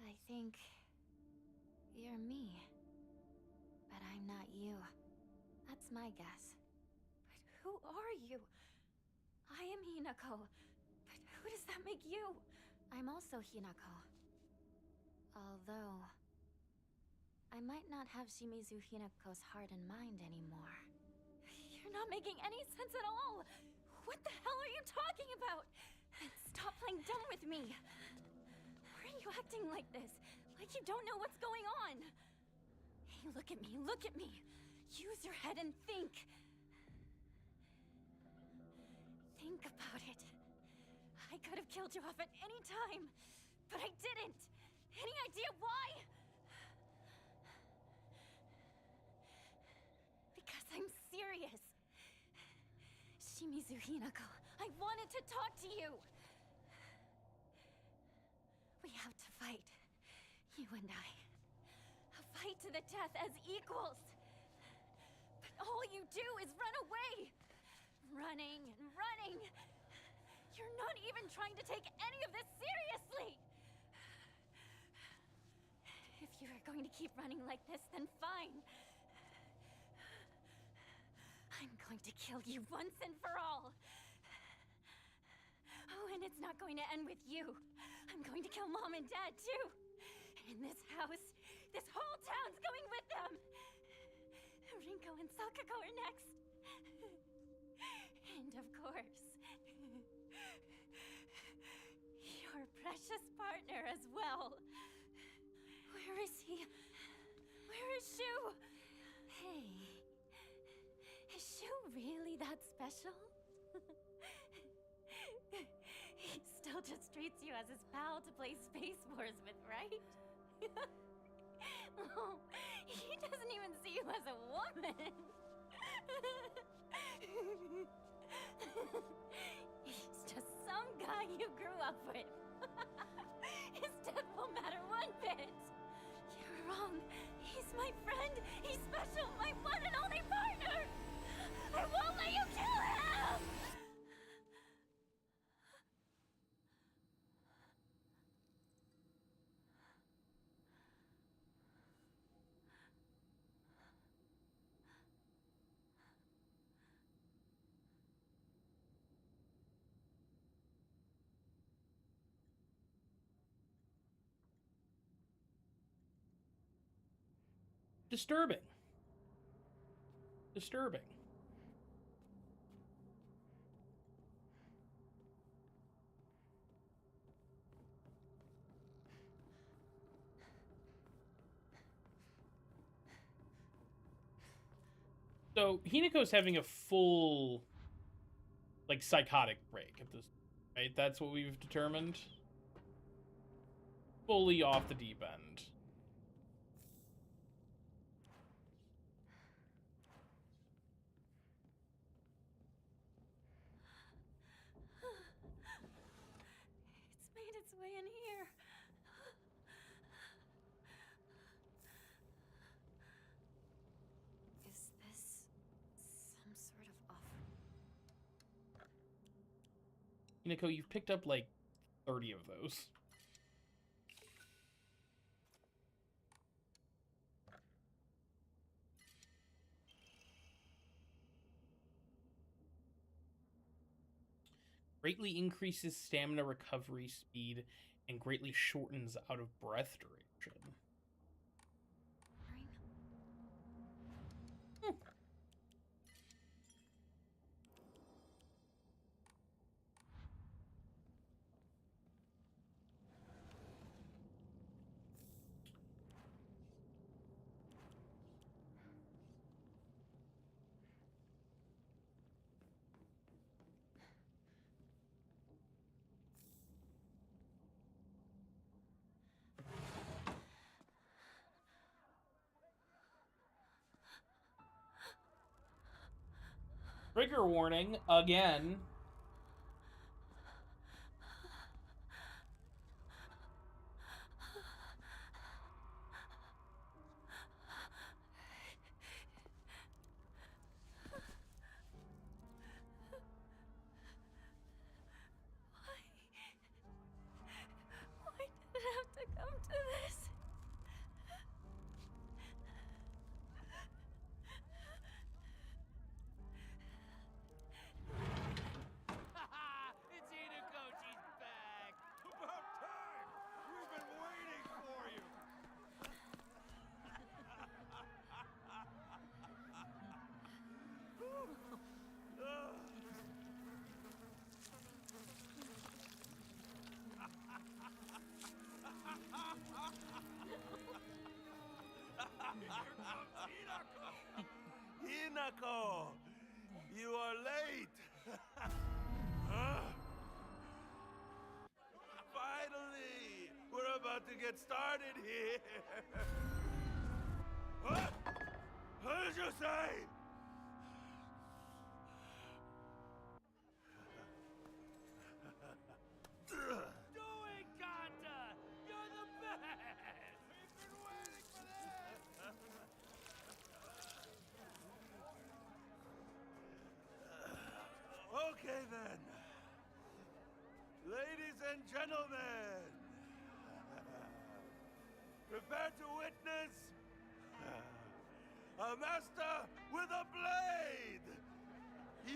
I think you're me. But I'm not you. That's my guess. But who are you? I am Hinako. But who does that make you? I'm also Hinako. Although, I might not have Shimizu Hinako's heart and mind anymore. You're not making any sense at all! What the hell are you talking about? Stop playing dumb with me! Why are you acting like this? Like you don't know what's going on? Hey, look at me, look at me! Use your head and think! Think about it. I could have killed you off at any time, but I didn't! Any idea why? Because I'm serious. Shimizu Hinako, I wanted to talk to you! We have to fight. You and I. A fight to the death as equals. But all you do is run away! Running and running! You're not even trying to take any of this seriously! If you are going to keep running like this, then fine. I'm going to kill you once and for all. Oh, and it's not going to end with you. I'm going to kill Mom and Dad, too. And this house, this whole town's going with them. Rinko and Sakako are next. And of course, your precious partner as well. Where is he? Where is Shu? Hey, is Shu really that special? He still just treats you as his pal to play Space Wars with, right? Oh, he doesn't even see you as a woman. He's just some guy you grew up with. His death won't matter one bit. You're wrong. He's my friend. He's special. My one and only partner. I won't let you kill him! Disturbing. Disturbing. So Hinako's having a full, like, psychotic break at this, right? That's what we've determined. Fully off the deep end. way in here. Is this some sort of offer? Hinako, you've picked up like 30 of those. Greatly increases stamina recovery speed and greatly shortens out of breath duration. Trigger warning again. Why did it have to come to this? It's Hinako, she's back! About time! We've been waiting for you! Hinako! You are late! Huh? Finally! We're about to get started here! What? What did you say? Do it, Kanta! You're the best! We've been waiting for this! Okay then. Ladies and gentlemen, prepare to witness a master with a blade! Yo!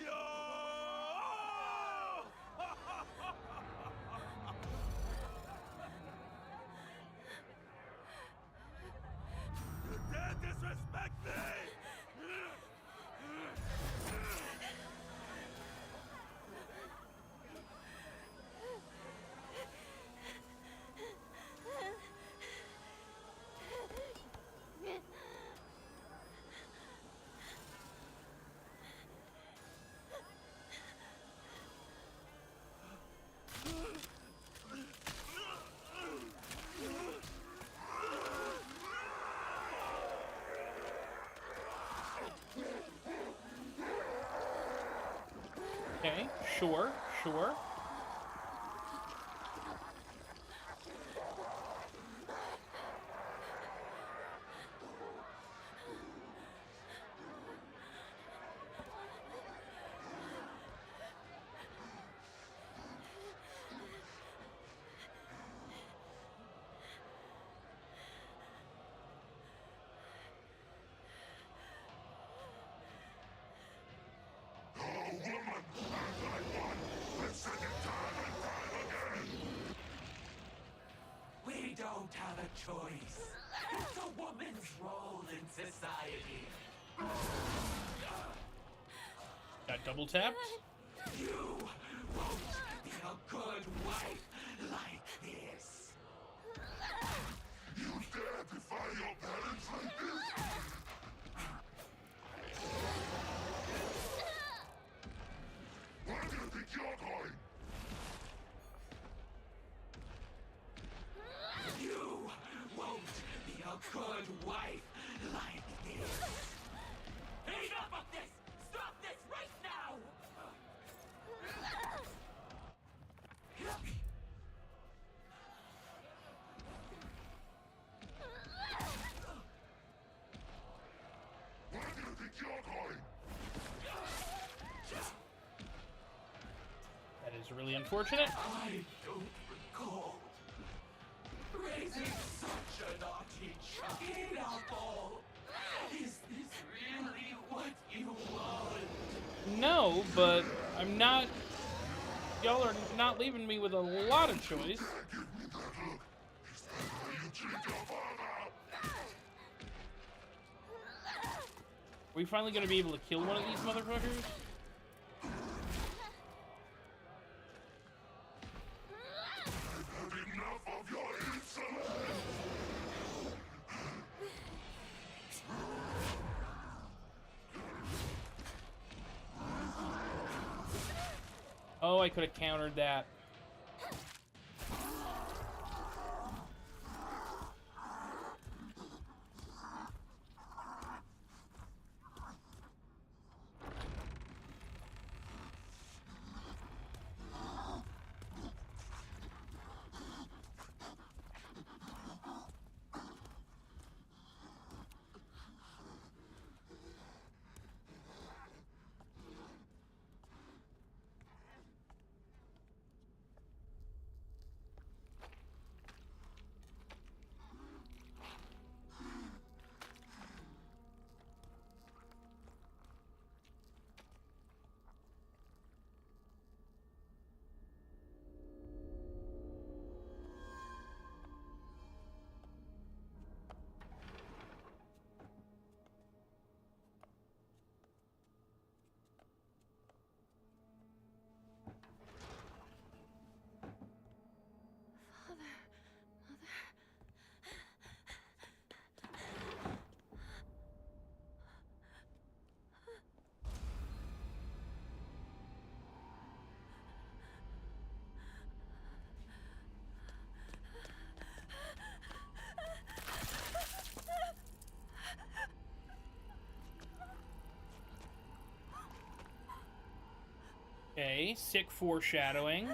You dare disrespect me! Okay, sure, sure. We don't have a choice. It's a woman's role in society. Got double tapped. You won't be a good wife like this. You dare defy your parents like this? Where do you think you're going? You won't be a good wife like this. Enough of this! Stop this right now! really unfortunate. I don't recall raising such a naughty Hinako. Is this really what you want? No, but I'm not. Y'all are not leaving me with a lot of choice. Are we finally gonna be able to kill one of these motherfuckers? Oh, I could have countered that. Okay, sick foreshadowing.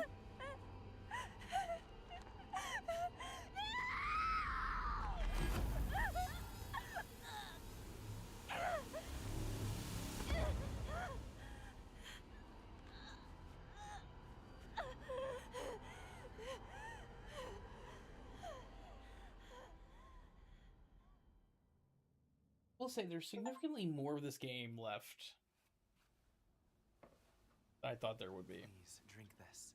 We'll say there's significantly more of this game left than I thought there would be. Please drink this.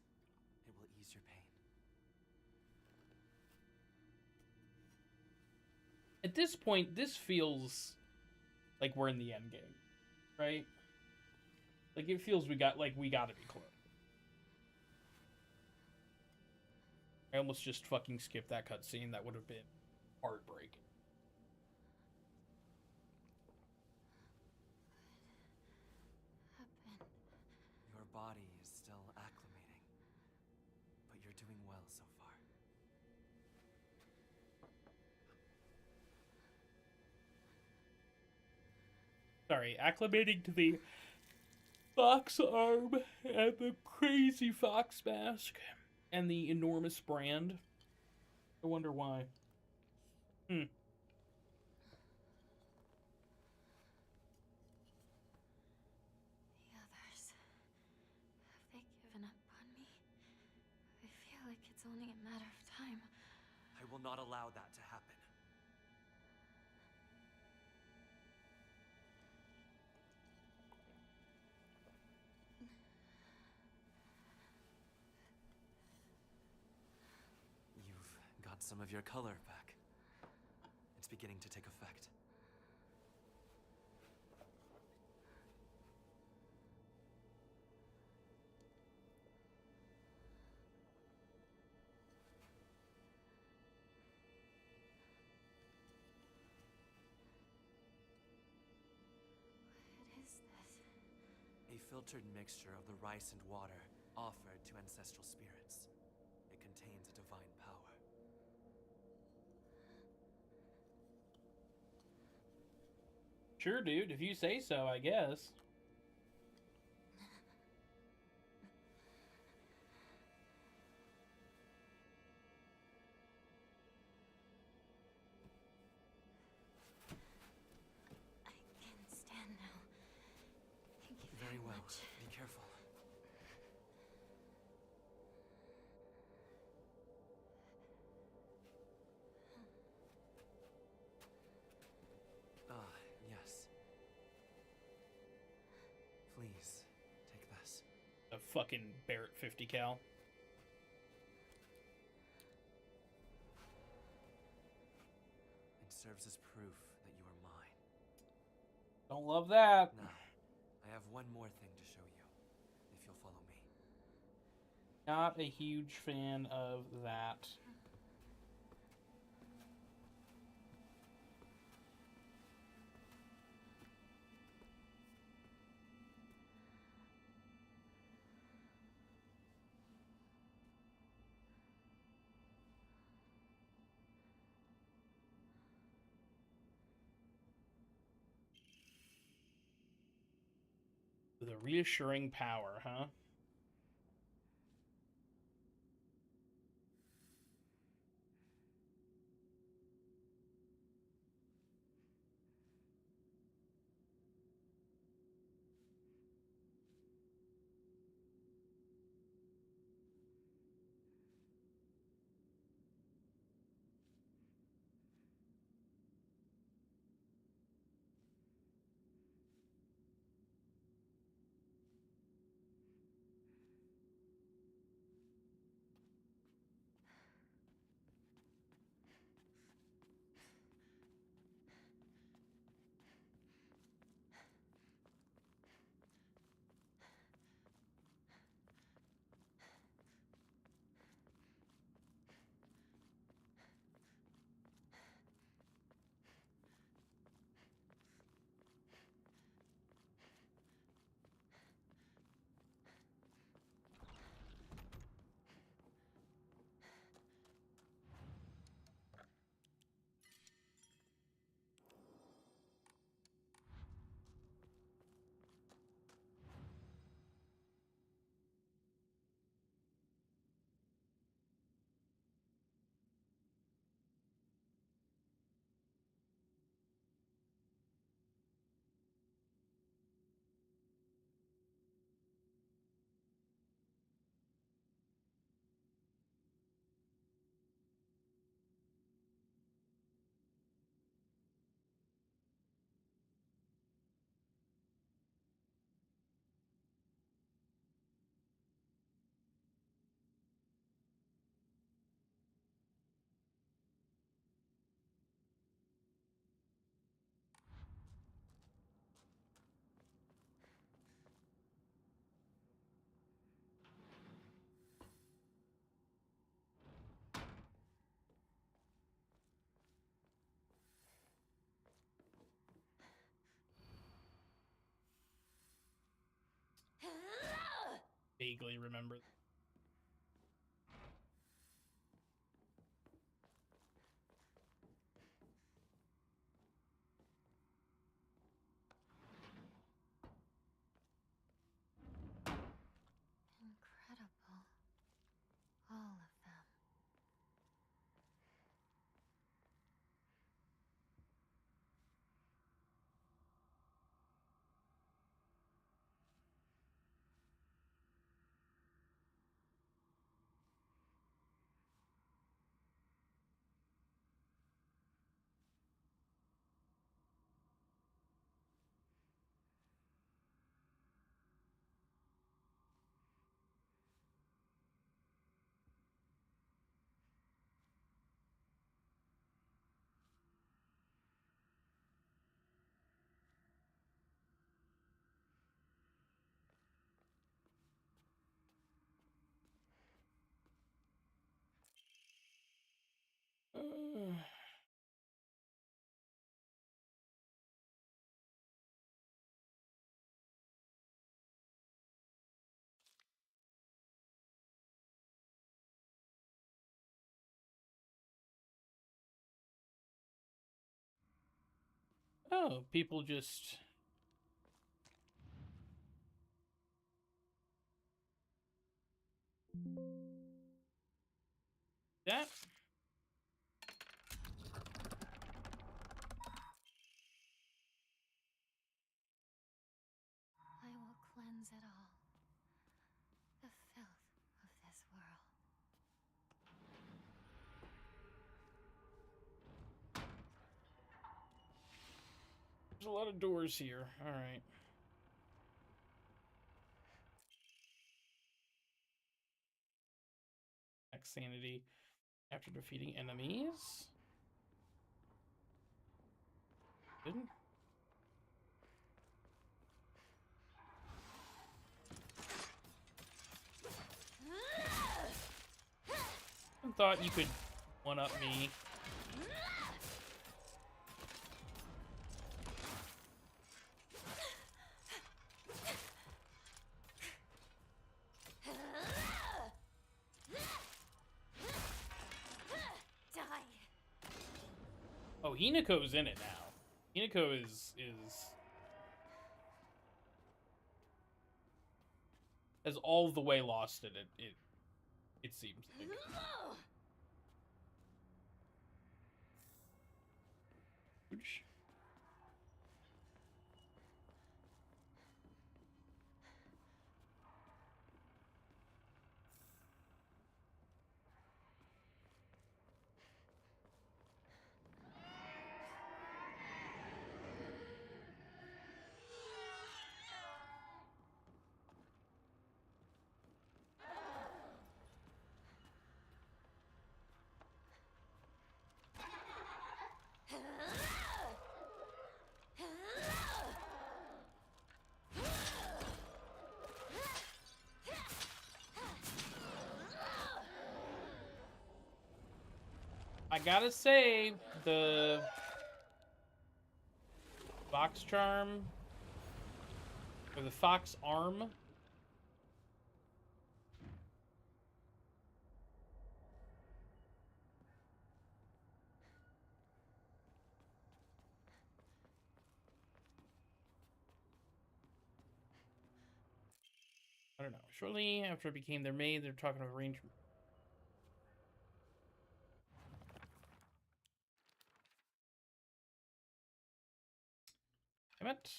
It will ease your pain. At this point, this feels like we're in the end game, right? Like it feels we gotta be close. I almost just fucking skipped that cutscene. That would have been heartbreaking. Your body is still acclimating, but you're doing well so far. Sorry, acclimating to the fox arm and the crazy fox mask and the enormous brand. I wonder why. The others, have they given up on me? I feel like it's only a matter of time. I will not allow that to happen. You've got some of your color back. It's beginning to take effect. What is this? A filtered mixture of the rice and water offered to ancestral spirits. It contains a divine power. Sure, dude. If you say so, I guess. I can stand now. Thank you Very well. much. Be careful. A fucking Barrett 50 cal. It serves as proof that you are mine. Don't love that. Now, I have one more thing to show you, if you'll follow me. Not a huge fan of that. With a reassuring power, huh? Vaguely remember. Incredible. All of them. Oh, people just... That? I will cleanse it all. The filth of this world. There's a lot of doors here. All right. max sanity after defeating enemies. Good. I thought you could one-up me. Oh, Hinako's in it now. Hinako has all the way lost it. It seems like. I gotta say, the Fox Charm, or the Fox Arm, I don't know. Shortly after it became their maid, they're talking of arrangement. Damn it.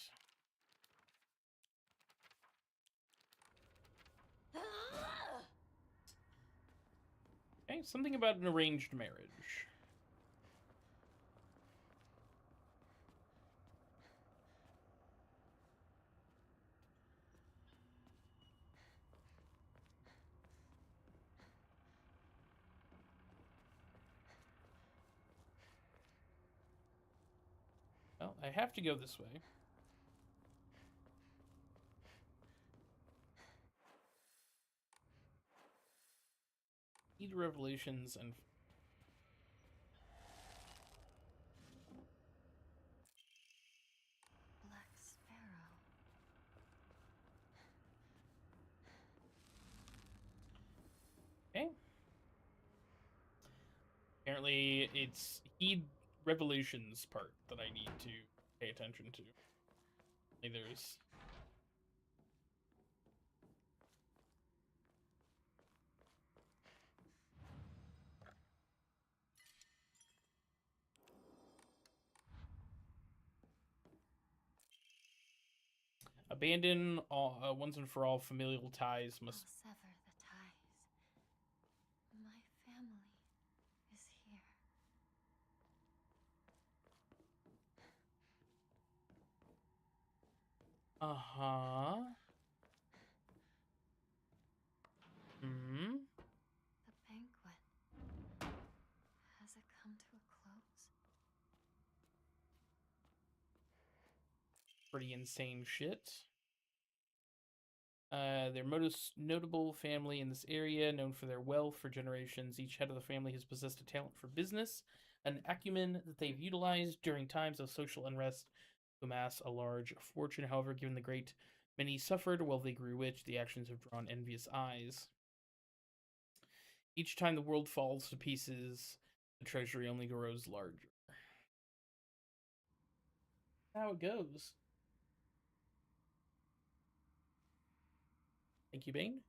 Okay, something about an arranged marriage. Well, I have to go this way. Need revelations and Black Sparrow. okay. Apparently, it's heed revelations part that I need to pay attention to. Like there's abandon all once and for all familial ties must I'll sever the ties. My family is here. Uh-huh. Hmm. The banquet. Has it come to a close? Pretty insane shit. Their most notable family in this area, known for their wealth for generations. Each head of the family has possessed a talent for business, an acumen that they've utilized during times of social unrest to amass a large fortune. However, given the great many suffered while they grew rich, the actions have drawn envious eyes. Each time the world falls to pieces, the treasury only grows larger. How it goes. Thank you, Bane.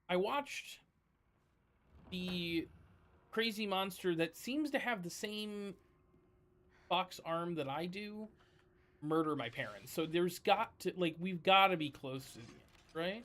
I watched the crazy monster that seems to have the same fox arm that I do murder my parents. So there's got to, like, we've got to be close to the end, right?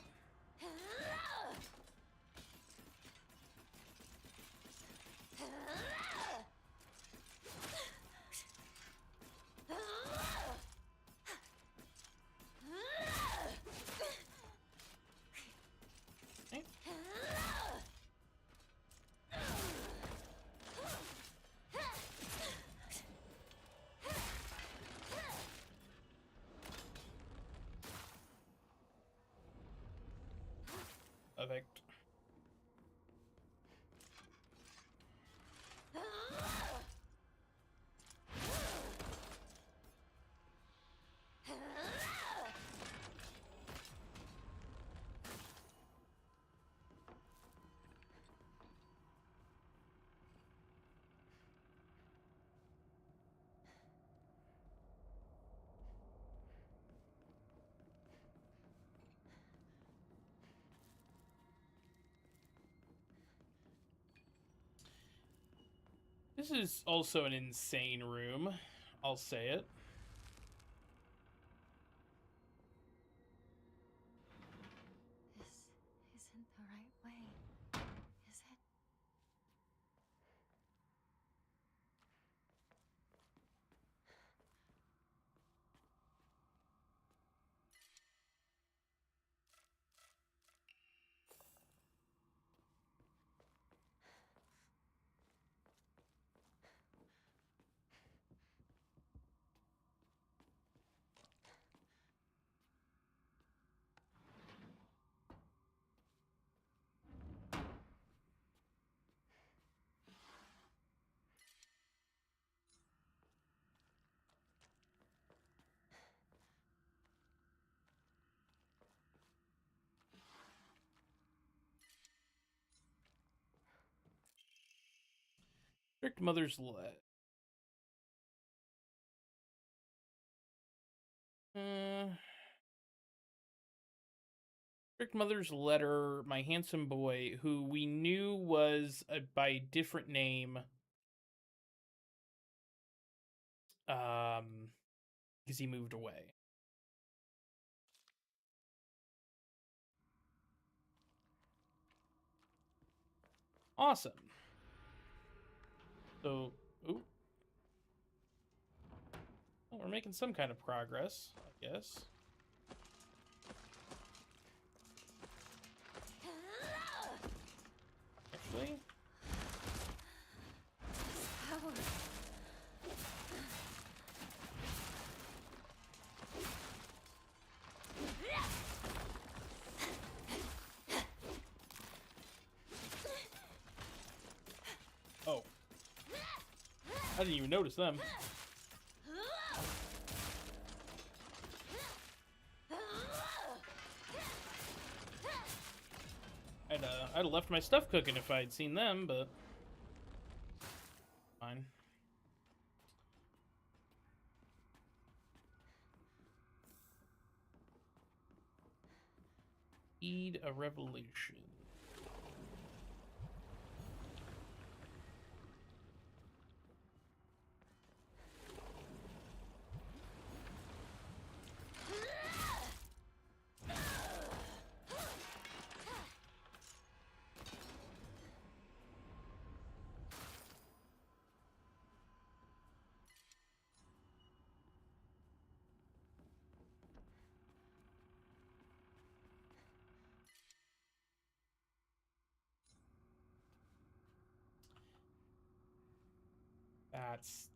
This is also an insane room. I'll say it. This isn't the right way, is it? Strict mother's let. Strict mother's letter. My handsome boy, who we knew was by a different name. Because he moved away. Awesome. So, ooh. Well, we're making some kind of progress, I guess. Actually. Oh. I didn't even notice them. I'd have left my stuff cooking if I had seen them, but fine. Heed a revelation.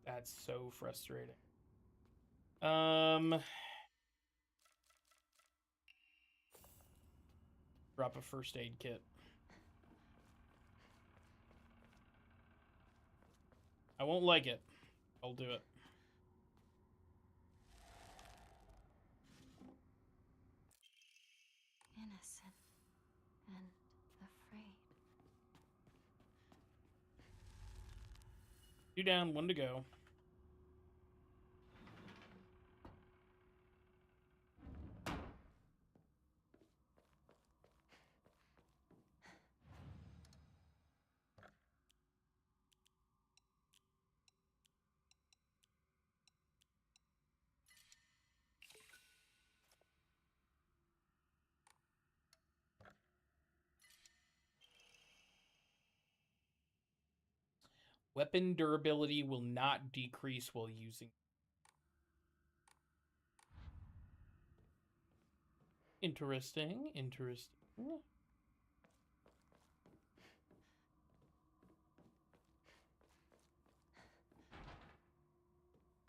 That's so frustrating. Drop a first aid kit. I won't like it. I'll do it. Innocent and afraid. 2 down, 1 to go. Weapon durability will not decrease while using. Interesting, interesting.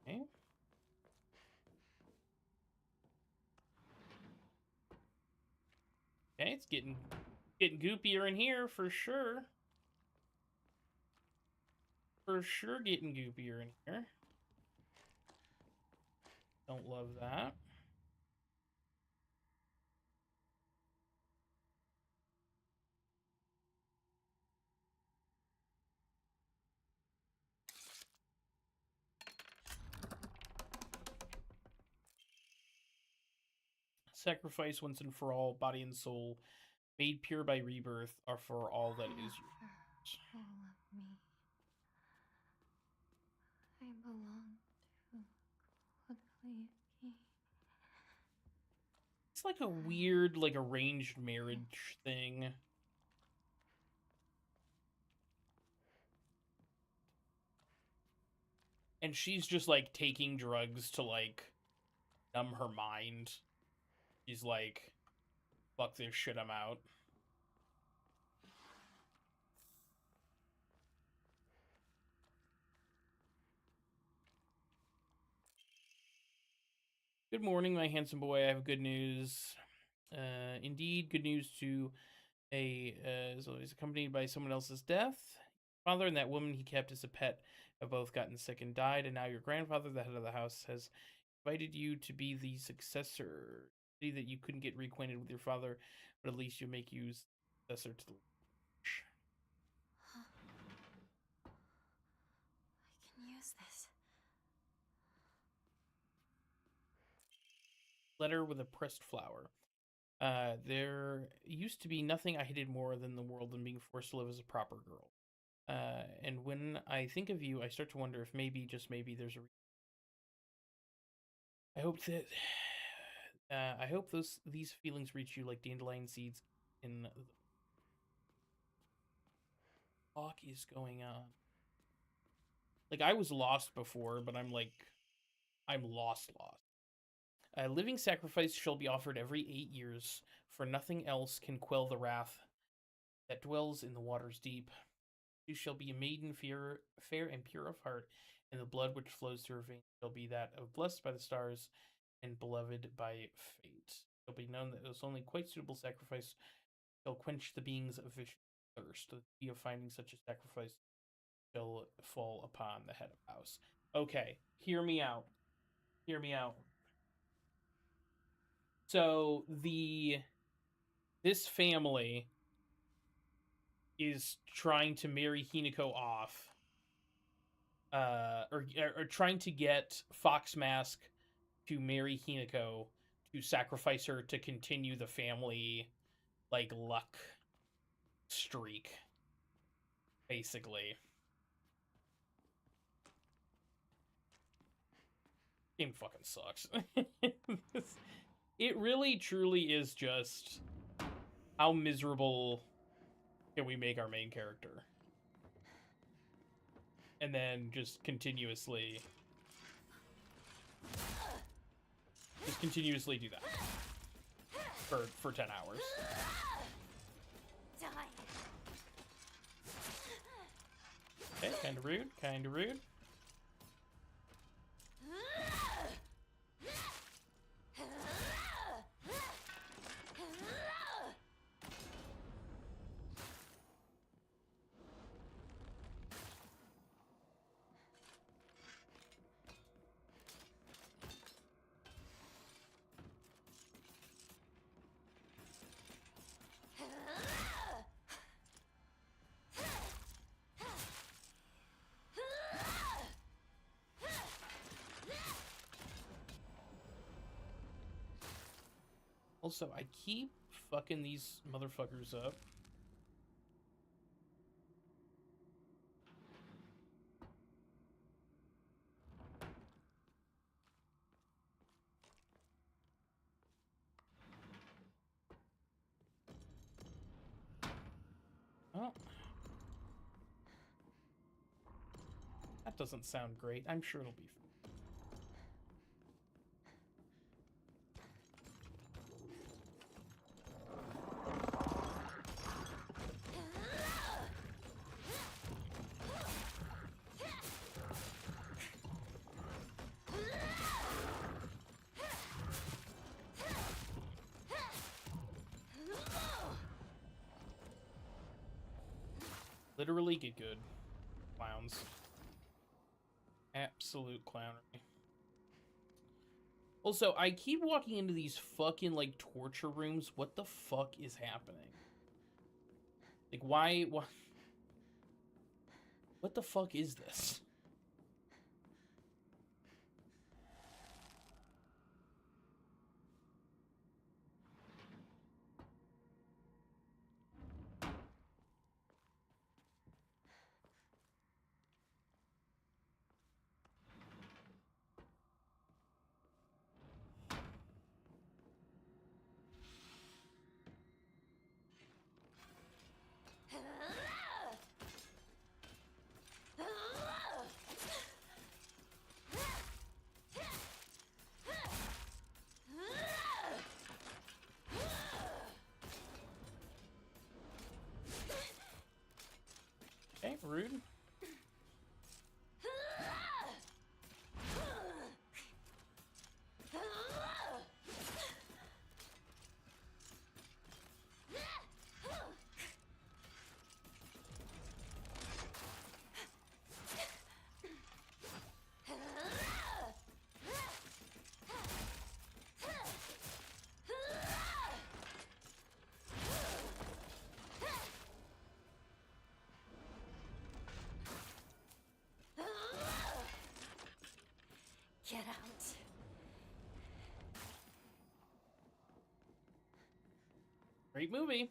Okay. Okay, it's getting goopier in here for sure. For sure getting goopier in here. Don't love that. Sacrifice once and for all, body and soul, made pure by rebirth, are for all that is yours. All of me. belong to Kokoyuki. It's like a weird, like, arranged marriage thing. And she's just, like, taking drugs to, like, numb her mind. She's like, fuck this shit, I'm out. Good morning, my handsome boy. I have good news. Indeed, good news to as always accompanied by someone else's death. Father and that woman he kept as a pet have both gotten sick and died, and now your grandfather, the head of the house, has invited you to be the successor. See that you couldn't get reacquainted with your father, but at least you'll make you successor to the Lodge. I can use this. Letter with a pressed flower. There used to be nothing I hated more than the world than being forced to live as a proper girl. And when I think of you, I start to wonder if maybe, just maybe, there's a reason. I hope these feelings reach you like dandelion seeds in the fuck is going on. Like, I was lost before, but I'm lost. A living sacrifice shall be offered every 8 years, for nothing else can quell the wrath that dwells in the waters deep. You shall be a maiden fair and pure of heart, and the blood which flows through her veins shall be that of blessed by the stars and beloved by fate. It shall be known that it was only quite suitable sacrifice shall quench the being's vicious thirst. The duty of finding such a sacrifice shall fall upon the head of house. Okay, hear me out. Hear me out. So this family is trying to marry Hinako off, or trying to get Fox Mask to marry Hinako to sacrifice her to continue the family, like, luck streak, basically. Game fucking sucks. It really, truly is just how miserable can we make our main character? And then just continuously do that for 10 hours. Okay, kind of rude. Also, I keep fucking these motherfuckers up. Well, that doesn't sound great. I'm sure it'll be fine. Literally get good. Clowns. Absolute clownery. Also, I keep walking into these fucking, like, torture rooms. What the fuck is happening? Like, why? What the fuck is this? rude. Get out. Great movie.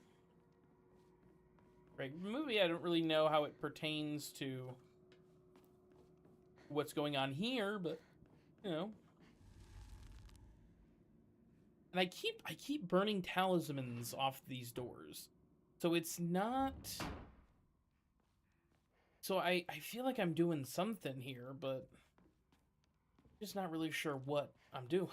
Great movie. I don't really know how it pertains to what's going on here, but you know. And I keep burning talismans off these doors. So it's not. So I feel like I'm doing something here, but just not really sure what I'm doing.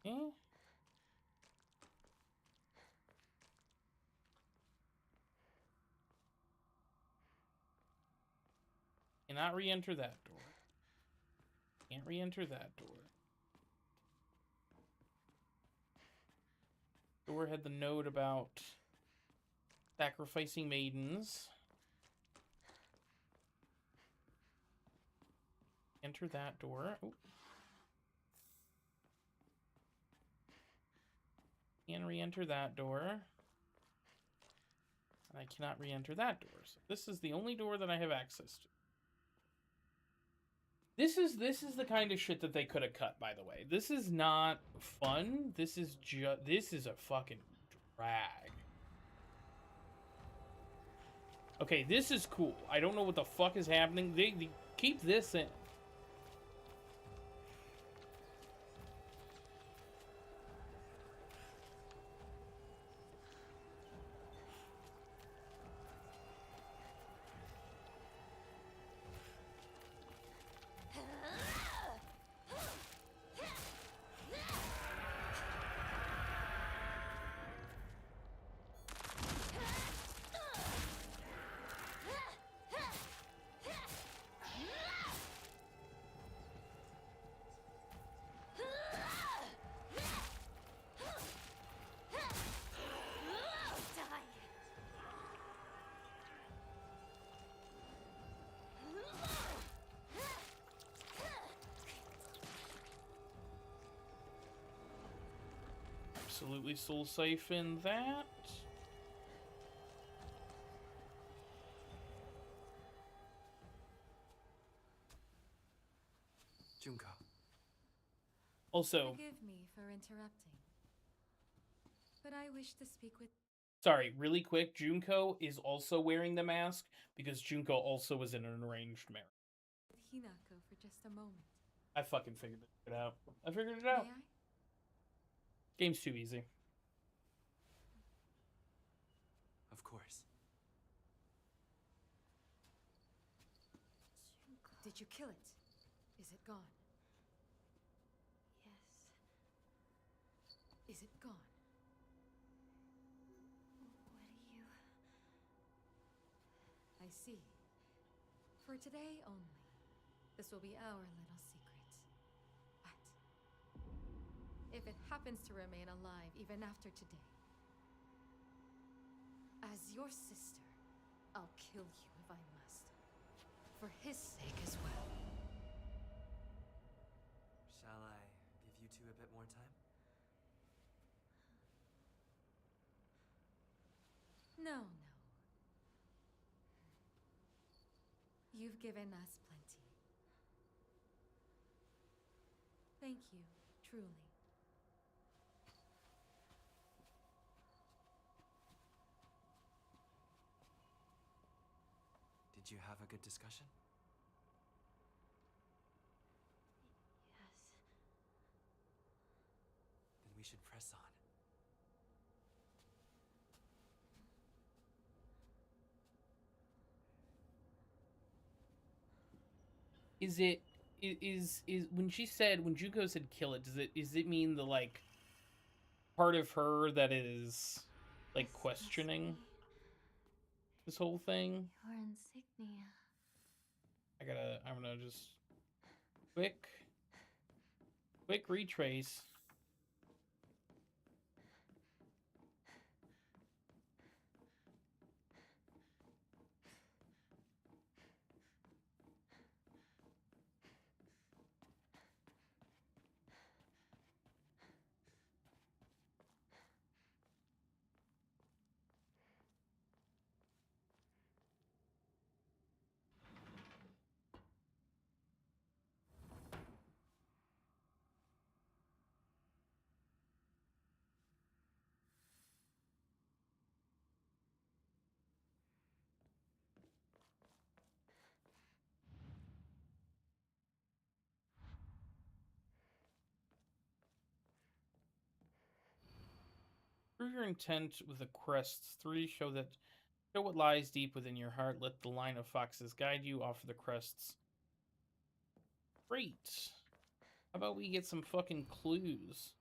Eh? Cannot re-enter that door. Can't re-enter that door. Door had the note about sacrificing maidens. Enter that door. Oh. Can re-enter that door. And I cannot re-enter that door. So this is the only door that I have access to. This is the kind of shit that they could have cut, by the way. This is not fun. This is a fucking drag. Okay, this is cool. I don't know what the fuck is happening. They keep this in. Absolutely soul safe in that. Junko. Also, Forgive me for interrupting, but I wish to speak with. sorry, really quick, Junko is also wearing the mask because Junko also was in an arranged marriage. Hinako for just a moment. I fucking figured it out. I figured it out. May I? Game's too easy. Of course. Did you kill it? Is it gone? Yes. Is it gone? What do you... I see. For today only, this will be our little secret. But if it happens to remain alive even after today, as your sister, I'll kill you if I must. For his sake as well. Shall I give you two a bit more time? No, no. You've given us plenty. Thank you, truly. Did you have a good discussion? Yes. Then we should press on. Is it is when she said when Juko said kill it, does it mean the like part of her that is like questioning this whole thing? Your insignia. I'm gonna just quick retrace. Prove your intent with the crests. 3 show what lies deep within your heart. Let the line of foxes guide you. Offer the crests. Great. How about we get some fucking clues?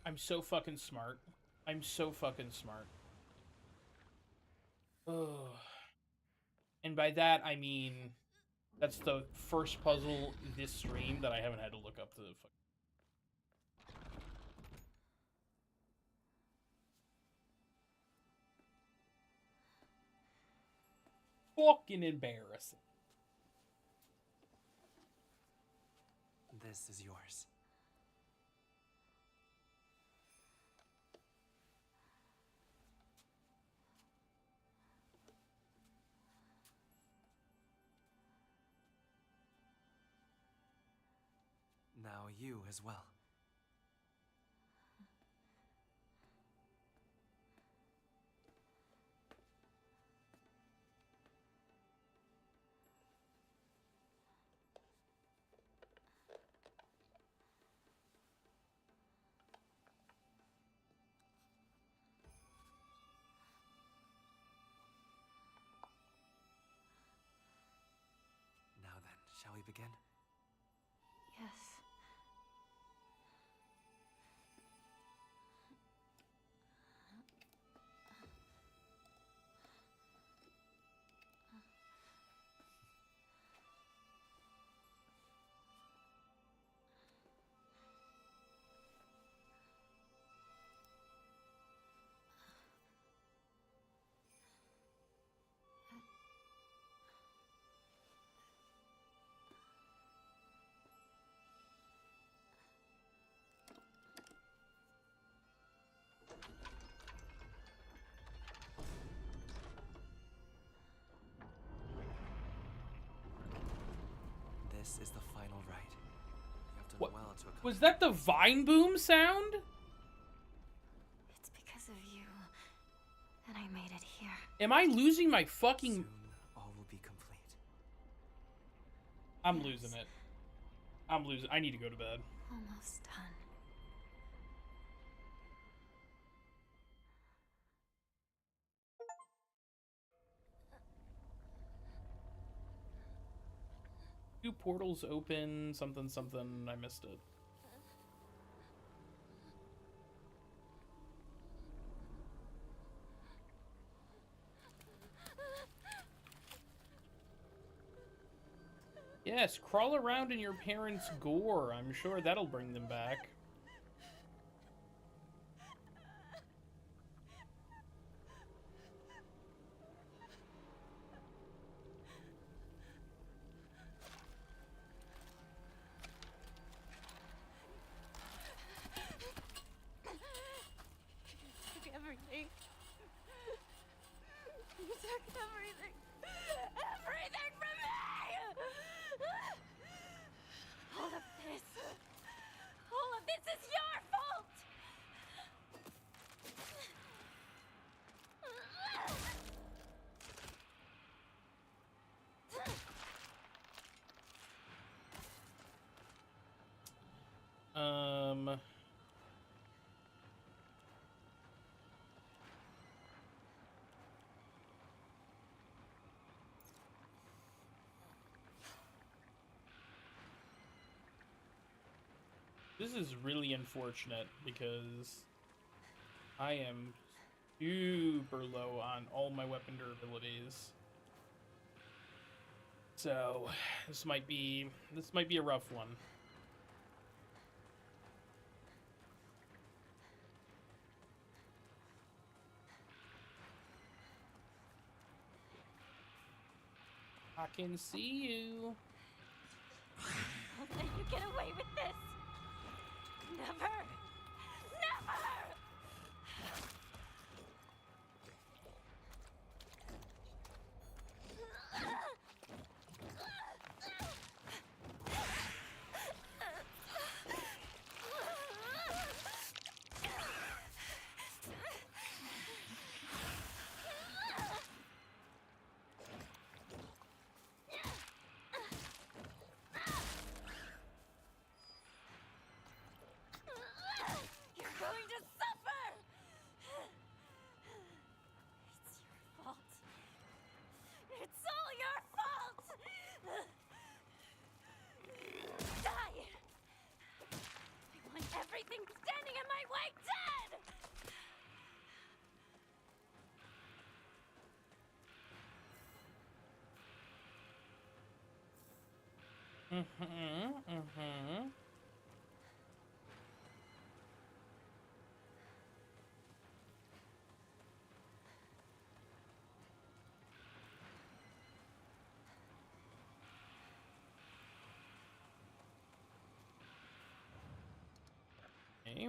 I'm so fucking smart. I'm so fucking smart. Oh. And by that, I mean, that's the first puzzle this stream that I haven't had to look up the fucking embarrassing. This is yours. Now you as well. Now then, shall we begin? Yes. This is the final rite. You have done well to accomplish. Was that the Vine Boom sound? It's because of you that I made it here. Am I losing my fucking... Soon, all will be complete. I'm losing it. I'm losing... I need to go to bed. Almost done. Two portals open, something, something. I missed it. Yes, crawl around in your parents' gore. I'm sure that'll bring them back. Took everything. You took everything. Everything from me! All of this is your fault! This is really unfortunate because I am super low on all my weapon durabilities. So this might be a rough one. I can see you. I'll let you get away with this. Never! Never! You're going to Okay,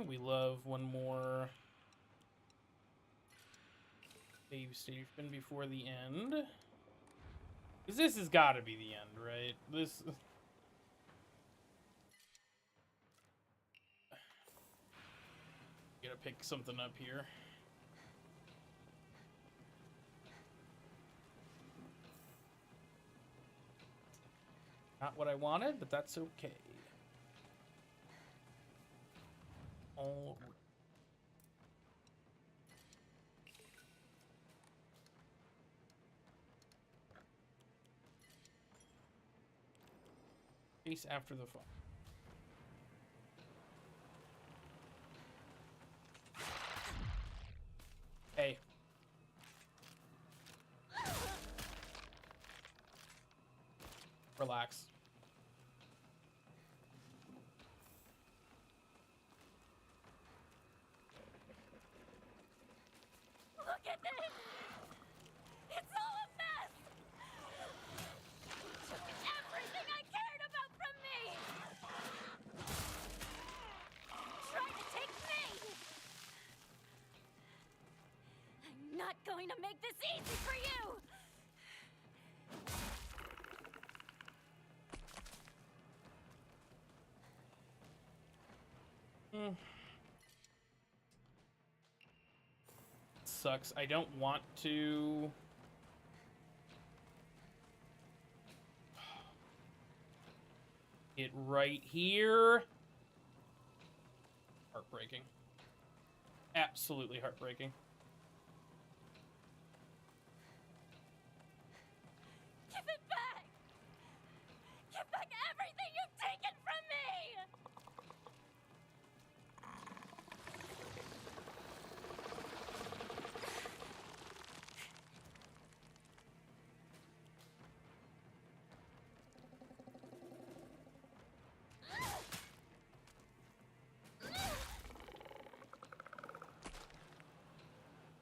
we love one more save station before the end. Because this has got to be the end, right? This... Gotta pick something up here. Not what I wanted, but that's okay. All right. Chase after the phone. Hey. Relax. Look at this! It's all a mess! Took everything I cared about from me! Tried to take me! I'm not going to make this easy for you! Sucks. I don't want to... It right here. Heartbreaking. Absolutely heartbreaking. Give it back! Give back everything you've taken from me!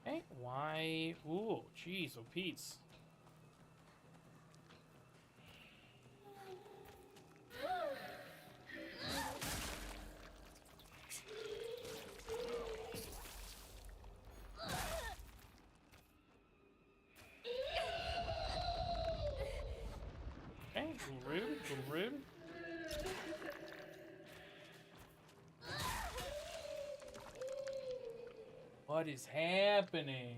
Okay, why? Ooh, jeez, oh Pete's. Okay, a little rude, a little rude. What is happening?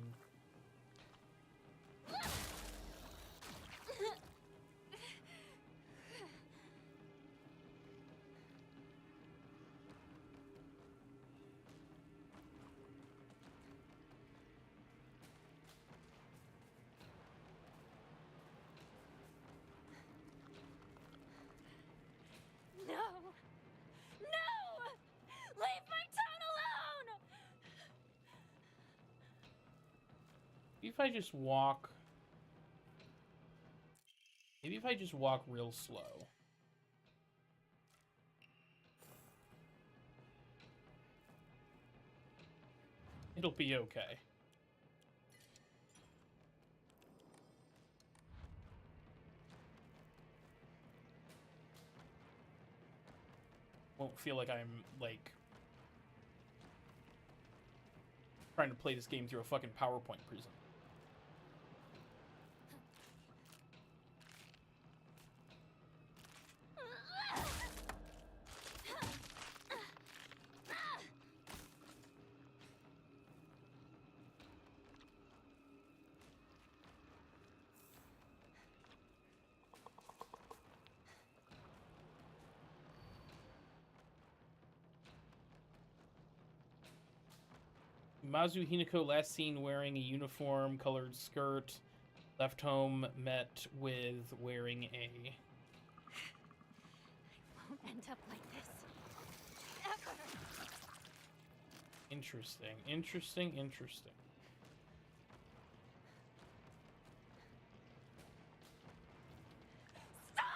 No! No! Leave my town alone! Maybe if I just walk... Maybe if I just walk real slow. It'll be okay. Won't feel like I'm, like... trying to play this game through a fucking PowerPoint prism. Mazu Hinako last seen wearing a uniform colored skirt. Left home, met with wearing a... I won't end up like this. Ever. Interesting, interesting, interesting. Stop!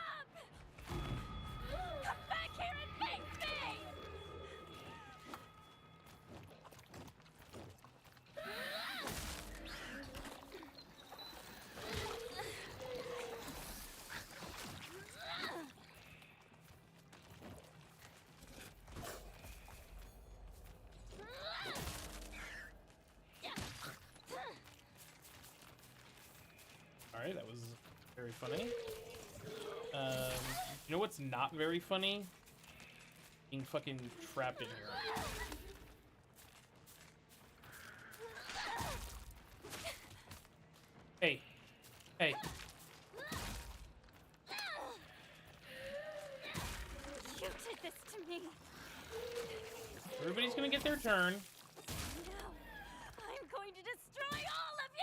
Alright, that was very funny. You know what's not very funny? Being fucking trapped in here. Hey. Hey. You did this to me. Everybody's gonna get their turn. No. I'm going to destroy all of you!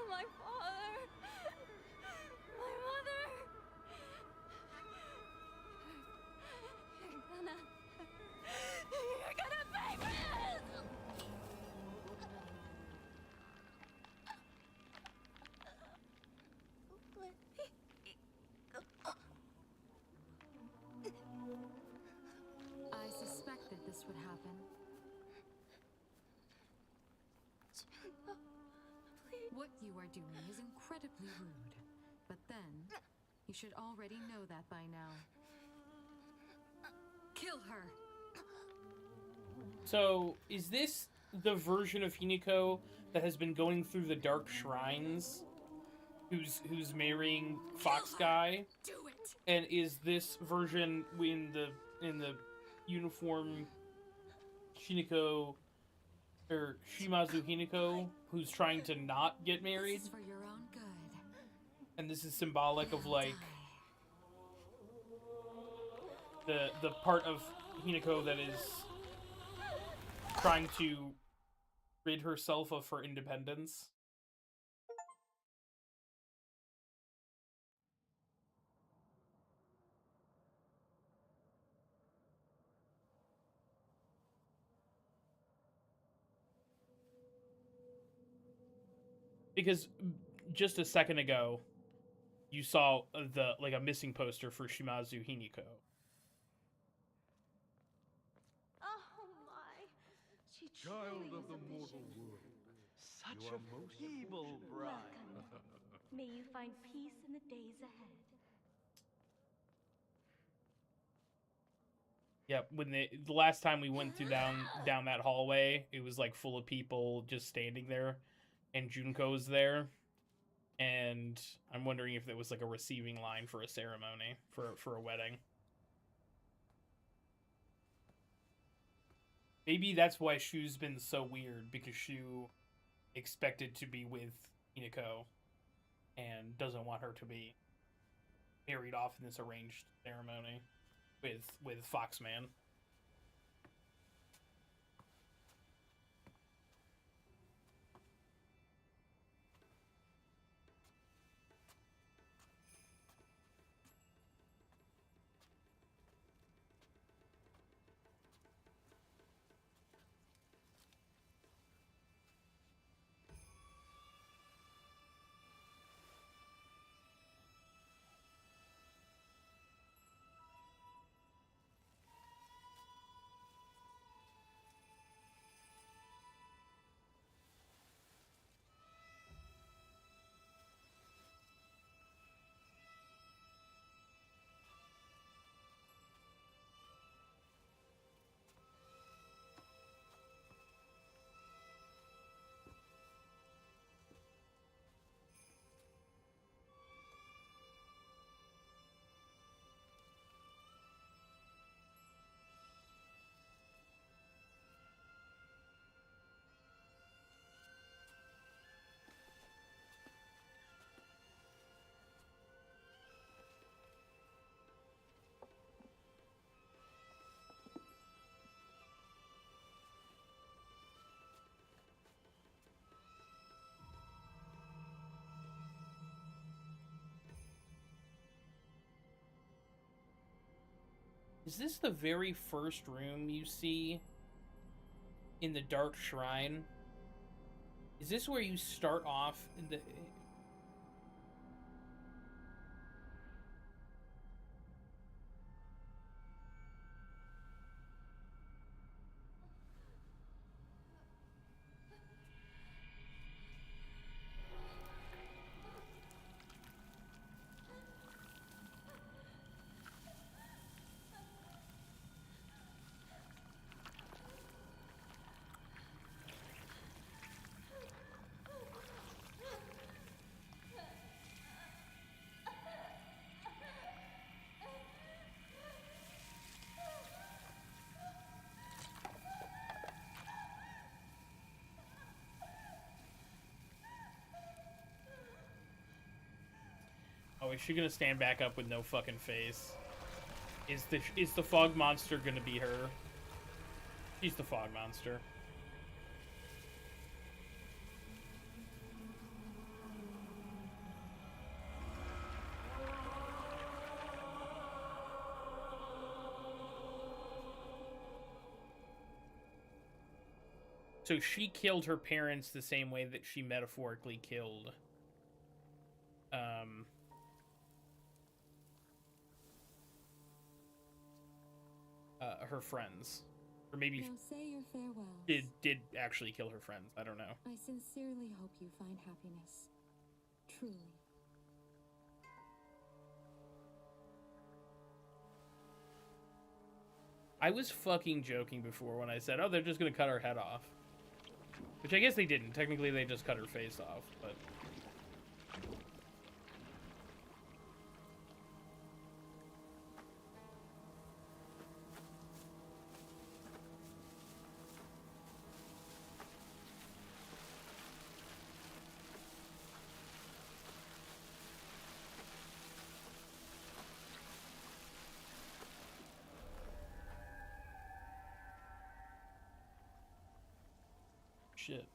My father, my mother. You're gonna pay for this. I suspected this would happen. What you are doing is incredibly rude. But then, you should already know that by now. Kill her! So, is this the version of Hinako that has been going through the dark shrines? Who's marrying Fox Guy? Do it! And is this version in the uniform Hinako or Shimazu Hinako who's trying to not get married? This is for your own good. And this is symbolic of like the part of Hinako that is trying to rid herself of her independence. Because just a second ago, you saw a missing poster for Shimazu Hinako. Oh my. She Child truly of is the a mortal vision. world. Such You a are most feeble bride. Welcome. May you find peace in the days ahead. Yeah, when the last time we went through down that hallway, it was like full of people just standing there, and Junko's there, and I'm wondering if there was like a receiving line for a ceremony for a wedding. Maybe that's why Shu's been so weird, because Shu expected to be with Hinako and doesn't want her to be married off in this arranged ceremony with Foxman. Is this the very first room you see in the Dark Shrine? Is this where you start off in the... Oh, is she gonna stand back up with no fucking face? Is the fog monster gonna be her? She's the fog monster. So she killed her parents the same way that she metaphorically killed her friends. Or maybe Now say your farewells. did actually kill her friends. I don't know. I sincerely hope you find happiness. Truly. I was fucking joking before when I said, oh, they're just gonna cut her head off. Which I guess they didn't. Technically, they just cut her face off, but... Shit.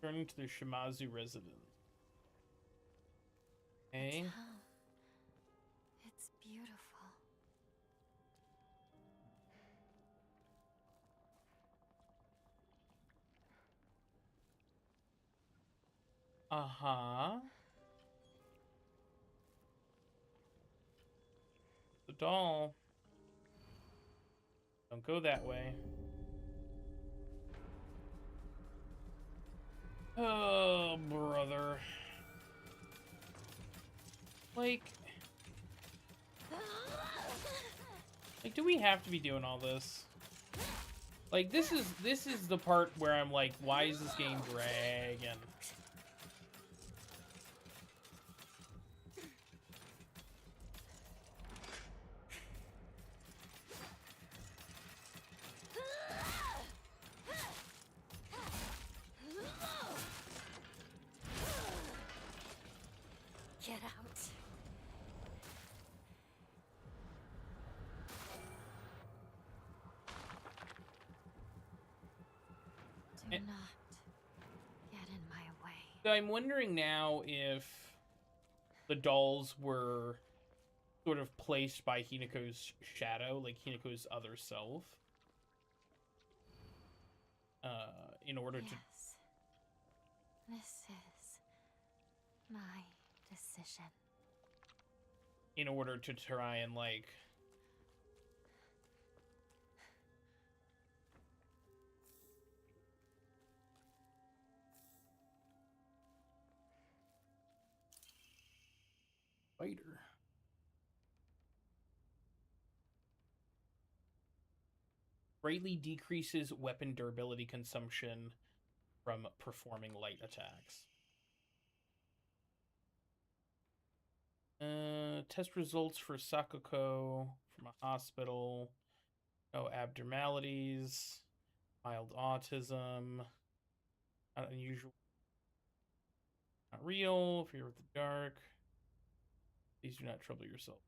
Returning to the Shimazu residence. Okay. It's beautiful. Uh-huh. The doll. Don't go that way. Oh, brother. Like, do we have to be doing all this? Like, this is the part where I'm like, why is this game dragging? Get out. Do not get in my way. So I'm wondering now if the dolls were sort of placed by Hinako's shadow, like Hinako's other self, in order to... This is my decision. In order to try and, like... Fighter. Greatly decreases weapon durability consumption from performing light attacks. Test results for Sakako from a hospital. No abnormalities. Mild autism. Not unusual. Not real. Fear of the dark. Please do not trouble yourself.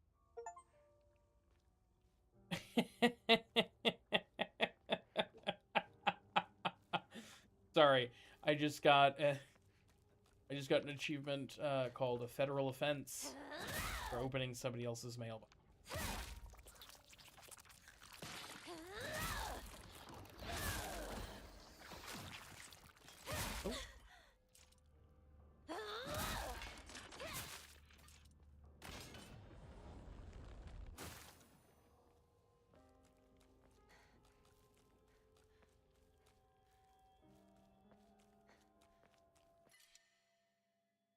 Sorry, I just got an achievement called a federal offense for opening somebody else's mailbox.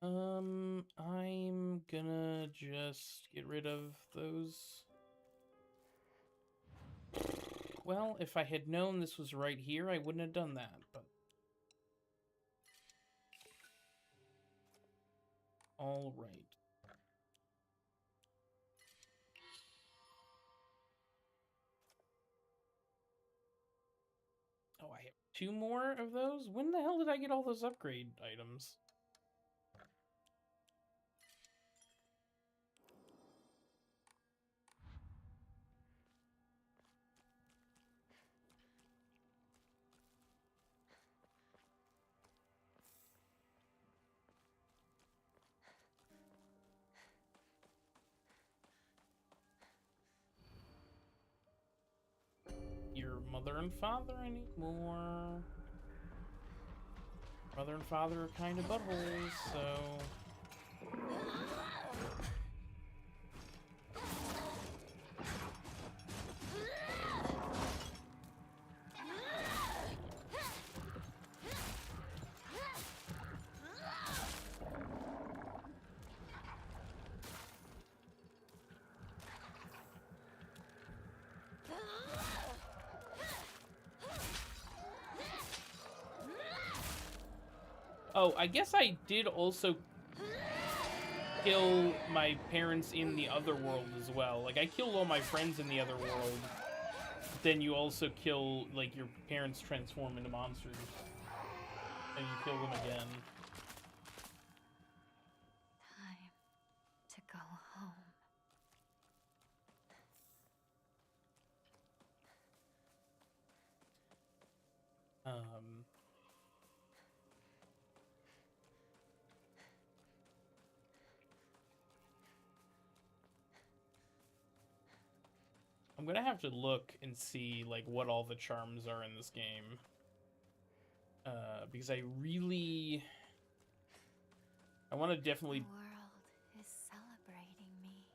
I'm gonna just get rid of those. Well, if I had known this was right here, I wouldn't have done that, but... All right. Oh, I have 2 more of those? When the hell did I get all those upgrade items? Your mother and father, I need more. Mother and father are kind of buttholes, so... Oh, I guess I did also kill my parents in the other world as well. Like, I killed all my friends in the other world. Then you also kill, like, your parents transform into monsters. And you kill them again. Time to go home. I'm gonna have to look and see, like, what all the charms are in this game. Because I want to definitely... The world is celebrating me.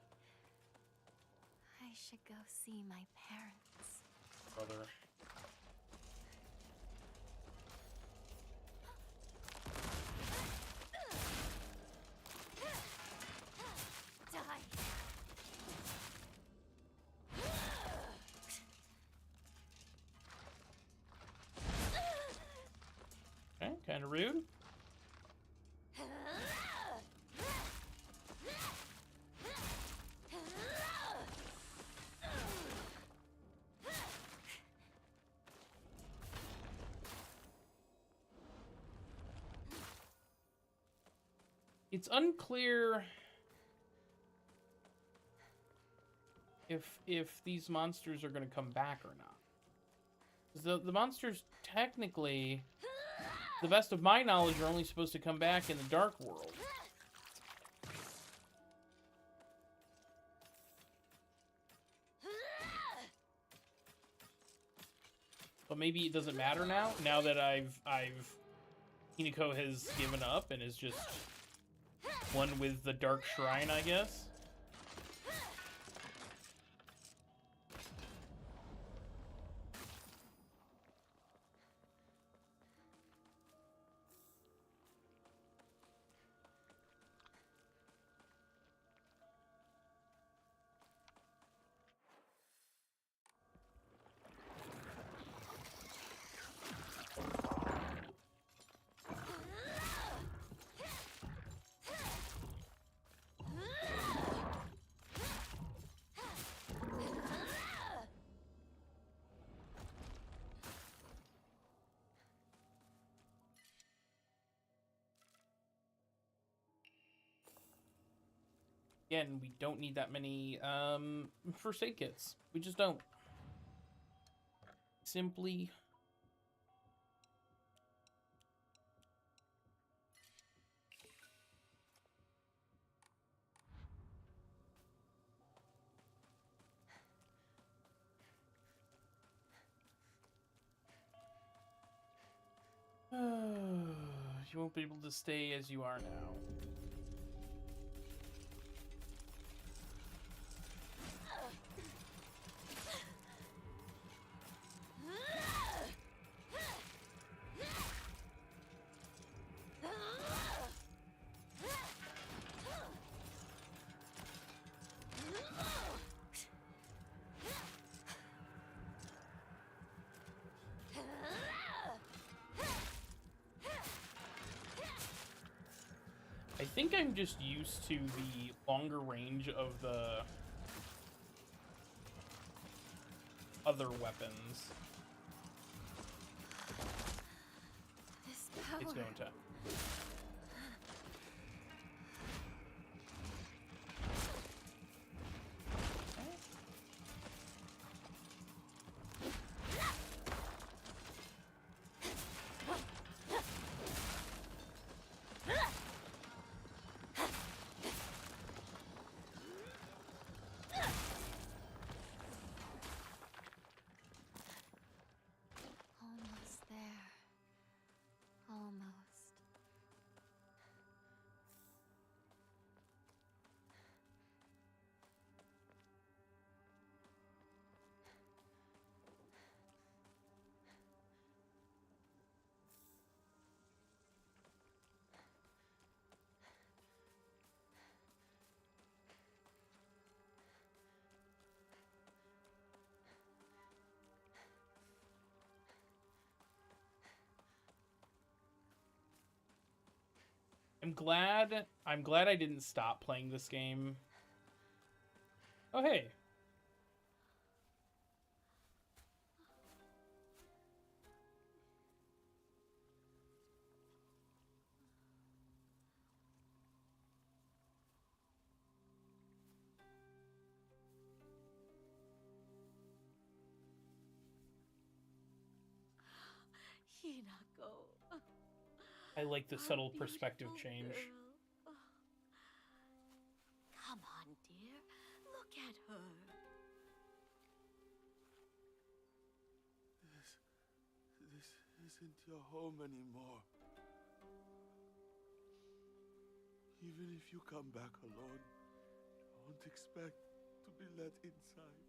I should go see my parents. Brother. Okay, kind of rude. It's unclear if these monsters are going to come back or not. The monsters technically, the best of my knowledge, are only supposed to come back in the Dark World. But maybe it doesn't matter now that Hinako has given up and is just one with the Dark Shrine, I guess. Again, we don't need that many first aid kits. We just don't. Simply. You won't be able to stay as you are now. think I'm just used to the longer range of the other weapons. This power. It's going to. Almost there. Almost. I'm glad I didn't stop playing this game. Oh, hey. Hinako. I like the subtle perspective change. Girl. Come on, dear. Look at her. This isn't your home anymore. Even if you come back alone, don't expect to be let inside.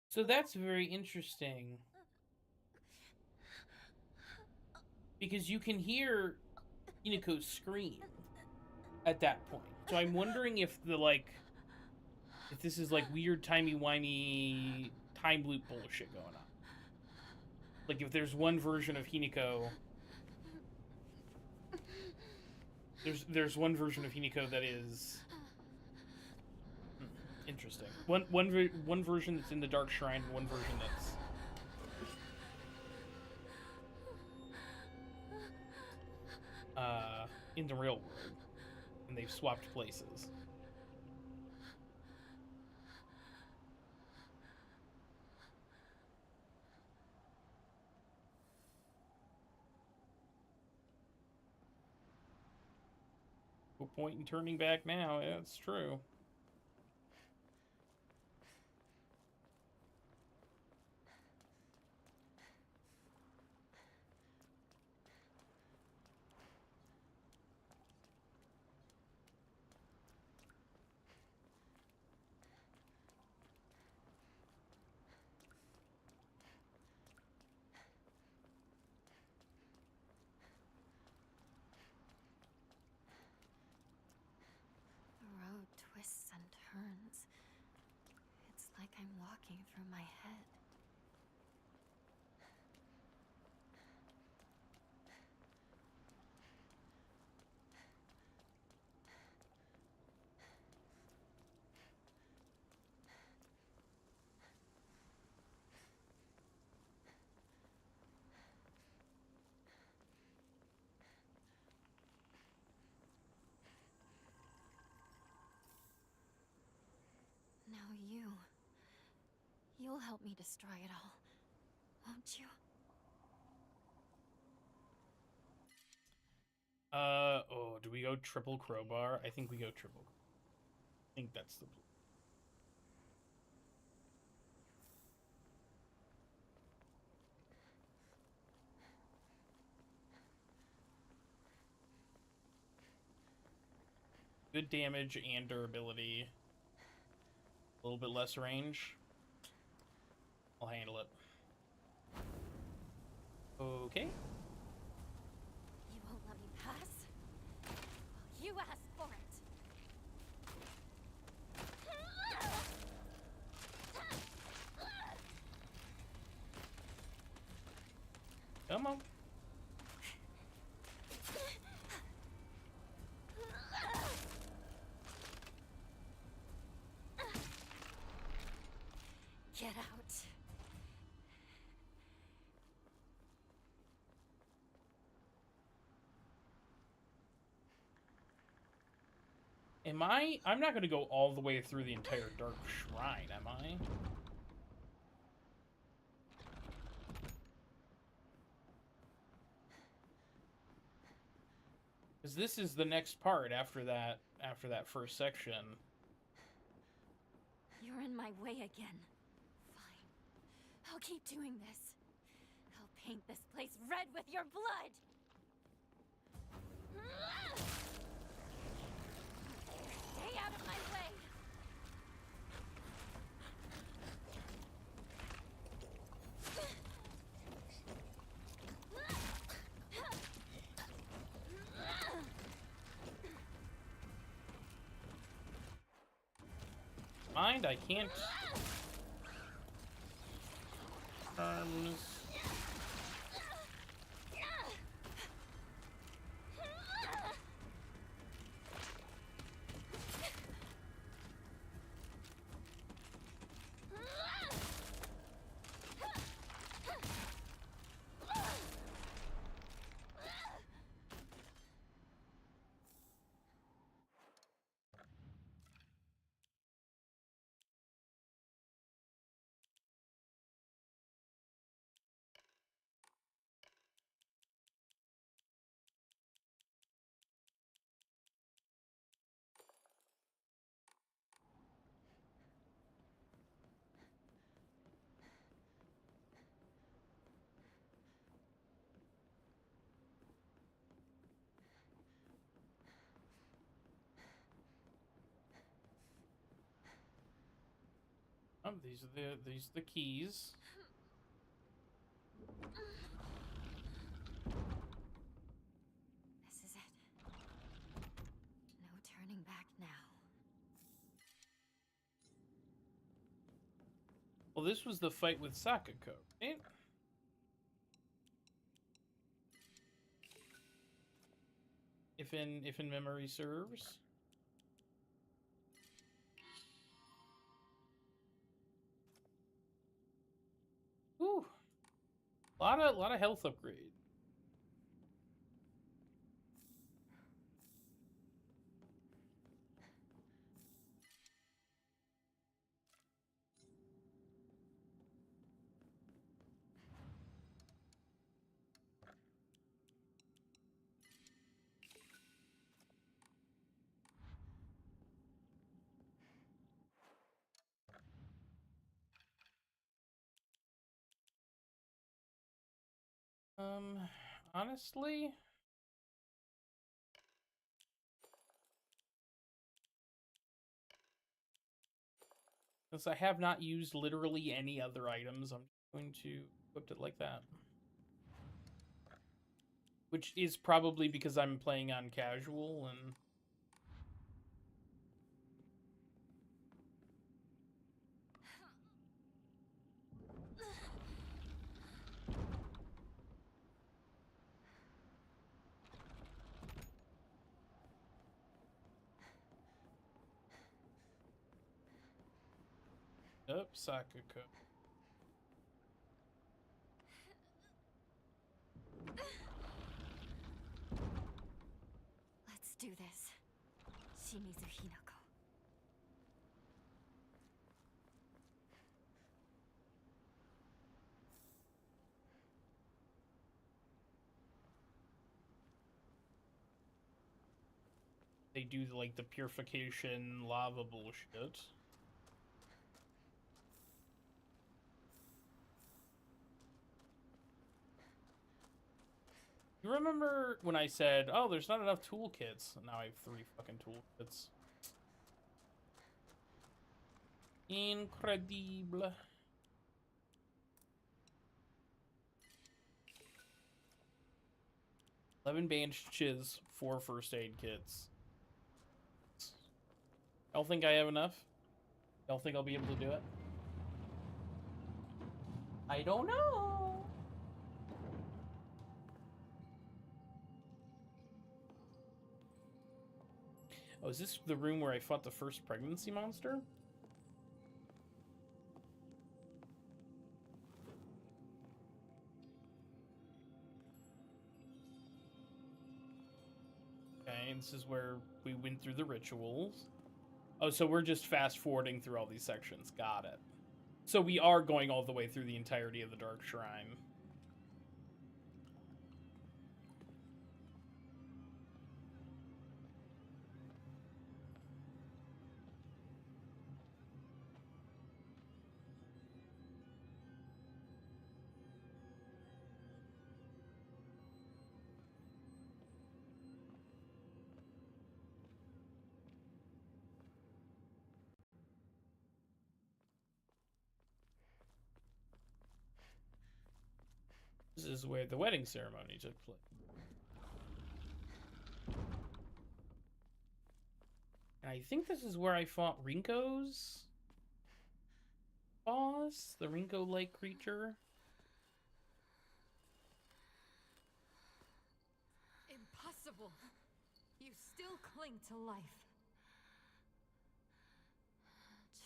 So that's very interesting. Because you can hear Hinako scream at that point. So I'm wondering if if this is like weird timey-wimey time loop bullshit going on. Like if there's one version of Hinako, there's one version of Hinako that is interesting. One version that's in the Dark Shrine, one version that's in the real world, and they've swapped places. No point in turning back now. Yeah, it's true. The road twists and turns. It's like I'm walking through my head. Now you'll help me destroy it all, won't you? Oh, do we go triple crowbar? I think we go triple. I think that's the. Good damage and durability. A little bit less range. I'll handle it. Okay. You won't let me pass? Well, you asked for it. Come on. Get out. Am I? I'm not gonna go all the way through the entire Dark Shrine, am I? Because this is the next part after that first section. You're in my way again. Fine. I'll keep doing this. I'll paint this place red with your blood! Stay out of my way! Mind, I can't. Arms. Oh, these are the keys. This is it. No turning back now. Well, this was the fight with Sakako, right? If in memory serves. Ooh. Lot of health upgrade. Honestly, since I have not used literally any other items, I'm going to equip it like that. Which is probably because I'm playing on casual and... Up, Sakako. Let's do this. Shimizu Hinako. They do like the purification lava bullshit. You remember when I said, oh, there's not enough toolkits? Now I have 3 fucking toolkits. Incredible. $11 bandages, 4 first aid kits. Y'all think I have enough? Y'all think I'll be able to do it? I don't know. Oh, is this the room where I fought the first pregnancy monster? Okay, this is where we went through the rituals. Oh, so we're just fast forwarding through all these sections. Got it. So we are going all the way through the entirety of the Dark Shrine. This is where the wedding ceremony took place. And I think this is where I fought Rinko's boss, the Rinko-like creature. Impossible! You still cling to life.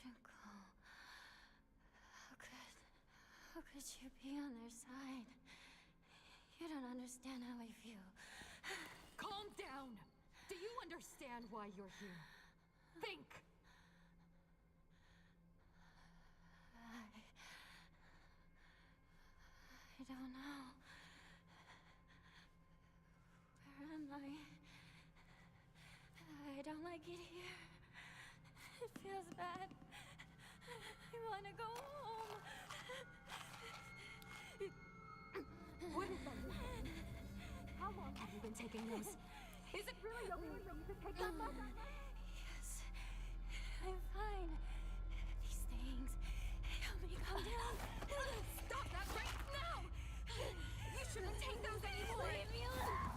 Junko, how could you be on their side? You don't understand how I feel. Calm down! Do you understand why you're here? Think! I don't know. Where am I? I don't like it here. It feels bad. I want to go home. Wouldn't let you go. How long have you been taking those? Is it really okay for you to take that much? Yes, I'm fine. These things help me calm down. Stop that right now! You shouldn't take those anymore! Leave me alone!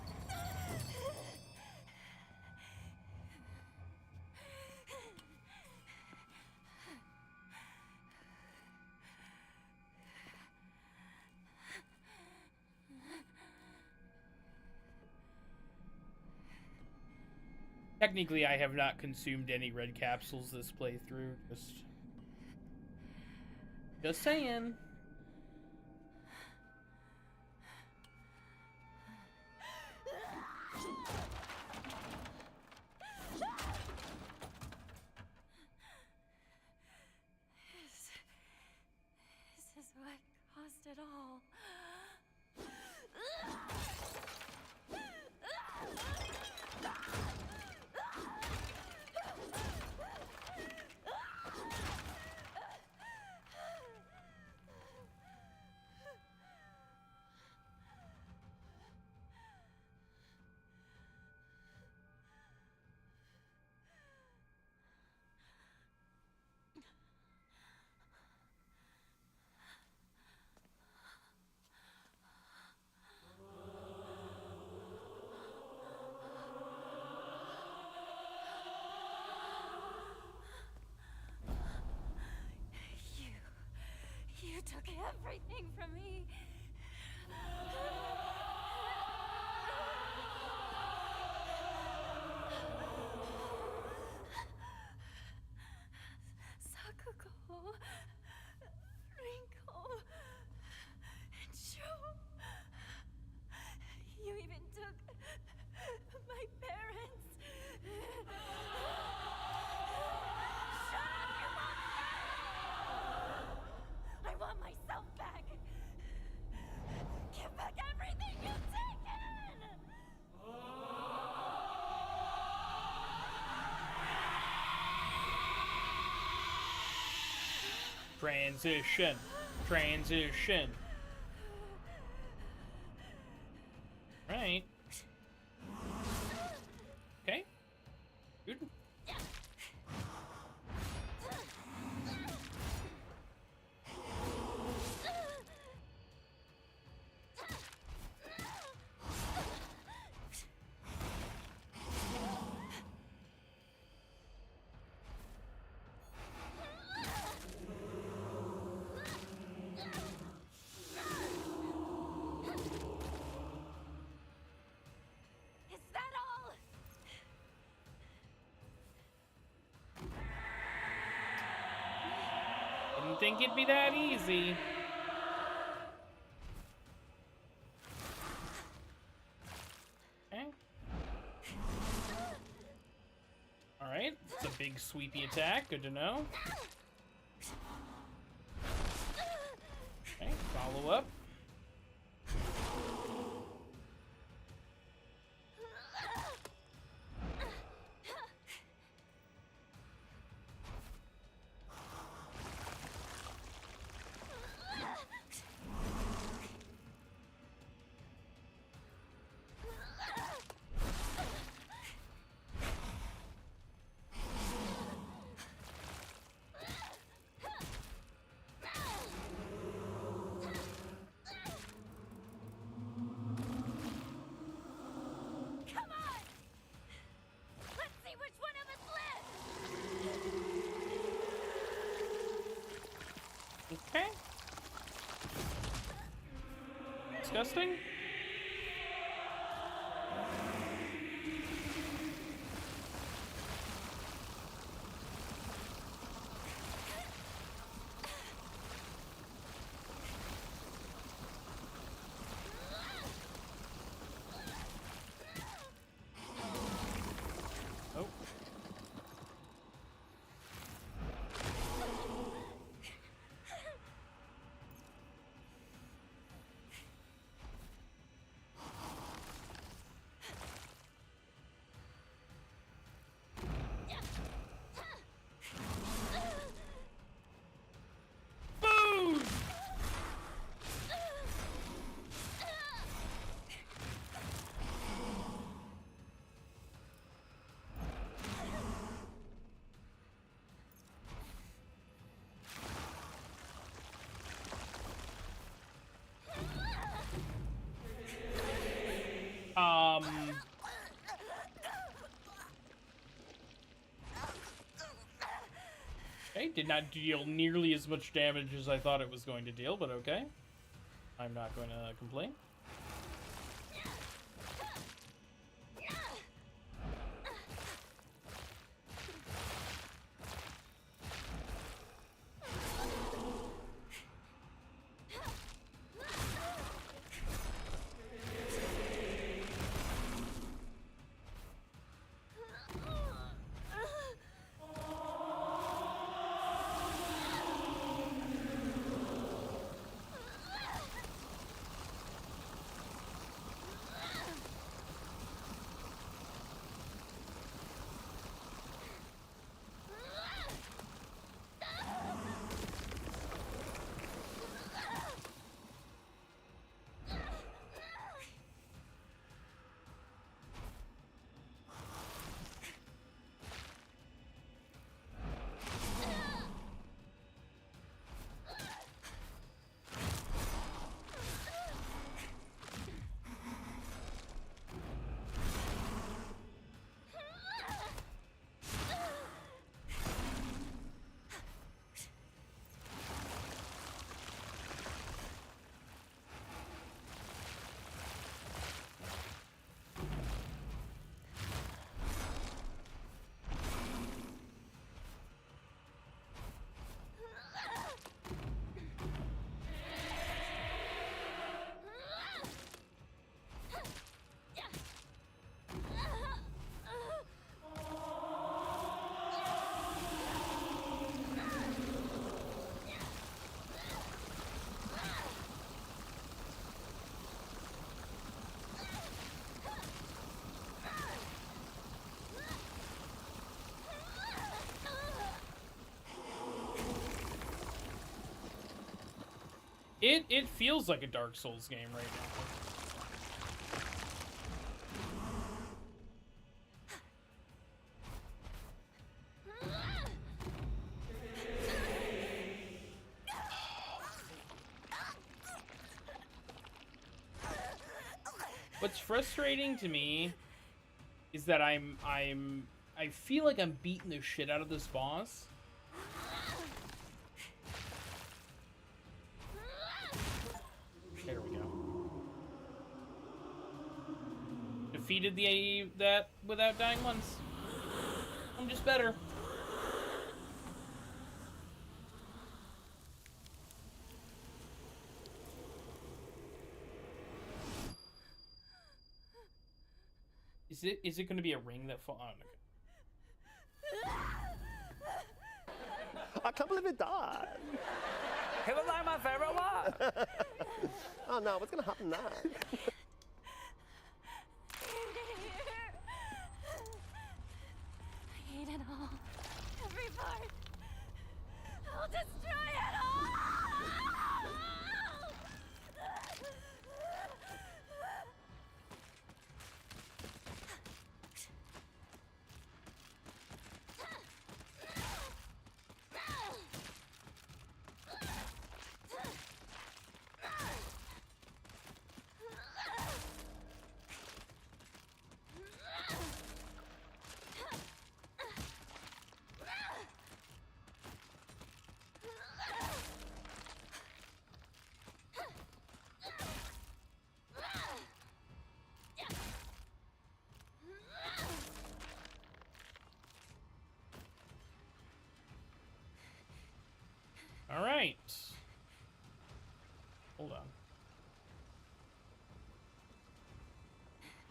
Technically, I have not consumed any red capsules this playthrough. Just saying. This is what caused it all. You took everything from me. Sakuko, Rinko, and Joe. You even took my parents. I want myself back! Give back everything you've taken! Transition. Transition. Right. think it'd be that easy. Okay. Alright, it's a big sweepy attack, good to know. Okay, follow up. Okay. Disgusting. Oh. Okay, did not deal nearly as much damage as I thought it was going to deal, but okay. I'm not going to complain. It feels like a Dark Souls game right now. What's frustrating to me is that I feel like I'm beating the shit out of this boss. There we go. Defeated that without dying once. I'm just better. Is it going to be a ring that falls? I can't believe it died. It was like my favorite one. Oh no, what's gonna happen now? I hate it all. Every part. I'll destroy it all! All right. Hold on.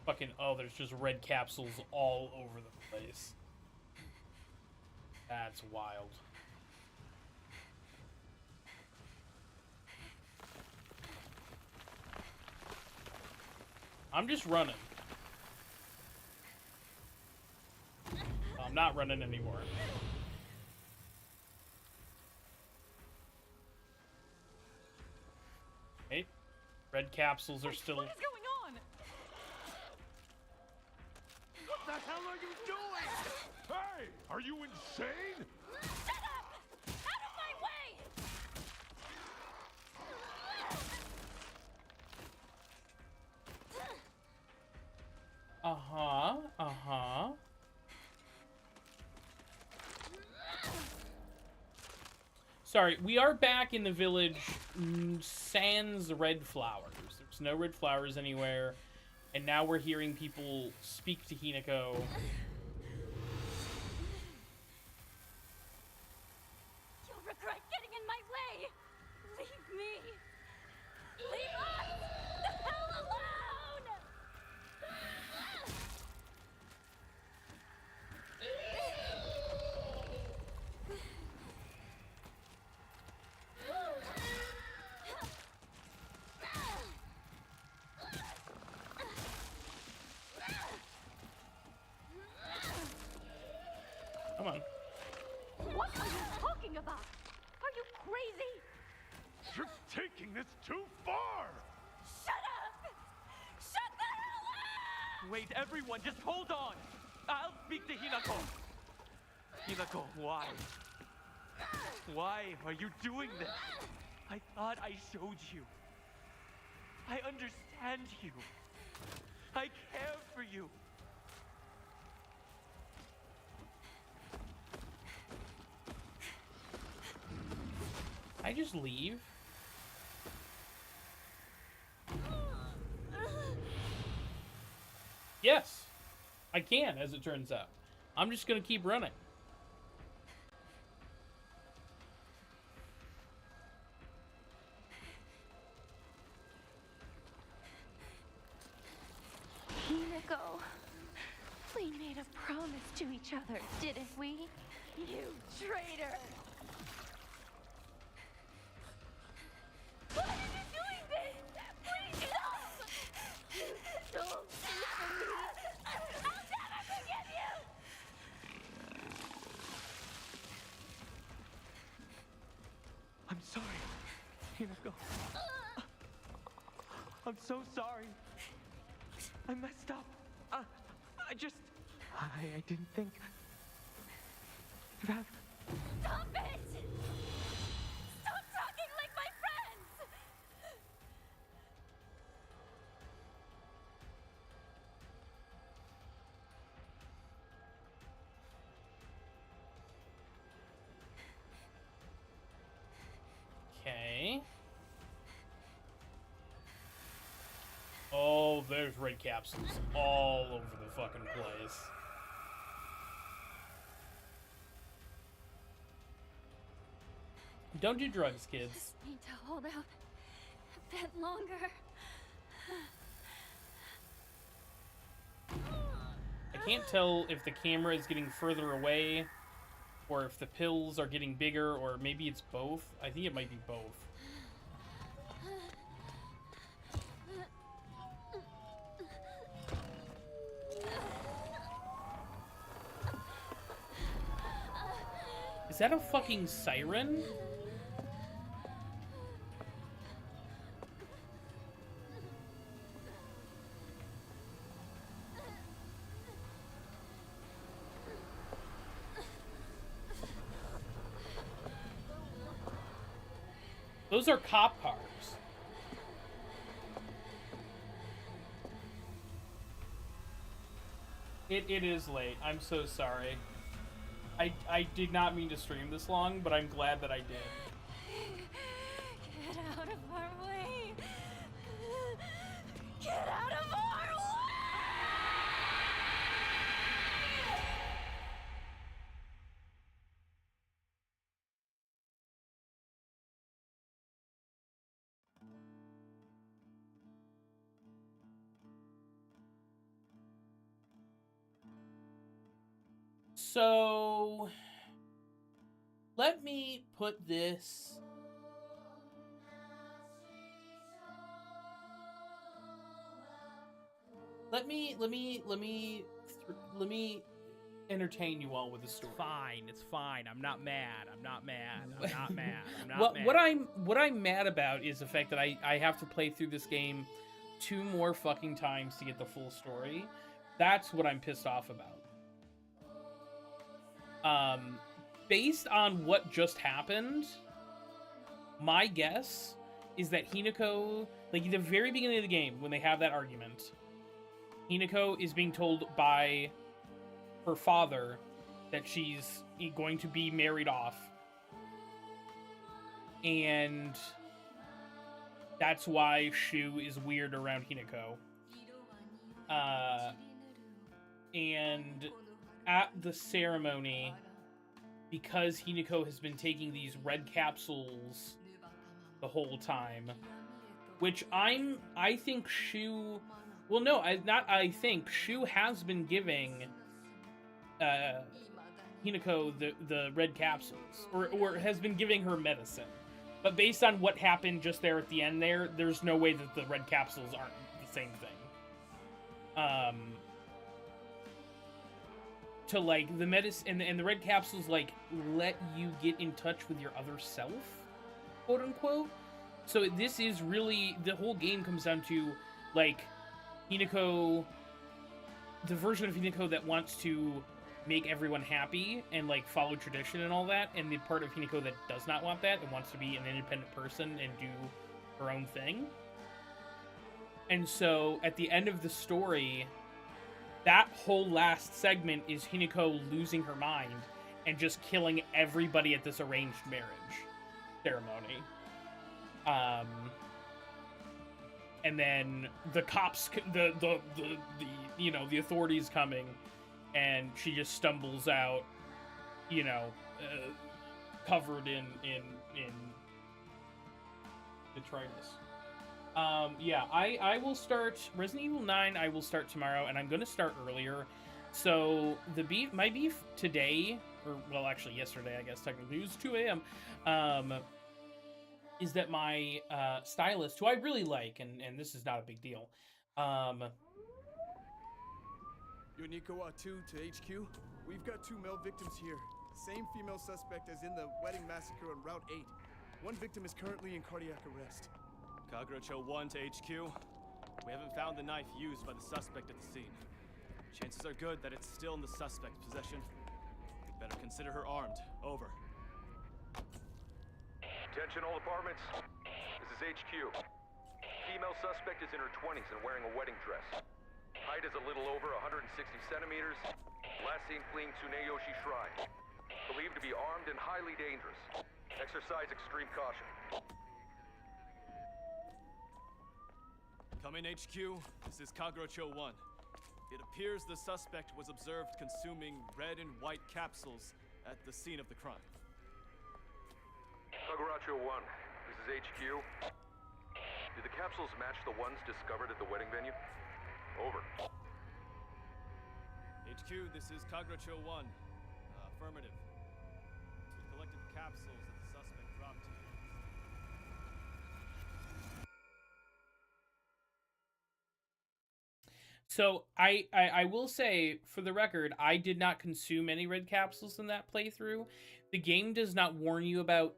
Fucking, oh, there's just red capsules all over the place. That's wild. I'm just running. I'm not running anymore. Hey, red capsules are still... What is going on? What the hell are you doing? Hey, are you insane? Shut up! Out of my way! Uh-huh, uh-huh. Sorry, we are back in the village sans red flowers. There's no red flowers anywhere. And now we're hearing people speak to Hinako. You'll regret getting in my way! Leave me! Leave us the hell alone! Come on. What are you talking about? Are you crazy? You're taking this too far! Shut up! Shut the hell up! Wait, everyone, just hold on. I'll speak to Hinako. Hinako, why? Why are you doing this? I thought I showed you. I understand you. I care for you. I just leave? Yes, I can, as it turns out. I'm just gonna keep running. Hinako, we made a promise to each other, didn't we? You traitor! Why are you doing this? Please stop! You stole this from me! I'll never forgive you! I'm sorry, Hinako. I'm so sorry. I messed up. I didn't think that. Stop it! Stop talking like my friends! Okay. Oh, there's red capsules all over the fucking place. Don't do drugs, kids. Just need to hold out a bit longer. can't tell if the camera is getting further away, or if the pills are getting bigger, or maybe it's both. I think it might be both. Is that a fucking siren? Those are cop cars. It is late. I'm so sorry. I did not mean to stream this long, but I'm glad that I did. Get out of our way! Get out of our way! So, let me put this. Let me entertain you all with a story. Fine, it's fine. I'm not mad. I'm not mad. I'm not mad. I'm not What mad. what I'm mad about is the fact that I have to play through this game 2 more fucking times to get the full story. That's what I'm pissed off about. Based on what just happened, my guess is that Hinako, like at the very beginning of the game, when they have that argument, Hinako is being told by her father that she's going to be married off. And that's why Shu is weird around Hinako. And at the ceremony, because Hinako has been taking these red capsules the whole time, which I think Shu, well, no, I think Shu has been giving Hinako the red capsules, or has been giving her medicine. But based on what happened just there at the end there's no way that the red capsules aren't the same thing. To like the medicine and the red capsules like let you get in touch with your other self, quote unquote. So this is really, the whole game comes down to like Hinako, the version of Hinako that wants to make everyone happy and like follow tradition and all that, and the part of Hinako that does not want that and wants to be an independent person and do her own thing. And so at the end of the story, that whole last segment is Hinako losing her mind and just killing everybody at this arranged marriage ceremony. And then the cops, the authorities coming, and she just stumbles out, covered in detritus. Yeah, I will start Resident Evil 9. I will start tomorrow, and I'm going to start earlier. So my beef today, or well, actually yesterday, I guess technically it was 2 a.m. Is that my stylist, who I really like, and this is not a big deal. Hinako 2 to HQ. We've got 2 male victims here. Same female suspect as in the wedding massacre on Route 8. One victim is currently in cardiac arrest. Kagerocho 1 to HQ. We haven't found the knife used by the suspect at the scene. Chances are good that it's still in the suspect's possession. We'd better consider her armed. Over. Attention all apartments. This is HQ. Female suspect is in her 20s and wearing a wedding dress. Height is a little over 160 centimeters. Last seen fleeing Tsuneyoshi Shrine. Believed to be armed and highly dangerous. Exercise extreme caution. Come in, HQ. This is Kagerocho 1. It appears the suspect was observed consuming red and white capsules at the scene of the crime. Kagerocho 1, this is HQ. Did the capsules match the ones discovered at the wedding venue? Over. HQ, this is Kagracho 1. Affirmative. We've collected the capsules that the suspect dropped to you. So I will say, for the record, I did not consume any red capsules in that playthrough. The game does not warn you about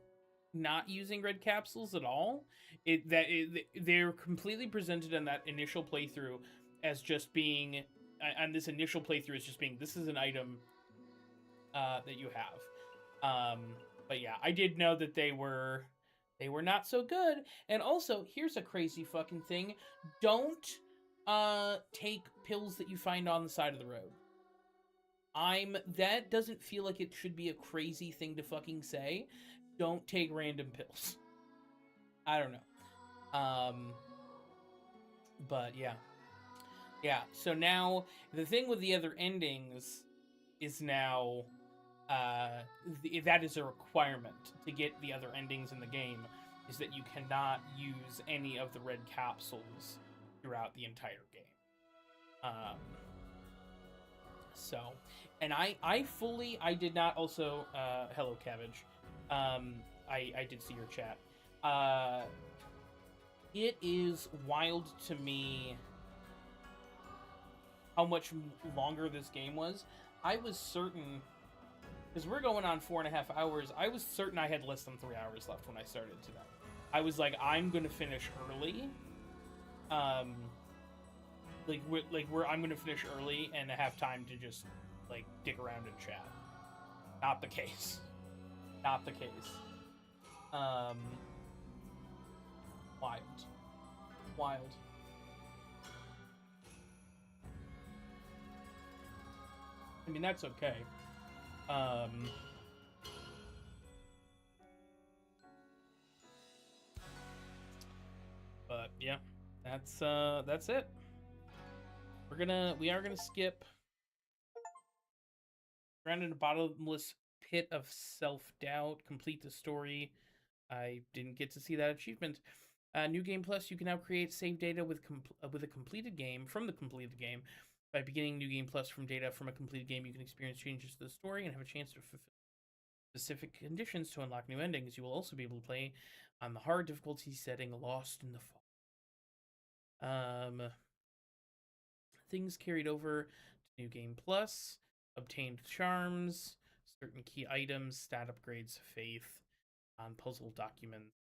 not using red capsules at all. They're completely presented in that initial playthrough as just being, on this initial playthrough as just being, this is an item that you have. But yeah, I did know that they were not so good. And also, here's a crazy fucking thing: don't take pills that you find on the side of the road. That doesn't feel like it should be a crazy thing to fucking say. Don't take random pills. I don't know. But yeah. Yeah, so now the thing with the other endings is now that is a requirement to get the other endings in the game, is that you cannot use any of the red capsules throughout the entire game. So, and I did not also, hello Cabbage, I did see your chat. It is wild to me how much longer this game was. I was certain, because we're going on 4.5 hours, I was certain I had less than 3 hours left when I started today. I was like, I'm gonna finish early. I'm gonna finish early and have time to just, like, dick around and chat. Not the case. Not the case. Wild. Wild. I mean, that's okay. But yeah, that's it. We are gonna skip Drowned in a Bottomless Pit of Self-Doubt, complete the story. I didn't get to see that achievement. New Game Plus, you can now create save data with a completed game, from the completed game. By beginning New Game Plus from data from a completed game, you can experience changes to the story and have a chance to fulfill specific conditions to unlock new endings. You will also be able to play on the hard difficulty setting Lost in the Fall. Things carried over to New Game Plus, obtained charms, certain key items, stat upgrades, faith, on puzzle documents.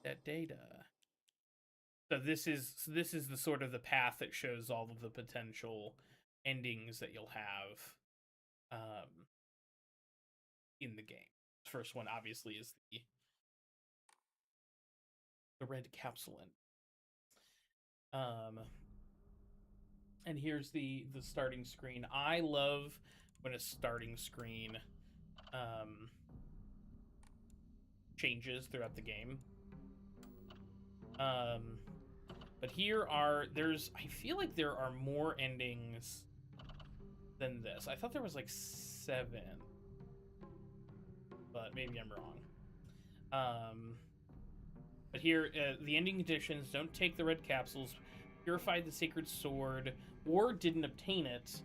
That data. So this is the sort of the path that shows all of the potential endings that you'll have in the game. The first one obviously is the red capsule end. And here's the starting screen. I love when a starting screen changes throughout the game. But I feel like there are more endings than this. I thought there was like 7, but maybe I'm wrong. But here, the ending conditions: don't take the red capsules, purify the sacred sword, or didn't obtain it,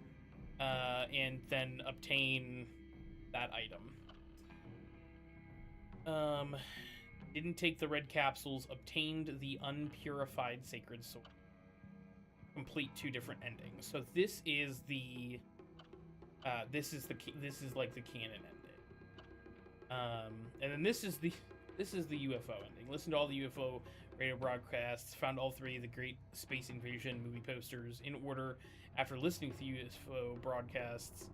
and then obtain that item. Didn't take the red capsules, obtained the unpurified sacred sword. Complete 2 different endings. So this is like the canon ending. And then this is the UFO ending. Listen to all the UFO radio broadcasts. Found all 3 of the Great Space Invasion movie posters in order after listening to the UFO broadcasts.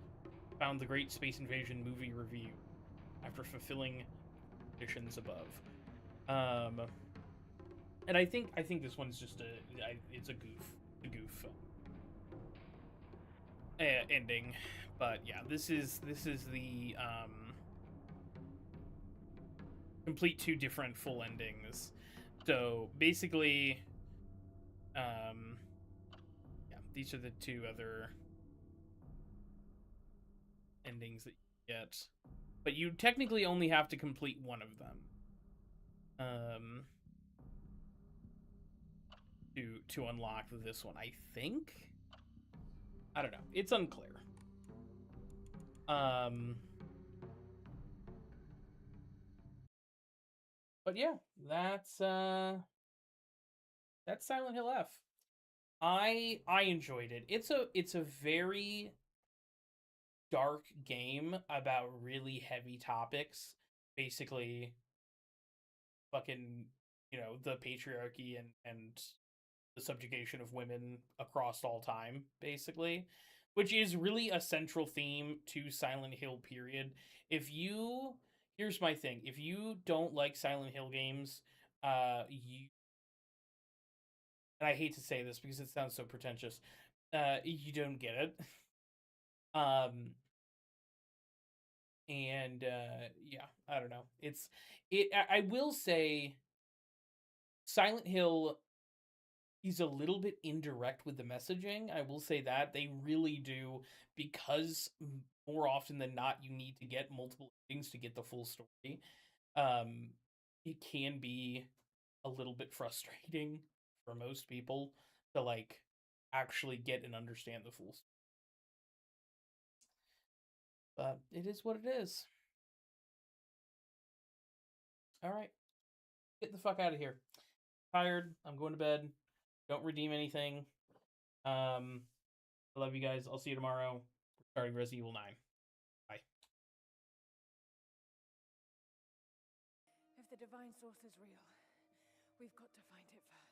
Found the Great Space Invasion movie review after fulfilling conditions above. And I think this one's just it's a goof ending, but yeah, this is the complete 2 different full endings. So basically, yeah, these are the 2 other endings that you get, but you technically only have to complete one of them. to unlock this one. I think. I don't know. It's unclear. But yeah, that's Silent Hill F. I enjoyed it. It's a very dark game about really heavy topics. Basically, fucking, the patriarchy and the subjugation of women across all time, basically, which is really a central theme to Silent Hill, period. Here's my thing. If you don't like Silent Hill games, and I hate to say this because it sounds so pretentious, you don't get it. Yeah, I don't know. I will say Silent Hill is a little bit indirect with the messaging. I will say that they really do, because more often than not you need to get multiple things to get the full story. It can be a little bit frustrating for most people to like actually get and understand the full story. But it is what it is. All right. Get the fuck out of here. Tired. I'm going to bed. Don't redeem anything. I love you guys. I'll see you tomorrow. We're starting Resident Evil 9. Bye. If the divine source is real, we've got to find it first.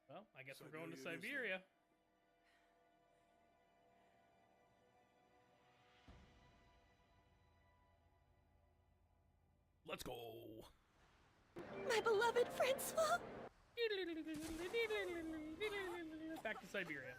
Well, I guess we're going to Siberia. Let's go. My beloved Francois. Back to Siberia.